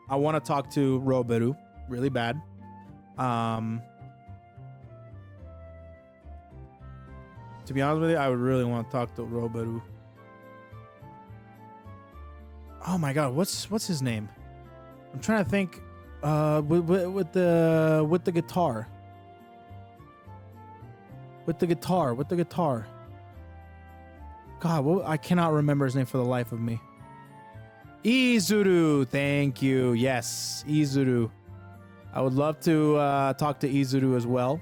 I want to talk to Roberu really bad. To be honest with you, I would really want to talk to Roberu. Oh my god, what's his name? I'm trying to think. With the guitar. With the guitar. God, I cannot remember his name for the life of me. Izuru, thank you. Yes, Izuru. I would love to talk to Izuru as well.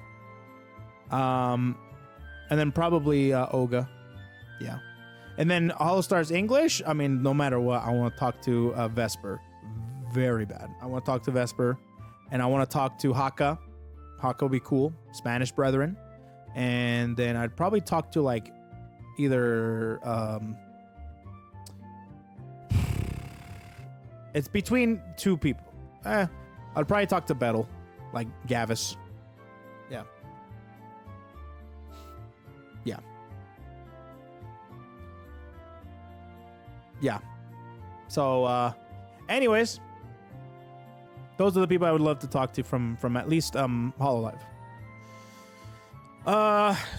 And then probably Oga. Yeah. And then Hollow Stars English, I mean, no matter what, I want to talk to Vesper. Very bad. I want to talk to Vesper. And I want to talk to Haka. Haka will be cool. Spanish Brethren. And then I'd probably talk to like either... it's between two people. I'd probably talk to Bettle. Like Gavis. Yeah. Yeah. Yeah. So, anyways, those are the people I would love to talk to from at least Hololive.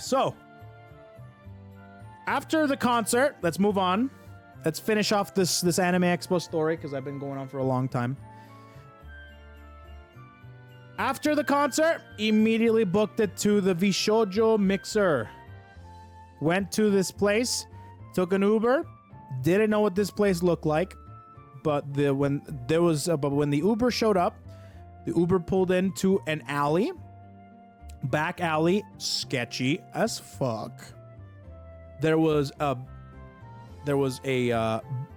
So after the concert, let's move on. Let's finish off this Anime Expo story because I've been going on for a long time. After the concert, immediately booked it to the Vishojo Mixer. Went to this place, took an Uber, didn't know what this place looked like, but when the Uber showed up, the Uber pulled into an alley, back alley, sketchy as fuck. There was a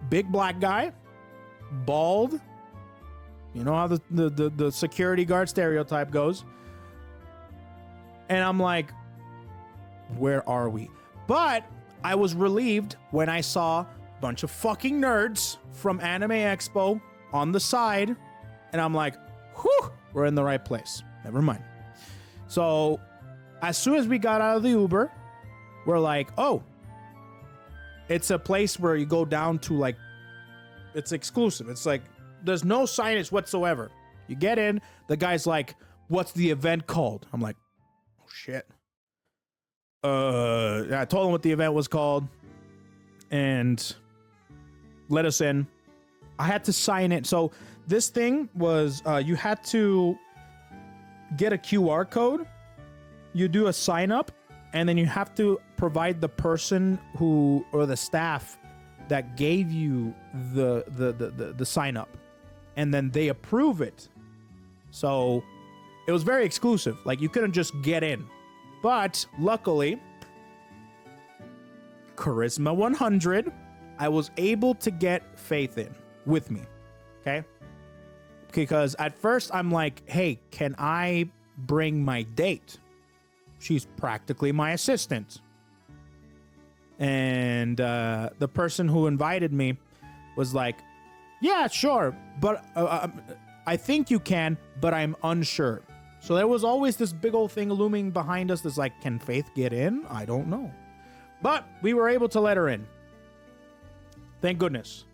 big black guy, bald. You know how the security guard stereotype goes. And I'm like, where are we? But I was relieved when I saw a bunch of fucking nerds from Anime Expo on the side. And I'm like, whew, we're in the right place. Never mind. So as soon as we got out of the Uber, we're like, oh, it's a place where you go down to like, it's exclusive. It's like, there's no signage whatsoever. You get in, the guy's like, what's the event called? I'm like, oh shit. I told him what the event was called and let us in. I had to sign it. So this thing was, you had to get a QR code. You do a sign up and then you have to provide the person who, or the staff that gave you the sign up, and then they approve it. So it was very exclusive. Like you couldn't just get in. But luckily, Charisma 100, I was able to get Faith in with me. Okay? Because at first I'm like, hey, can I bring my date? She's practically my assistant. And the person who invited me was like, yeah, sure, but I think you can, but I'm unsure. So there was always this big old thing looming behind us that's like, can Faith get in? I don't know. But we were able to let her in. Thank goodness.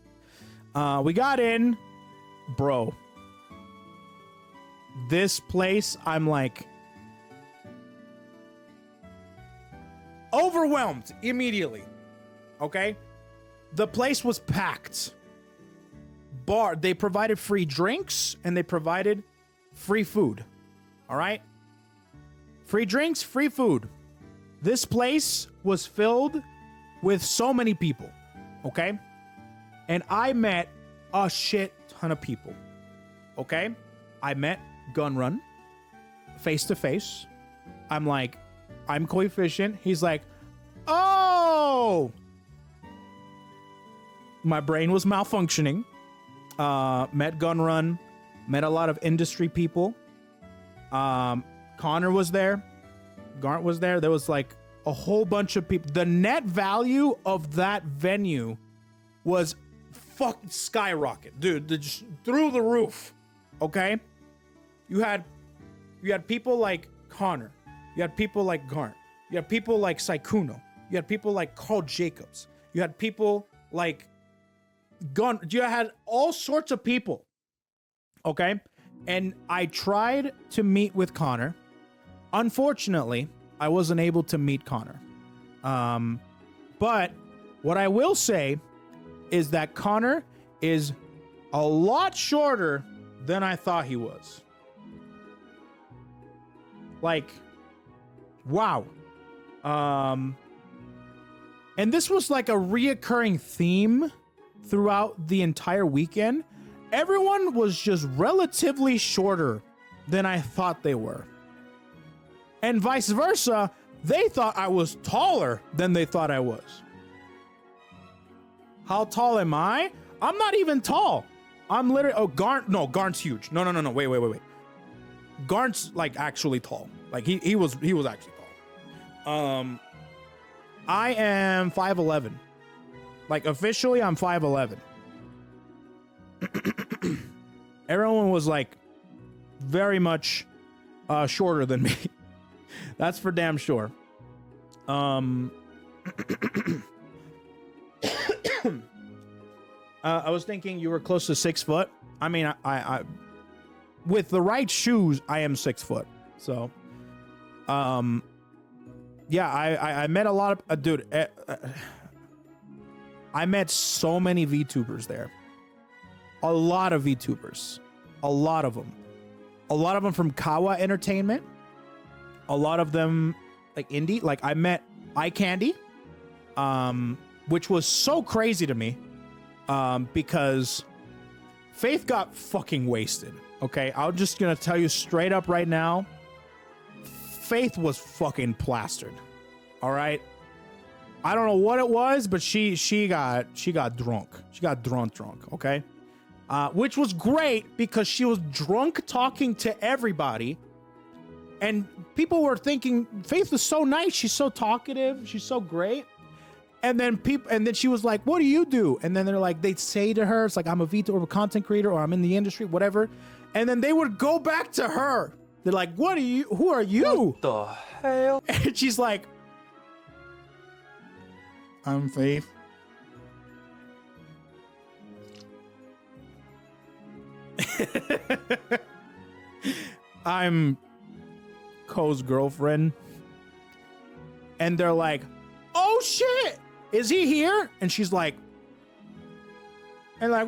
We got in. Bro. This place, I'm like, overwhelmed immediately. Okay? The place was packed. They provided free drinks and they provided free food. All right? Free drinks, free food. This place was filled with so many people, okay? And I met a shit ton of people, okay? I met Gunrun face to face. I'm like, I'm coefficient. He's like, oh! My brain was malfunctioning. Met Gunrun, met a lot of industry people. Connor was there. Garnt was there. There was like a whole bunch of people. The net value of that venue was fucking skyrocket, dude. Just through the roof. Okay, you had people like Connor. You had people like Garnt. You had people like Saikuno. You had people like Carl Jacobs. You had people like Gun. You had all sorts of people. Okay, and I tried to meet with Connor. Unfortunately, I wasn't able to meet Connor. But what I will say is that Connor is a lot shorter than I thought he was. Like, wow. And this was like a reoccurring theme throughout the entire weekend. Everyone was just relatively shorter than I thought they were. And vice versa, they thought I was taller than they thought I was. How tall am I? I'm not even tall. I'm literally, Garnt's huge. No, wait. Garnt's like actually tall. Like he was actually tall. I am 5'11". Like officially I'm 5'11". Everyone was like very much shorter than me. That's for damn sure. I was thinking you were close to 6 foot. I mean, I with the right shoes, I am 6 foot. So, yeah, I met a lot of dude. I met so many VTubers there. A lot of VTubers. A lot of them. A lot of them from Kawa Entertainment. A lot of them like indie. Like I met Eye Candy, which was so crazy to me, because Faith got fucking wasted. Okay, I'm just gonna tell you straight up right now. Faith was fucking plastered. All right, I don't know what it was, but she got drunk. She got drunk. Okay, which was great because she was drunk talking to everybody. And people were thinking Faith is so nice. She's so talkative. She's so great. And then she was like, "What do you do?" And then they'd say to her, "It's like I'm a VTuber content creator, or I'm in the industry, whatever." And then they would go back to her. They're like, "What are you? Who are you?" What the hell? And she's like, "I'm Faith." I'm Co's girlfriend. And they're like, "Oh shit, is he here?" And she's like, wow.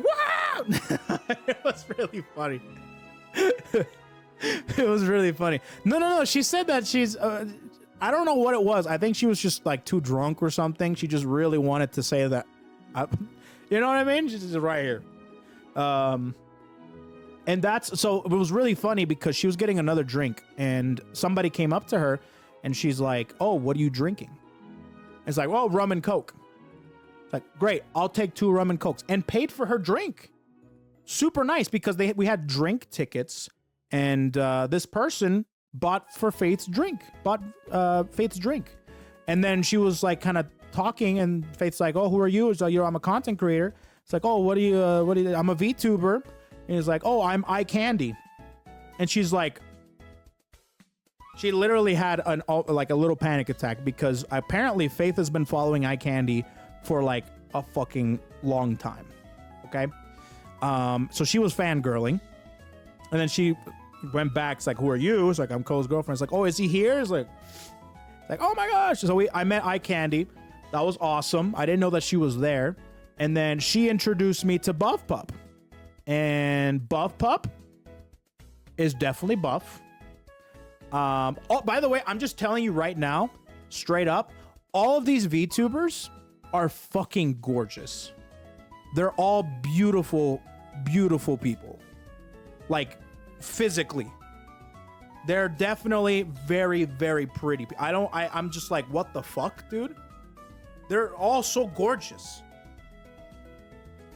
It was really funny. It was really funny. No, she said that she's I don't know what it was. I think she was just like too drunk or something. She just really wanted to say that, you know what I mean? She's just right here. And so it was really funny because she was getting another drink and somebody came up to her and she's like, "Oh, what are you drinking?" It's like, "Well, rum and Coke." It's like, "Great, I'll take 2 rum and Cokes," and paid for her drink. Super nice because we had drink tickets and this person bought Faith's drink. And then she was like kind of talking and Faith's like, "Oh, who are you?" It's like, "I'm a content creator." It's like, "Oh, what do you, I'm a VTuber." And he's like, "Oh, I'm Eye Candy." And she's like, she literally had a little panic attack because apparently Faith has been following Eye Candy for like a fucking long time. Okay. So she was fangirling. And then she went back. It's like, "Who are you?" It's like, "I'm Cole's girlfriend." It's like, "Oh, is he here?" It's like, "Oh my gosh." So I met Eye Candy. That was awesome. I didn't know that she was there. And then she introduced me to Buff Pup. And Buff Pup is definitely buff. Oh, by the way, I'm just telling you right now, straight up, all of these VTubers are fucking gorgeous. They're all beautiful, beautiful people. Like, physically. They're definitely very, very pretty. I'm just like, what the fuck, dude? They're all so gorgeous.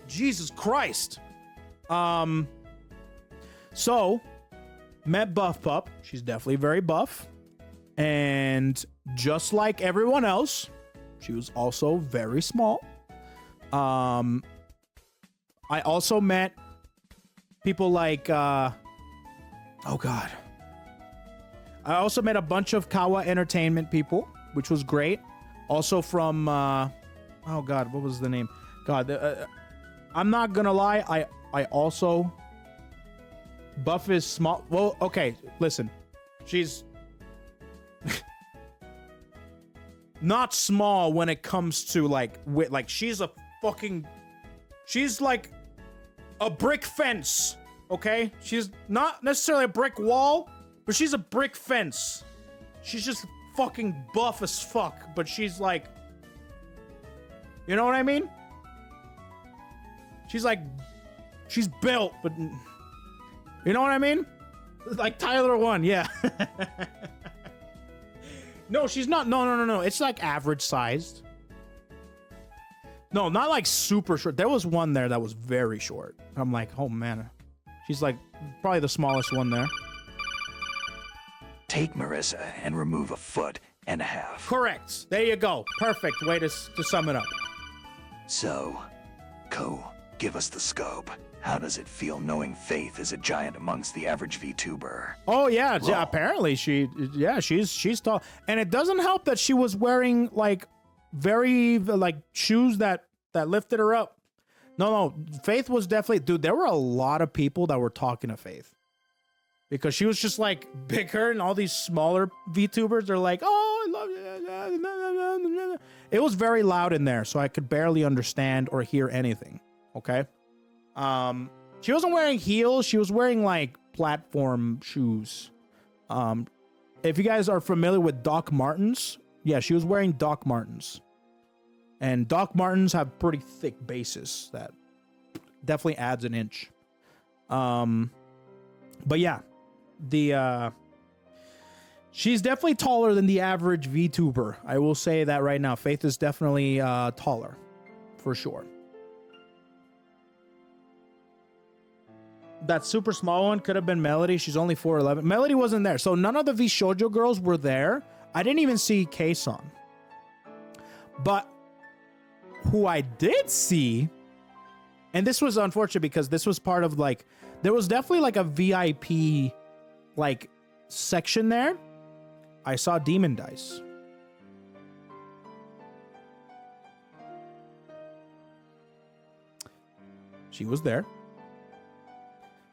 Jesus Christ. So, met Buff Pup. She's definitely very buff. And just like everyone else, she was also very small. I also met people like, oh God. I also met a bunch of Kawa Entertainment people, which was great. Also from, oh God, what was the name? God, I'm not gonna lie. I also, Buff is small. Well, okay, listen. She's not small when it comes to like she's like a brick fence, okay? She's not necessarily a brick wall, but she's a brick fence. She's just fucking buff as fuck, but she's like, you know what I mean? She's built, but you know what I mean? Like Tyler 1, yeah. No, she's not. No. It's like average sized. No, not like super short. There was one there that was very short. I'm like, oh man. She's like probably the smallest one there. Take Marissa and remove a foot and a half. Correct. There you go. Perfect way to sum it up. So, Ko, give us the scope. How does it feel knowing Faith is a giant amongst the average VTuber? Oh yeah, Roll. apparently she's tall. And it doesn't help that she was wearing like very like shoes that lifted her up. No, Faith was definitely, dude, there were a lot of people that were talking to Faith. Because she was just like bigger, and all these smaller VTubers are like, oh, I love you. It was very loud in there, so I could barely understand or hear anything. Okay. She wasn't wearing heels. She was wearing like platform shoes. If you guys are familiar with Doc Martens, yeah, she was wearing Doc Martens. And Doc Martens have pretty thick bases that definitely adds an inch. But yeah, she's definitely taller than the average VTuber. I will say that right now. Faith is definitely taller, for sure. That super small one could have been Melody. She's only 4'11". Melody wasn't there, so none of the VShojo girls were there. I didn't even see K-San. But who I did see, and this was unfortunate because this was part of like, there was definitely like a VIP like section there. I saw Demon Dice. She was there.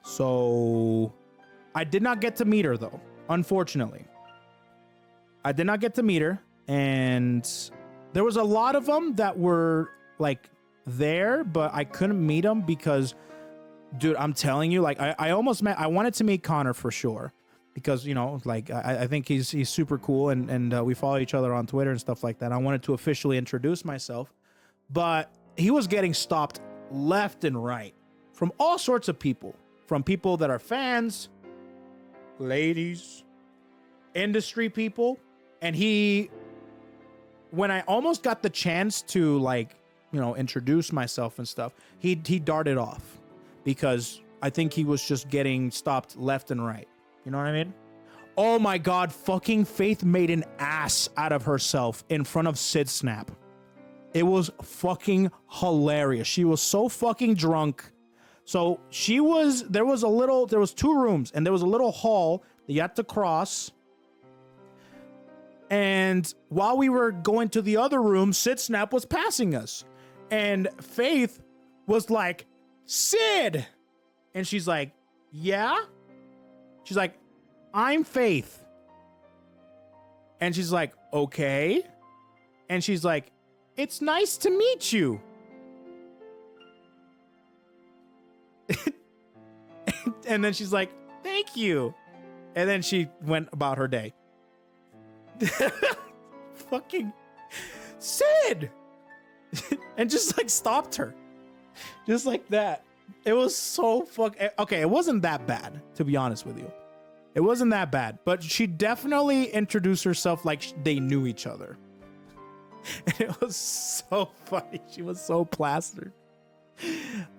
So I did not get to meet her though, unfortunately. I did not get to meet her, and there was a lot of them that were like there, but I couldn't meet them because, dude, I'm telling you, like I wanted to meet Connor for sure because, you know, like I think he's super cool, and we follow each other on Twitter and stuff like that. I wanted to officially introduce myself, but he was getting stopped left and right from all sorts of people. From people that are fans, ladies, industry people. And when I almost got the chance to, like, you know, introduce myself and stuff, he darted off because I think he was just getting stopped left and right. You know what I mean? Oh my God, fucking Faith made an ass out of herself in front of Sid Snap. It was fucking hilarious. She was so fucking drunk. So there was 2 rooms, and there was a little hall that you had to cross. And while we were going to the other room, Sid Snap was passing us. And Faith was like, Sid! And she's like, yeah? She's like, I'm Faith. And she's like, okay. And she's like, it's nice to meet you. And then she's like, thank you. And then she went about her day. Fucking Sid! And just like stopped her. Just like that. It was so okay, it wasn't that bad, to be honest with you. It wasn't that bad, but she definitely introduced herself like they knew each other. And it was so funny. She was so plastered.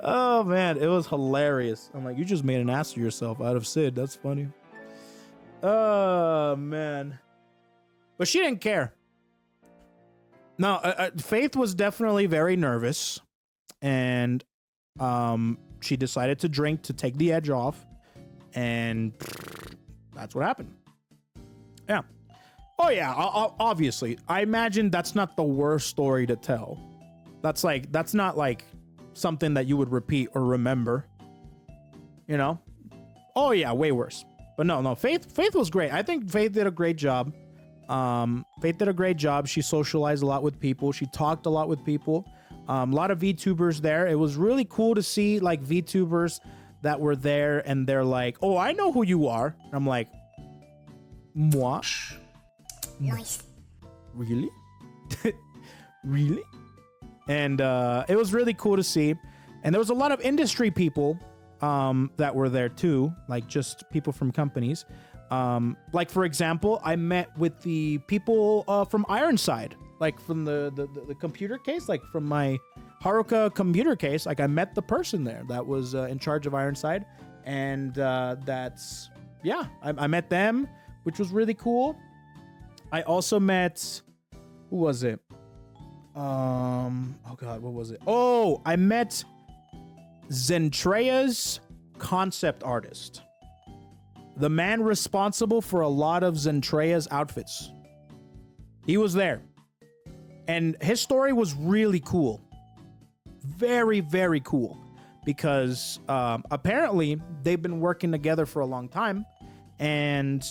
Oh man, it was hilarious. I'm like, you just made an ass of yourself out of Sid. That's funny. Oh man. But she didn't care. No, Faith was definitely very nervous, and she decided to drink to take the edge off, and that's what happened. Yeah. Oh yeah, obviously. I imagine that's not the worst story to tell. That's not like something that you would repeat or remember. You know? Oh yeah, way worse. But no, Faith was great. I think Faith did a great job. Faith did a great job. She socialized a lot with people. She talked a lot with people. A lot of VTubers there. It was really cool to see like VTubers that were there, and they're like, "Oh, I know who you are." And I'm like, "Moi? Nice. Really? Really?" And it was really cool to see. And there was a lot of industry people that were there too, like just people from companies. Like for example, I met with the people from Ironside, like from the computer case, like from my Haruka computer case. Like I met the person there that was in charge of Ironside, and that's yeah, I met them, which was really cool. I also met, who was it? Oh god, what was it? Oh, I met Zentrea's concept artist. The man responsible for a lot of Zentrea's outfits. He was there. And his story was really cool. Very, very cool. Because apparently they've been working together for a long time. And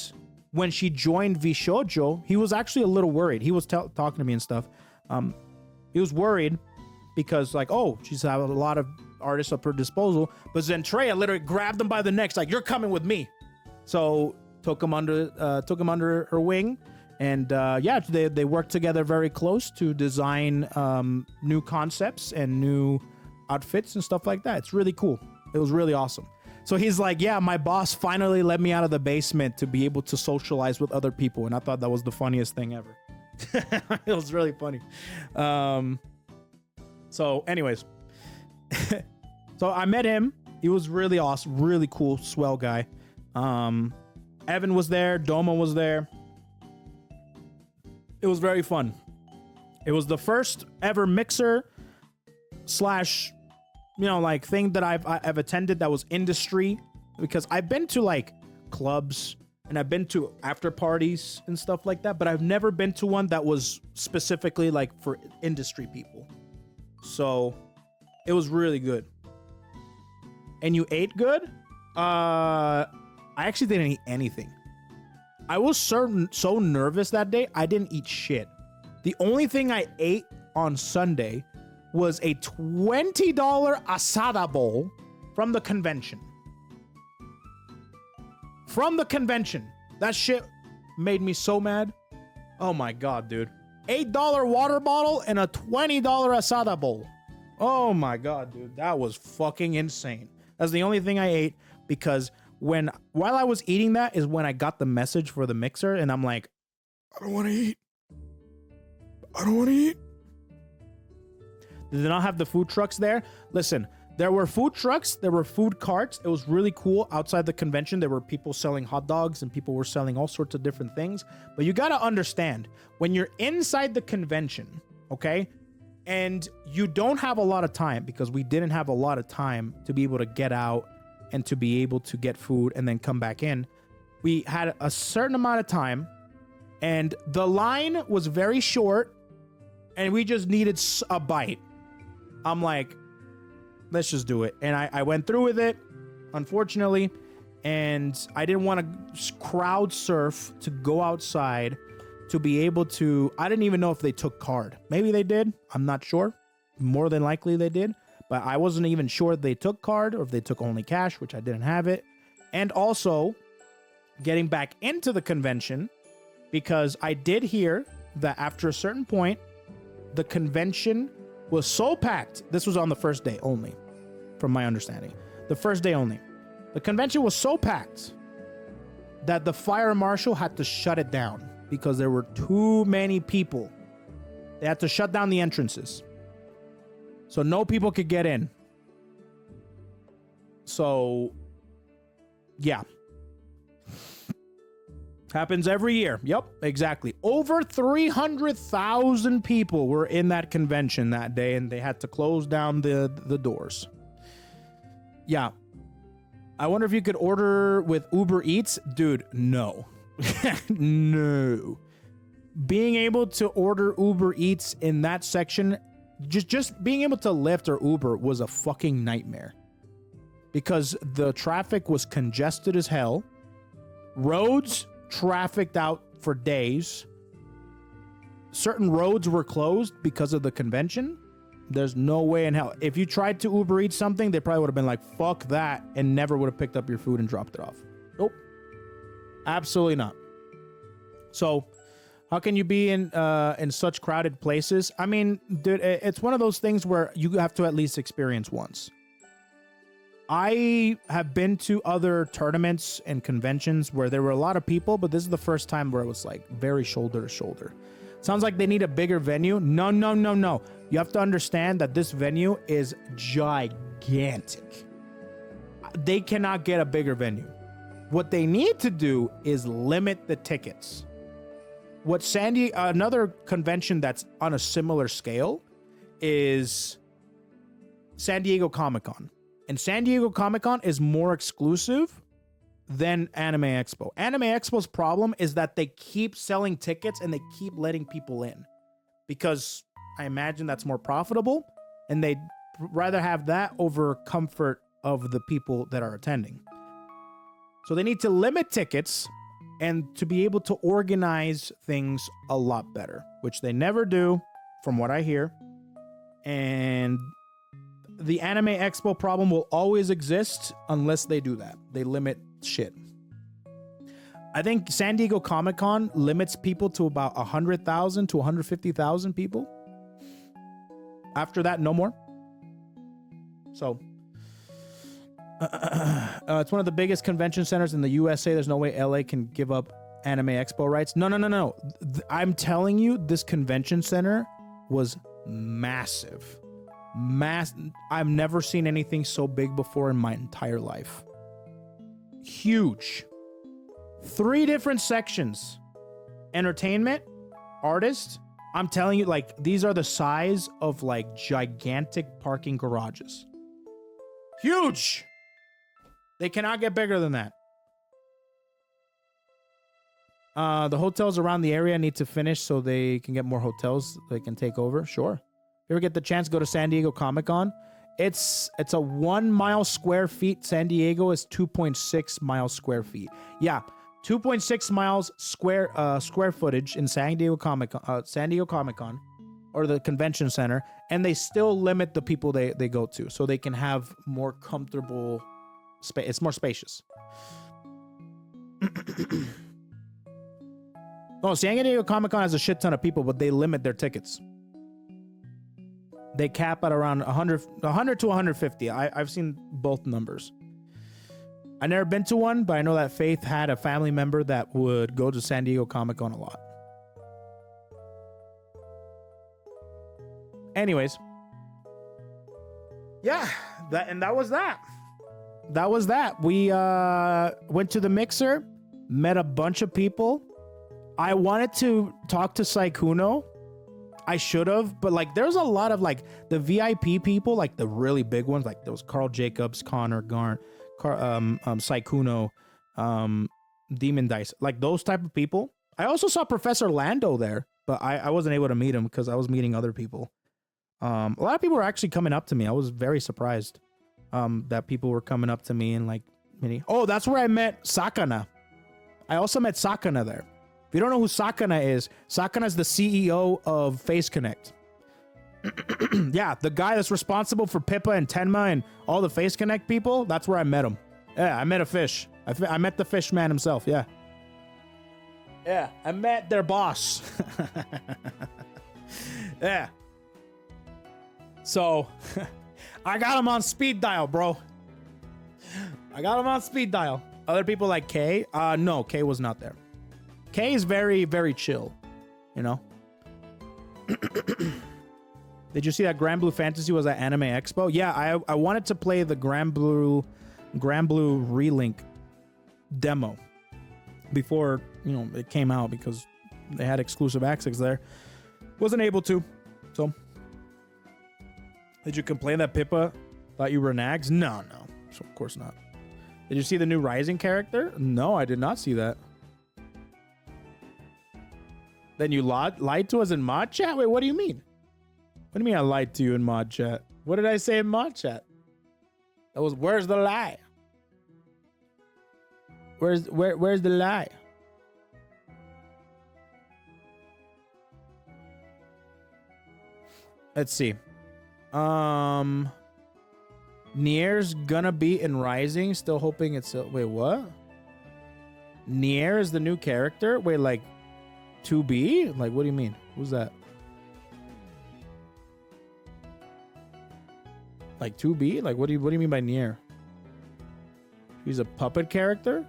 when she joined Vishojo, he was actually a little worried. He was talking to me and stuff. He was worried because like, oh, she's had a lot of artists at her disposal. But Zentrea literally grabbed him by the neck. Like, you're coming with me. So took him under her wing, and yeah, they worked together very close to design new concepts and new outfits and stuff like that. It's really cool. It was really awesome. So he's like, yeah, my boss finally let me out of the basement to be able to socialize with other people, and I thought that was the funniest thing ever. It was really funny. So anyways, so I met him. He was really awesome, really cool, swell guy. Evan was there, Doma was there. It was very fun. It was the first ever mixer slash, you know, like thing that I've attended that was industry, because I've been to like clubs and I've been to after parties and stuff like that, but I've never been to one that was specifically like for industry people. So it was really good. And you ate good? I actually didn't eat anything. I was so nervous that day, I didn't eat shit. The only thing I ate on Sunday was a $20 asada bowl from the convention. From the convention. That shit made me so mad. Oh my god, dude. $8 water bottle and a $20 asada bowl. Oh my god, dude. That was fucking insane. That's the only thing I ate, because while I was eating that is when I got the message for the mixer, and I'm like, I don't want to eat. I don't want to eat. Did they not have the food trucks there? Listen, there were food trucks, there were food carts. It was really cool. Outside the convention, there were people selling hot dogs and people were selling all sorts of different things. But you got to understand, when you're inside the convention, okay, and you don't have a lot of time, because we didn't have a lot of time to be able to get out and to be able to get food and then come back in. We had a certain amount of time, and the line was very short, and we just needed a bite. I'm like, let's just do it. And I went through with it, unfortunately, and I didn't want to crowd surf to go outside to be able to. I didn't even know if they took card. Maybe they did. I'm not sure. More than likely they did. But I wasn't even sure if they took card or if they took only cash, which I didn't have it. And also, getting back into the convention because I did hear that after a certain point, the convention was so packed. This was on the first day only, from my understanding. The first day only. The convention was so packed that the fire marshal had to shut it down because there were too many people. They had to shut down the entrances. So no people could get in. So, yeah. Happens every year. Yep, exactly. Over 300,000 people were in that convention that day, and they had to close down the doors. Yeah. I wonder if you could order with Uber Eats. Dude, no. No. Being able to order Uber Eats in that section, just being able to Lyft or Uber was a fucking nightmare. Because the traffic was congested as hell. Roads trafficked out for days. Certain roads were closed because of the convention. There's no way in hell. If you tried to Uber Eats something, they probably would have been like, fuck that, and never would have picked up your food and dropped it off. Nope. Absolutely not. So, how can you be in such crowded places? I mean, dude, it's one of those things where you have to at least experience once. I have been to other tournaments and conventions where there were a lot of people, but this is the first time where it was like very shoulder to shoulder. Sounds like they need a bigger venue. No, no, no, no. You have to understand that this venue is gigantic. They cannot get a bigger venue. What they need to do is limit the tickets. What another convention that's on a similar scale is San Diego Comic-Con. And San Diego Comic-Con is more exclusive than Anime Expo. Anime Expo's problem is that they keep selling tickets and they keep letting people in. Because I imagine that's more profitable. And they'd rather have that over comfort of the people that are attending. So they need to limit tickets and to be able to organize things a lot better. Which they never do, from what I hear. And the Anime Expo problem will always exist unless they do that. They limit shit. I think San Diego Comic-Con limits people to about 100,000 to 150,000 people. After that, no more. So, it's one of the biggest convention centers in the USA. There's no way LA can give up Anime Expo rights. No. I'm telling you, this convention center was massive. I've never seen anything so big before in my entire life. Huge. 3 different sections. Entertainment, artists. I'm telling you, like, these are the size of like gigantic parking garages. Huge. They cannot get bigger than that. The hotels around the area need to finish so they can get more hotels they can take over. Sure. You ever get the chance to go to San Diego Comic-Con? It's a 1 mile square feet. San Diego is 2.6 miles square feet. Yeah, 2.6 miles square footage in San Diego Comic-Con, or the convention center, and they still limit the people they go to so they can have more comfortable space. It's more spacious. Oh, San Diego Comic-Con has a shit ton of people, but they limit their tickets. They cap at around 100 to 150. I've seen both numbers. I've never been to one, but I know that Faith had a family member that would go to San Diego Comic-Con a lot. Anyways. Yeah, that was that. That was that. We went to the Mixer, met a bunch of people. I wanted to talk to Saikuno. I should have, but like there's a lot of like the VIP people, like the really big ones, like those Carl Jacobs, Connor Garn, Saikuno, Demon Dice, like those type of people. I also saw Professor Lando there, but I wasn't able to meet him because I was meeting other people. A lot of people were actually coming up to me. I was very surprised that people were coming up to me and like oh, that's where I met Sakana. I also met Sakana there. If you don't know who Sakana is the CEO of Face Connect. Yeah, the guy that's responsible for Pippa and Tenma and all the Face Connect people, that's where I met him. Yeah, I met a fish. I met the fish man himself. Yeah. Yeah, I met their boss. Yeah. So, I got him on speed dial, bro. I got him on speed dial. Other people like Kay. No, Kay was not there. Kay is very, very chill. You know. Did you see that Grand Blue Fantasy was at Anime Expo? Yeah, I wanted to play the Grand Blue Relink demo before, you know, it came out because they had exclusive access there. Wasn't able to. So, did you complain that Pippa thought you were Nags? No. So of course not. Did you see the new Rising character? No, I did not see that. Then you lied to us in mod chat? Wait, what do you mean? What do you mean I lied to you in mod chat? What did I say in mod chat? That was, where's the lie? Where's the lie? Let's see. Nier's gonna be in Rising. Still hoping it's... wait, what? Nier is the new character? Wait, like 2B? Like, what do you mean? Who's that? Like 2B? Like, what do you mean by Nier? He's a puppet character?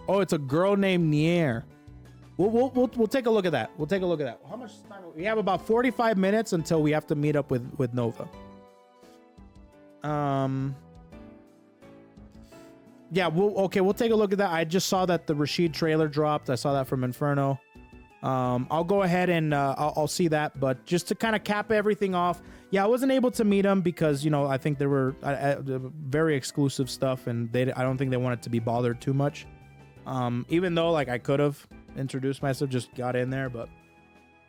Oh, it's a girl named Nier. We'll take a look at that. We'll take a look at that. How much time? We have about 45 minutes until we have to meet up with Nova. Yeah, we'll take a look at that. I just saw that the Rashid trailer dropped. I saw that from Inferno. I'll go ahead and I'll see that, but just to kind of cap everything off, yeah, I wasn't able to meet them because, you know, I think there were very exclusive stuff, and I don't think they wanted to be bothered too much. Even though, like, I could have introduced myself, just got in there, but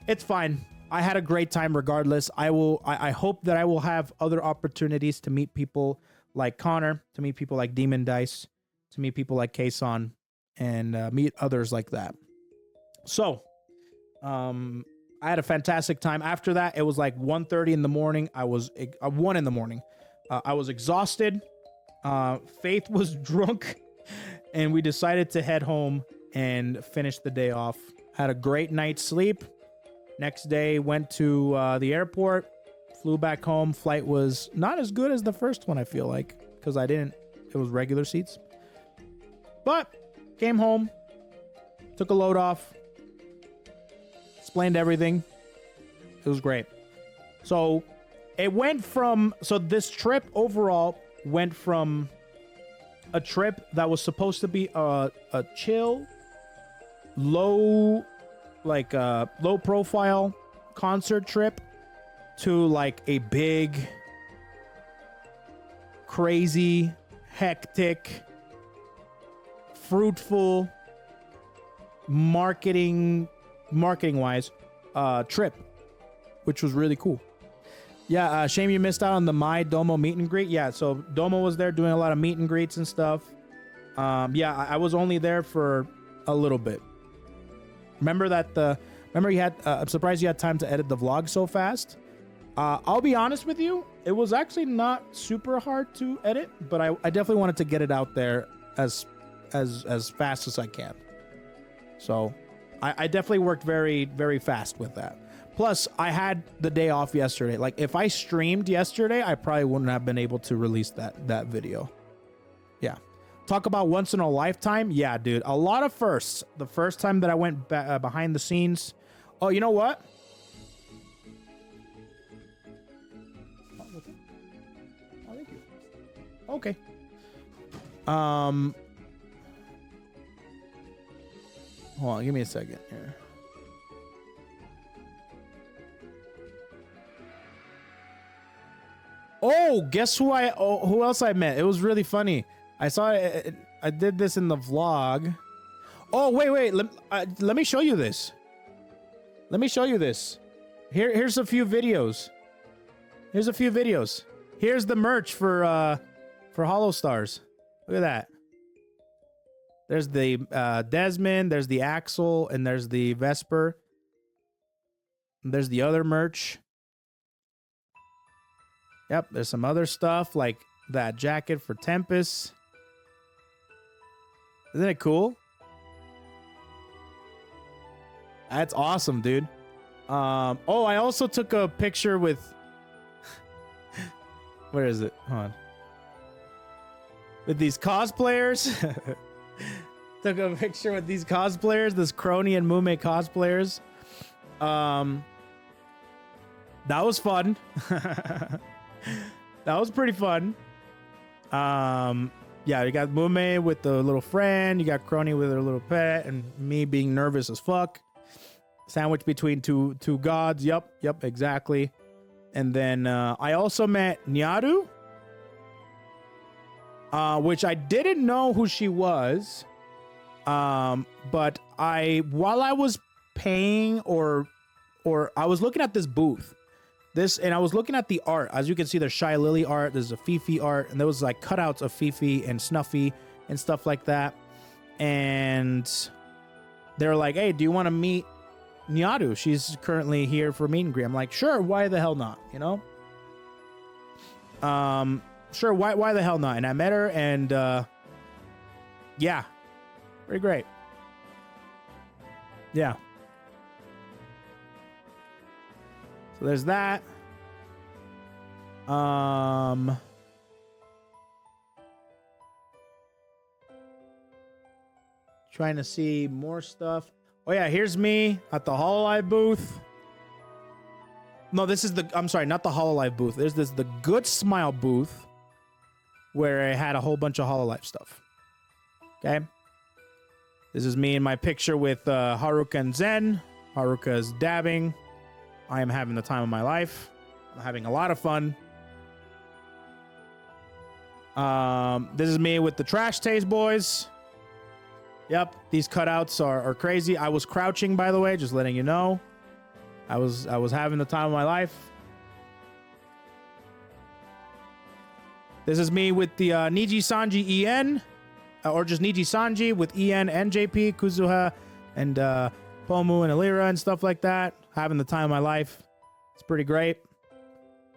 it's fine. I had a great time regardless. I hope that I will have other opportunities to meet people like Connor, to meet people like Demon Dice, to meet people like Kason, and meet others like that. So, I had a fantastic time. After that, it was like 1:30 in the morning. I was 1 in the morning. I was exhausted. Faith was drunk, and we decided to head home and finish the day off. Had a great night's sleep. Next day, went to the airport, flew back home. Flight was not as good as the first one, I feel like, because it was regular seats. But came home, took a load off, explained everything. It was great. So this trip overall went from a trip that was supposed to be a chill, low profile concert trip to like a big, crazy, hectic, fruitful, marketing wise trip, which was really cool. Yeah, shame you missed out on the My Domo meet and greet. Yeah, so Domo was there doing a lot of meet and greets and stuff. Yeah, I was only there for a little bit. Remember you had, I'm surprised you had time to edit the vlog so fast. I'll be honest with you, it was actually not super hard to edit, but I definitely wanted to get it out there as fast as I can. So I definitely worked very, very fast with that. Plus, I had the day off yesterday. Like, if I streamed yesterday, I probably wouldn't have been able to release that video. Yeah. Talk about once in a lifetime. Yeah, dude. A lot of firsts. The first time that I went behind the scenes. Oh, you know what? Oh, thank you. Okay. Hold on. Give me a second here. Oh, guess who else I met? It was really funny. I saw it. I did this in the vlog. Oh, wait. Let me show you this. Here's a few videos. Here's the merch for Hollow Stars. Look at that. There's the Desmond, there's the Axel, and there's the Vesper. And there's the other merch. Yep, there's some other stuff like that jacket for Tempest. Isn't it cool? That's awesome, dude. Oh, I also took a picture with where is it? Hold on. With these cosplayers. Took a picture with these cosplayers, this Crony and Mume cosplayers. That was fun. That was pretty fun. Yeah, you got Mume with the little friend, you got Crony with her little pet, and me being nervous as fuck. Sandwiched between two gods. Yep, exactly. And then I also met Nyaru, which I didn't know who she was. But while I was paying or I was looking at this booth, and I was looking at the art. As you can see, there's Shy Lily art, there's a Fifi art, and there was like cutouts of Fifi and Snuffy and stuff like that. And they were like, "Hey, do you want to meet Nyaru? She's currently here for meet and greet." I'm like, "Sure, why the hell not?" You know? Sure, why the hell not? And I met her, and yeah, pretty great. Yeah. So there's that. Trying to see more stuff. Oh yeah, here's me at the Hololive booth. No, this is I'm sorry, not the Hololive booth. There's the Good Smile booth where I had a whole bunch of Hololive stuff. Okay. This is me in my picture with Haruka and Zen. Haruka is dabbing. I am having the time of my life. I'm having a lot of fun. This is me with the Trash Taste Boys. Yep, these cutouts are crazy. I was crouching, by the way, just letting you know. I was having the time of my life. This is me with the Niji Sanji EN, or just Niji Sanji with EN and JP, Kuzuha, and Pomu and Alira and stuff like that. Having the time of my life. It's pretty great.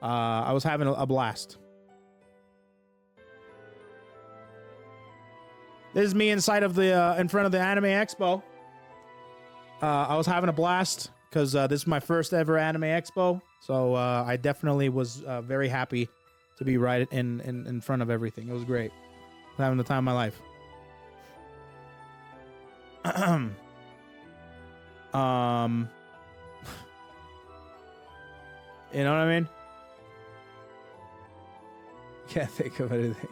I was having a blast. This is me inside of the in front of the Anime Expo. I was having a blast because this is my first ever Anime Expo, so I definitely was very happy to be right in front of everything. It was great. Having the time of my life. You know what I mean? Can't think of anything.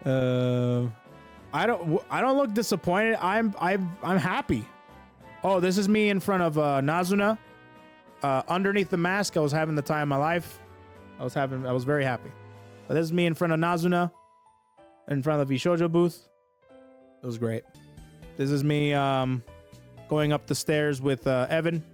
I don't look disappointed. I'm happy. Oh, this is me in front of Nazuna. Underneath the mask, I was having the time of my life. I was very happy. But this is me in front of Nazuna, in front of the Vishojo booth. It was great. This is me going up the stairs with Evan.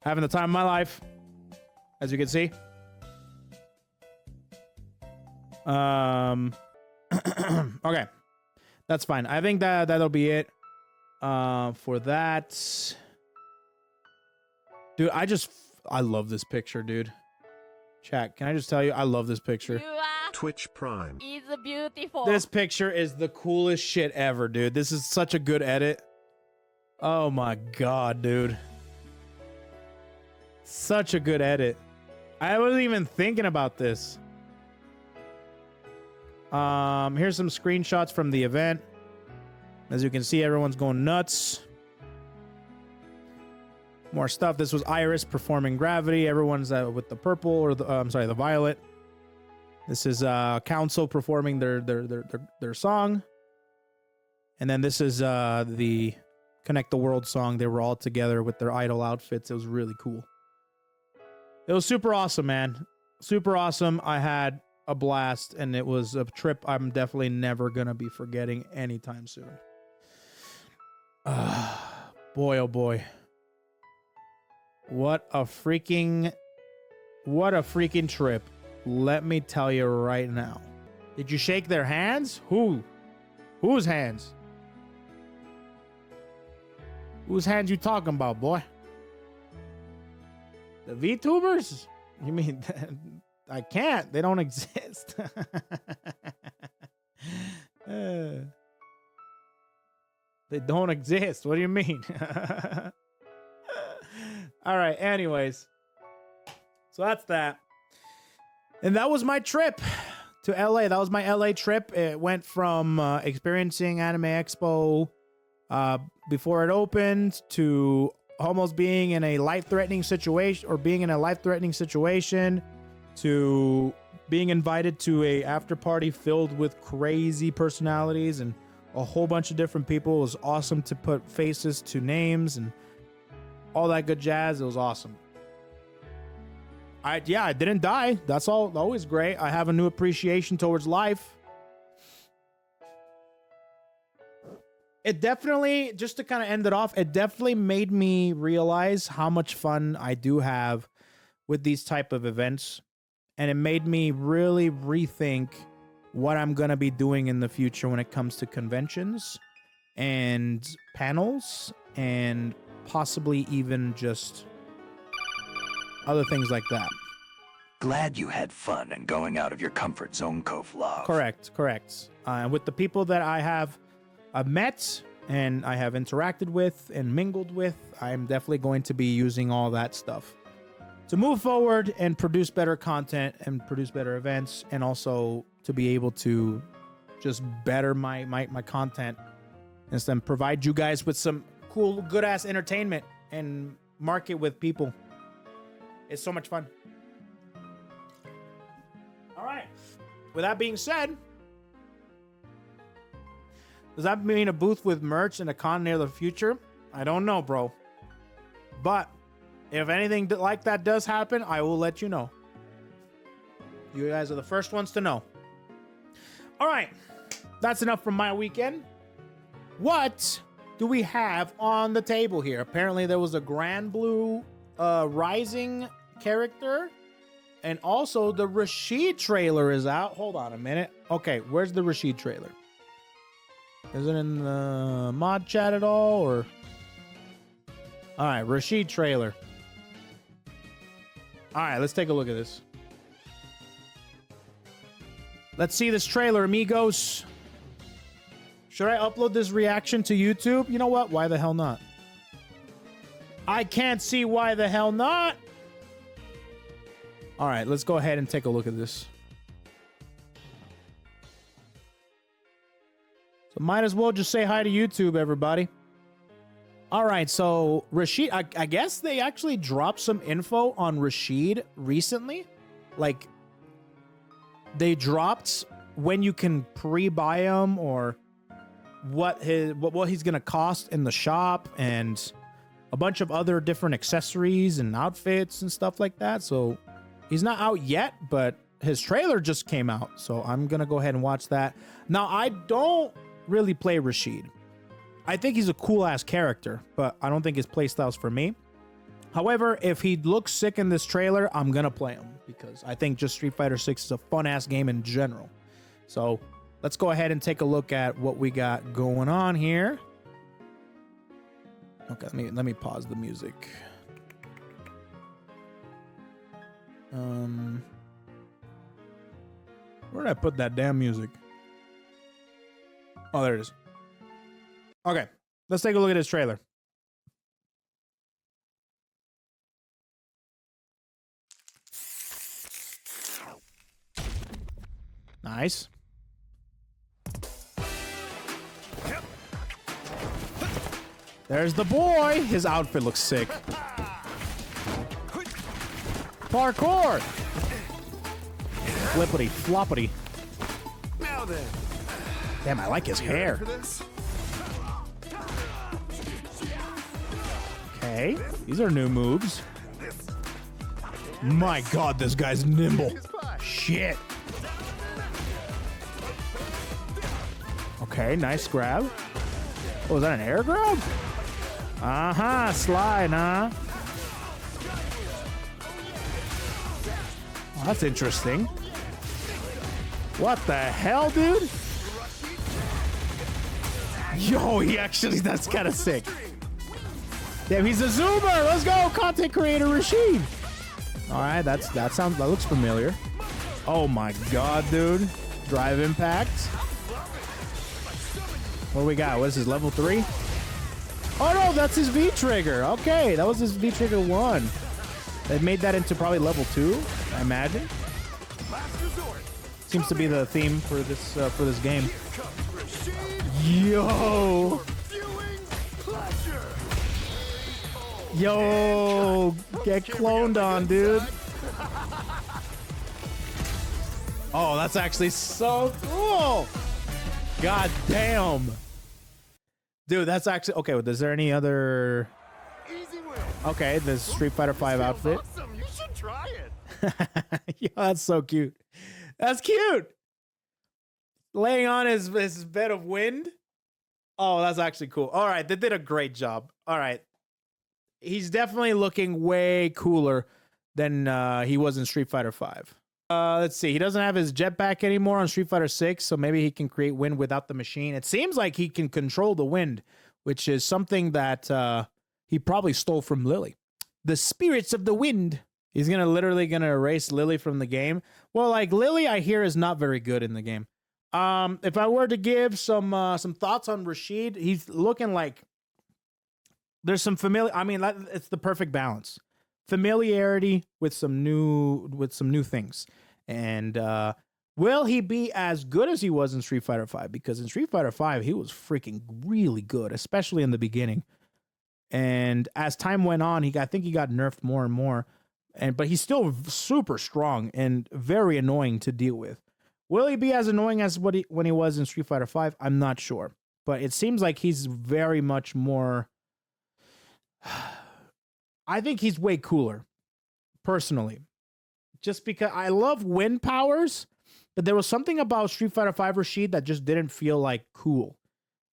Having the time of my life, as you can see. Okay, that's fine. I think that'll be it for that. Dude, I love this picture, dude. Chat, can I just tell you, I love this picture. Twitch Prime. Is beautiful. This picture is the coolest shit ever, dude. This is such a good edit. Oh my god, dude. Such a good edit. I wasn't even thinking about this. Here's some screenshots from the event. As you can see, everyone's going nuts. More stuff. This was Iris performing Gravity. Everyone's with the purple or the violet. This is Council performing their song. And then this is the Connect the World song. They were all together with their idol outfits. It was really cool. It was super awesome, man. Super awesome. I had a blast, and it was a trip I'm definitely never gonna be forgetting anytime soon. Boy, oh boy. What a freaking trip. Let me tell you right now. Did you shake their hands? Who? Whose hands? Whose hands you talking about, boy? The VTubers? You mean I can't? They don't exist. They don't exist. What do you mean? All right. Anyways, so that's that. And that was my trip to LA. That was my LA trip. It went from experiencing Anime Expo before it opened to almost being in a life-threatening situation, or being in a life-threatening situation, to being invited to a after party filled with crazy personalities and a whole bunch of different people. It was awesome to put faces to names and all that good jazz. It was awesome. I didn't die. That's always great. I have a new appreciation towards life. It definitely, just to kind of end it off, it definitely made me realize how much fun I do have with these type of events. And it made me really rethink what I'm going to be doing in the future when it comes to conventions and panels and possibly even just other things like that. Glad you had fun and going out of your comfort zone, Kovlov. Correct. And with the people that I've met and I have interacted with and mingled with, I'm definitely going to be using all that stuff to move forward and produce better content and produce better events, and also to be able to just better my content and then provide you guys with some cool, good ass entertainment and market with people. It's so much fun. All right. With that being said, does that mean a booth with merch in a con near the future? I don't know, bro. But if anything like that does happen, I will let you know. You guys are the first ones to know. All right. That's enough from my weekend. What do we have on the table here? Apparently there was a Grand Blue Rising character, and also the Rashid trailer is out. Hold on a minute. Okay, where's the Rashid trailer? Is it in the mod chat at all, or? All right, Rashid trailer. All right, let's take a look at this. Let's see this trailer, amigos. Should I upload this reaction to YouTube? You know what? Why the hell not? I can't see why the hell not. All right, let's go ahead and take a look at this. So might as well just say hi to YouTube, everybody. All right, so Rashid, I guess they actually dropped some info on Rashid recently. Like, they dropped when you can pre-buy him, or what he's gonna cost in the shop, and a bunch of other different accessories and outfits and stuff like that. So he's not out yet, but his trailer just came out, so I'm gonna go ahead and watch that. Now, I don't really play Rashid. I think he's a cool ass character, but I don't think his playstyle's for me. However, if he looks sick in this trailer, I'm gonna play him, because I think just Street Fighter 6 is a fun ass game in general. So let's go ahead and take a look at what we got going on here. Okay, let me pause the music. Where did I put that damn music? Oh, there it is. Okay, let's take a look at his trailer. Nice. There's the boy. His outfit looks sick. Parkour. Flippity floppity. Now then. Damn, I like his hair. Okay, these are new moves. My God, this guy's nimble. Shit. Okay, nice grab. Oh, is that an air grab? Uh-huh, slide, huh? Oh, that's interesting. What the hell, dude? Yo, that's kind of sick. Damn, he's a zoomer. Let's go, content creator Rashid. All right, that looks familiar. Oh my god, dude. Drive impact. What do we got? What is this, level 3? Oh no, that's his V trigger. Okay, that was his V trigger 1. They made that into probably level 2, I imagine. Seems to be the theme for this game. Yo. Yo, get cloned on, dude. Oh, that's actually so cool. God damn. Dude, that's actually okay. Is there any other? Okay, the Street Fighter 5 outfit. Awesome. You should try it. Yo, that's so cute. That's cute. Laying on his bed of wind. Oh, that's actually cool. All right, they did a great job. All right. He's definitely looking way cooler than he was in Street Fighter 5. Let's see. He doesn't have his jetpack anymore on Street Fighter 6, so maybe he can create wind without the machine. It seems like he can control the wind, which is something that he probably stole from Lily. The spirits of the wind. He's literally gonna erase Lily from the game. Well, like Lily, I hear is not very good in the game. If I were to give some thoughts on Rashid, he's looking like there's some familiar. I mean, it's the perfect balance. Familiarity with some new things. And will he be as good as he was in Street Fighter 5? Because in Street Fighter 5, he was freaking really good, especially in the beginning. And as time went on, I think he got nerfed more and more. But he's still super strong and very annoying to deal with. Will he be as annoying as when he was in Street Fighter 5? I'm not sure. But it seems like he's very much more... I think he's way cooler, personally. Just because I love wind powers, but there was something about Street Fighter 5 Rashid that just didn't feel like cool.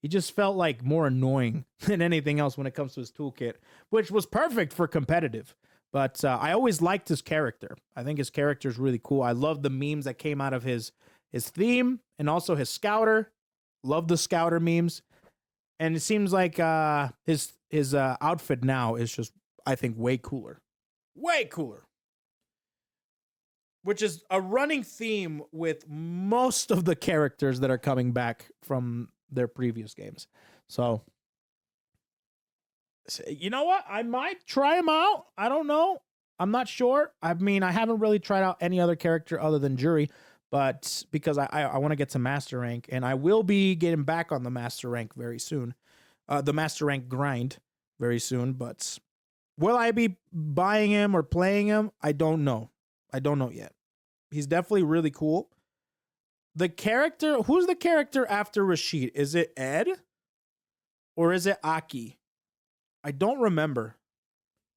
He just felt like more annoying than anything else when it comes to his toolkit, which was perfect for competitive. But I always liked his character. I think his character is really cool. I love the memes that came out of his theme and also his scouter. Love the scouter memes. And it seems like his outfit now is just, I think, way cooler. Way cooler. Which is a running theme with most of the characters that are coming back from their previous games. So, you know what? I might try him out. I don't know. I'm not sure. I mean, I haven't really tried out any other character other than Jury, but because I want to get to Master Rank, and I will be getting back on the Master Rank very soon. The Master Rank grind very soon, but will I be buying him or playing him? I don't know. I don't know yet. He's definitely really cool. The character, who's the character after Rashid? Is it Ed? Or is it Aki? I don't remember.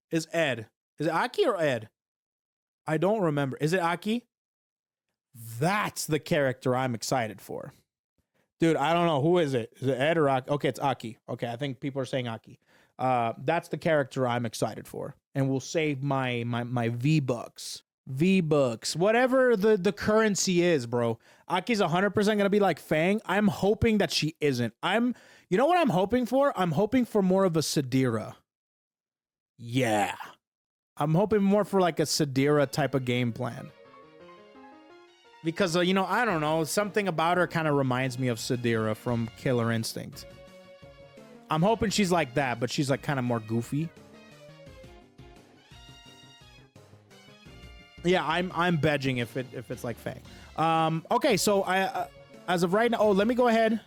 Is it Aki or Ed? I don't remember. Is it Aki? That's the character I'm excited for. Dude, I don't know. Who is it? Is it Ed or Aki? Okay, it's Aki. Okay, I think people are saying Aki. That's the character I'm excited for. And we'll save my V-Bucks. V-Bucks. Whatever the currency is, bro. Aki's 100% going to be like Fang. I'm hoping that she isn't. You know what I'm hoping for? I'm hoping for more of a Sadira. Yeah. I'm hoping more for like a Sadira type of game plan. Because, I don't know. Something about her kind of reminds me of Sadira from Killer Instinct. I'm hoping she's like that, but she's like kind of more goofy. Yeah, I'm bedging if it's like Fang. Okay, so I as of right now, let me go ahead.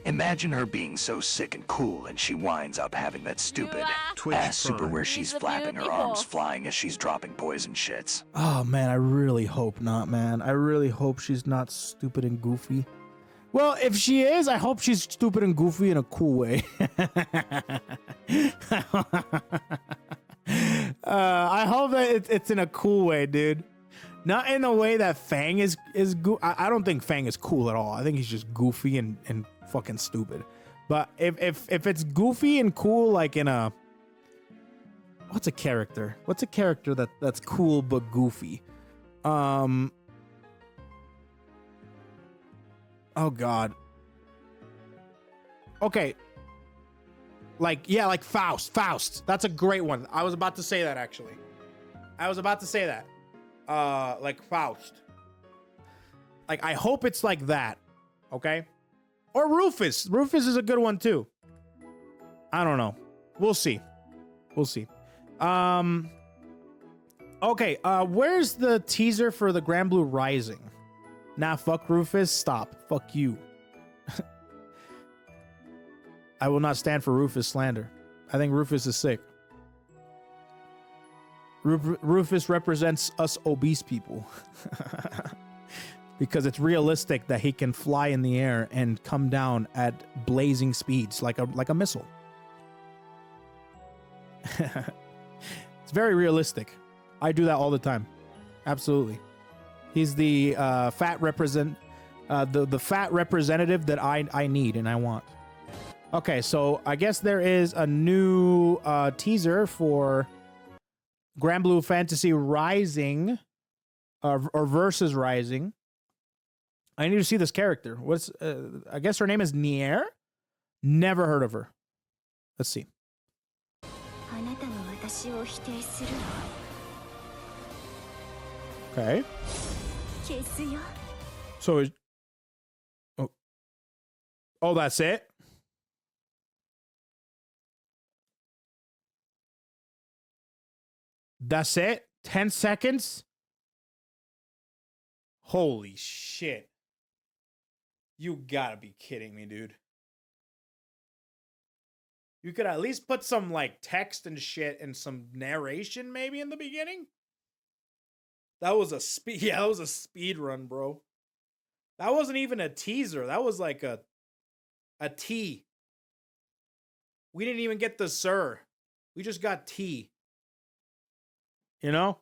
Imagine her being so sick and cool and she winds up having that stupid Twitch ass super Prime. where she's flapping her arms flying as she's dropping poison shits. Oh man, I really hope not, man. I really hope she's not stupid and goofy. Well, if she is, I hope she's stupid and goofy in a cool way. I hope that it's in a cool way, dude. Not in a way that Fang is I don't think Fang is cool at all. I think he's just goofy and fucking stupid. But if it's goofy and cool, like in a... What's a character? What's a character that's cool but goofy? Oh, God. Okay. like Faust. That's a great one. I was about to say that actually. Like Faust. Like I hope it's like that. Okay? Or Rufus. Rufus is a good one too. I don't know. We'll see. Okay, where's the teaser for the Grand Blue Rising? Nah, fuck Rufus. Stop. Fuck you. I will not stand for Rufus slander. I think Rufus is sick. Rufus represents us obese people. Because it's realistic that he can fly in the air and come down at blazing speeds like a missile. It's very realistic. I do that all the time. Absolutely. He's the fat the fat representative that I need and I want. Okay, so I guess there is a new teaser for Grand Blue Fantasy Rising or Versus Rising. I need to see this character. What's I guess her name is Nier? Never heard of her. Let's see. Okay. So oh, that's it? That's it? 10 seconds? Holy shit. You gotta be kidding me, dude. You could at least put some like text and shit and some narration maybe in the beginning. That was a speed run, bro. That wasn't even a teaser. That was like a T. We didn't even get the sir. We just got T. You know?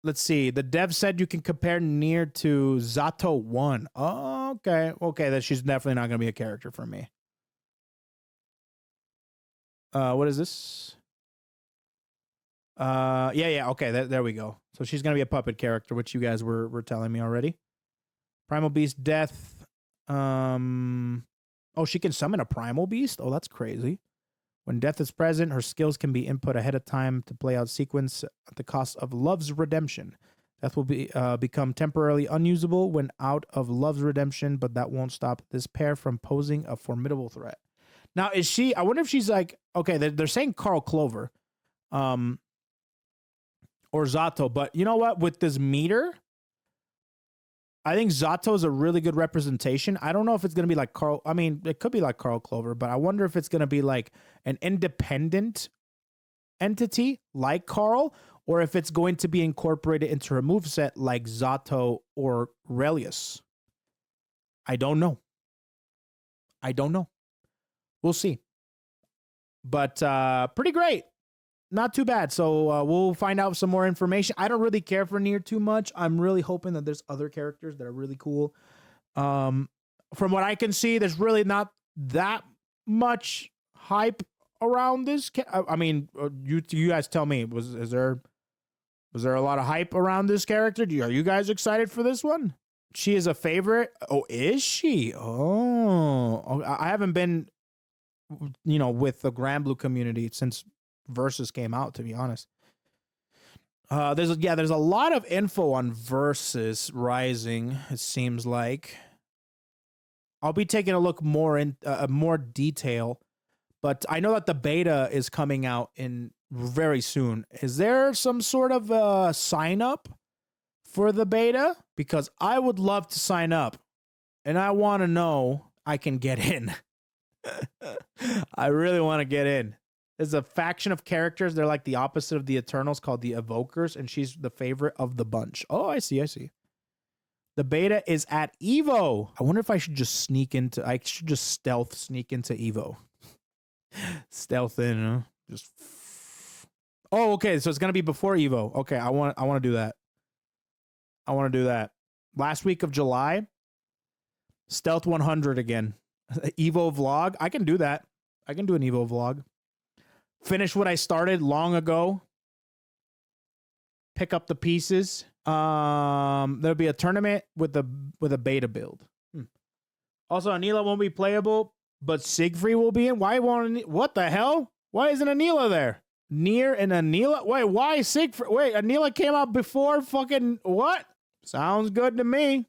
Let's see. The dev said you can compare Nier to Zato 1. Oh, okay. Okay, that she's definitely not going to be a character for me. What is this? Yeah, okay, there we go. So she's going to be a puppet character, which you guys were telling me already. Primal Beast Death. Oh, she can summon a Primal Beast? Oh, that's crazy. When death is present, her skills can be input ahead of time to play out sequence at the cost of Love's Redemption. Death will become temporarily unusable when out of Love's Redemption, but that won't stop this pair from posing a formidable threat. Now, is she... I wonder if she's like... Okay, they're saying Carl Clover. Or Zato, but you know what? With this meter... I think Zato is a really good representation. I don't know if it's going to be like Carl. I mean, it could be like Carl Clover, but I wonder if it's going to be like an independent entity like Carl, or if it's going to be incorporated into her moveset like Zato or Relius. I don't know. We'll see. But pretty great. Not too bad. So we'll find out some more information. I don't really care for Nier too much. I'm really hoping that there's other characters that are really cool. From what I can see, there's really not that much hype around this. I mean, you guys tell me. Was there a lot of hype around this character? Are you guys excited for this one? She is a favorite. Oh, is she? Oh, I haven't been, with the Grand Blue community since Versus came out, to be honest. There's a lot of info on Versus Rising, it seems like. I'll be taking a look more in more detail, but I know that the beta is coming out in very soon. Is there some sort of sign up for the beta? Because I would love to sign up, and I want to know I can get in. I really want to get in. There's a faction of characters. They're like the opposite of the Eternals called the Evokers, and she's the favorite of the bunch. Oh, I see. The beta is at Evo. I wonder if I should just stealth sneak into Evo. Stealth in, huh? Just. Oh, okay. So it's going to be before Evo. Okay, I want to do that. Last week of July, Stealth 100 again. Evo vlog. I can do that. I can do an Evo vlog. Finish what I started long ago. Pick up the pieces. There'll be a tournament with a beta build. Also, Anila won't be playable, but Siegfried will be in. Why won't? What the hell? Why isn't Anila there? Nier and Anila? Wait, why Siegfried? Wait, Anila came out before fucking what? Sounds good to me.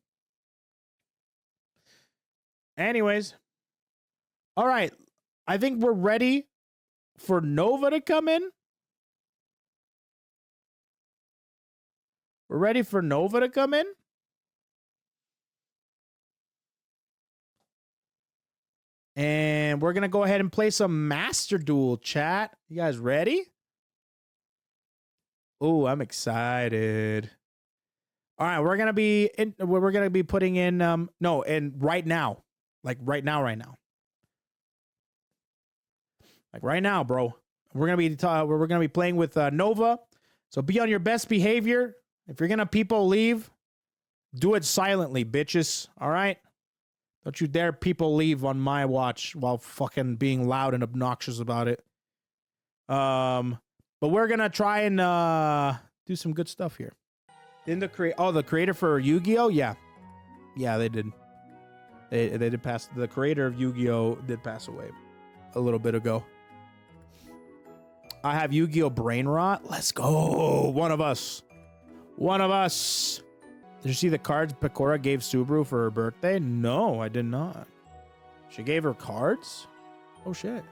Anyways. All right. I think we're ready for Nova to come in. We're ready for Nova to come in. And we're going to go ahead and play some Master Duel, chat. You guys ready? Oh, I'm excited. All right, we're going to be putting in right now. Like right now. Like right now, bro. We're going to be playing with Nova. So be on your best behavior. If you're going to people leave, do it silently, bitches. All right? Don't you dare people leave on my watch while fucking being loud and obnoxious about it. But we're gonna try and do some good stuff here. Didn't the creator for Yu-Gi-Oh? Yeah, they did. They did pass. The creator of Yu-Gi-Oh did pass away a little bit ago. I have Yu-Gi-Oh brain rot. Let's go. One of us. Did you see the cards Pecora gave Subaru for her birthday? No, I did not. She gave her cards? Oh, shit.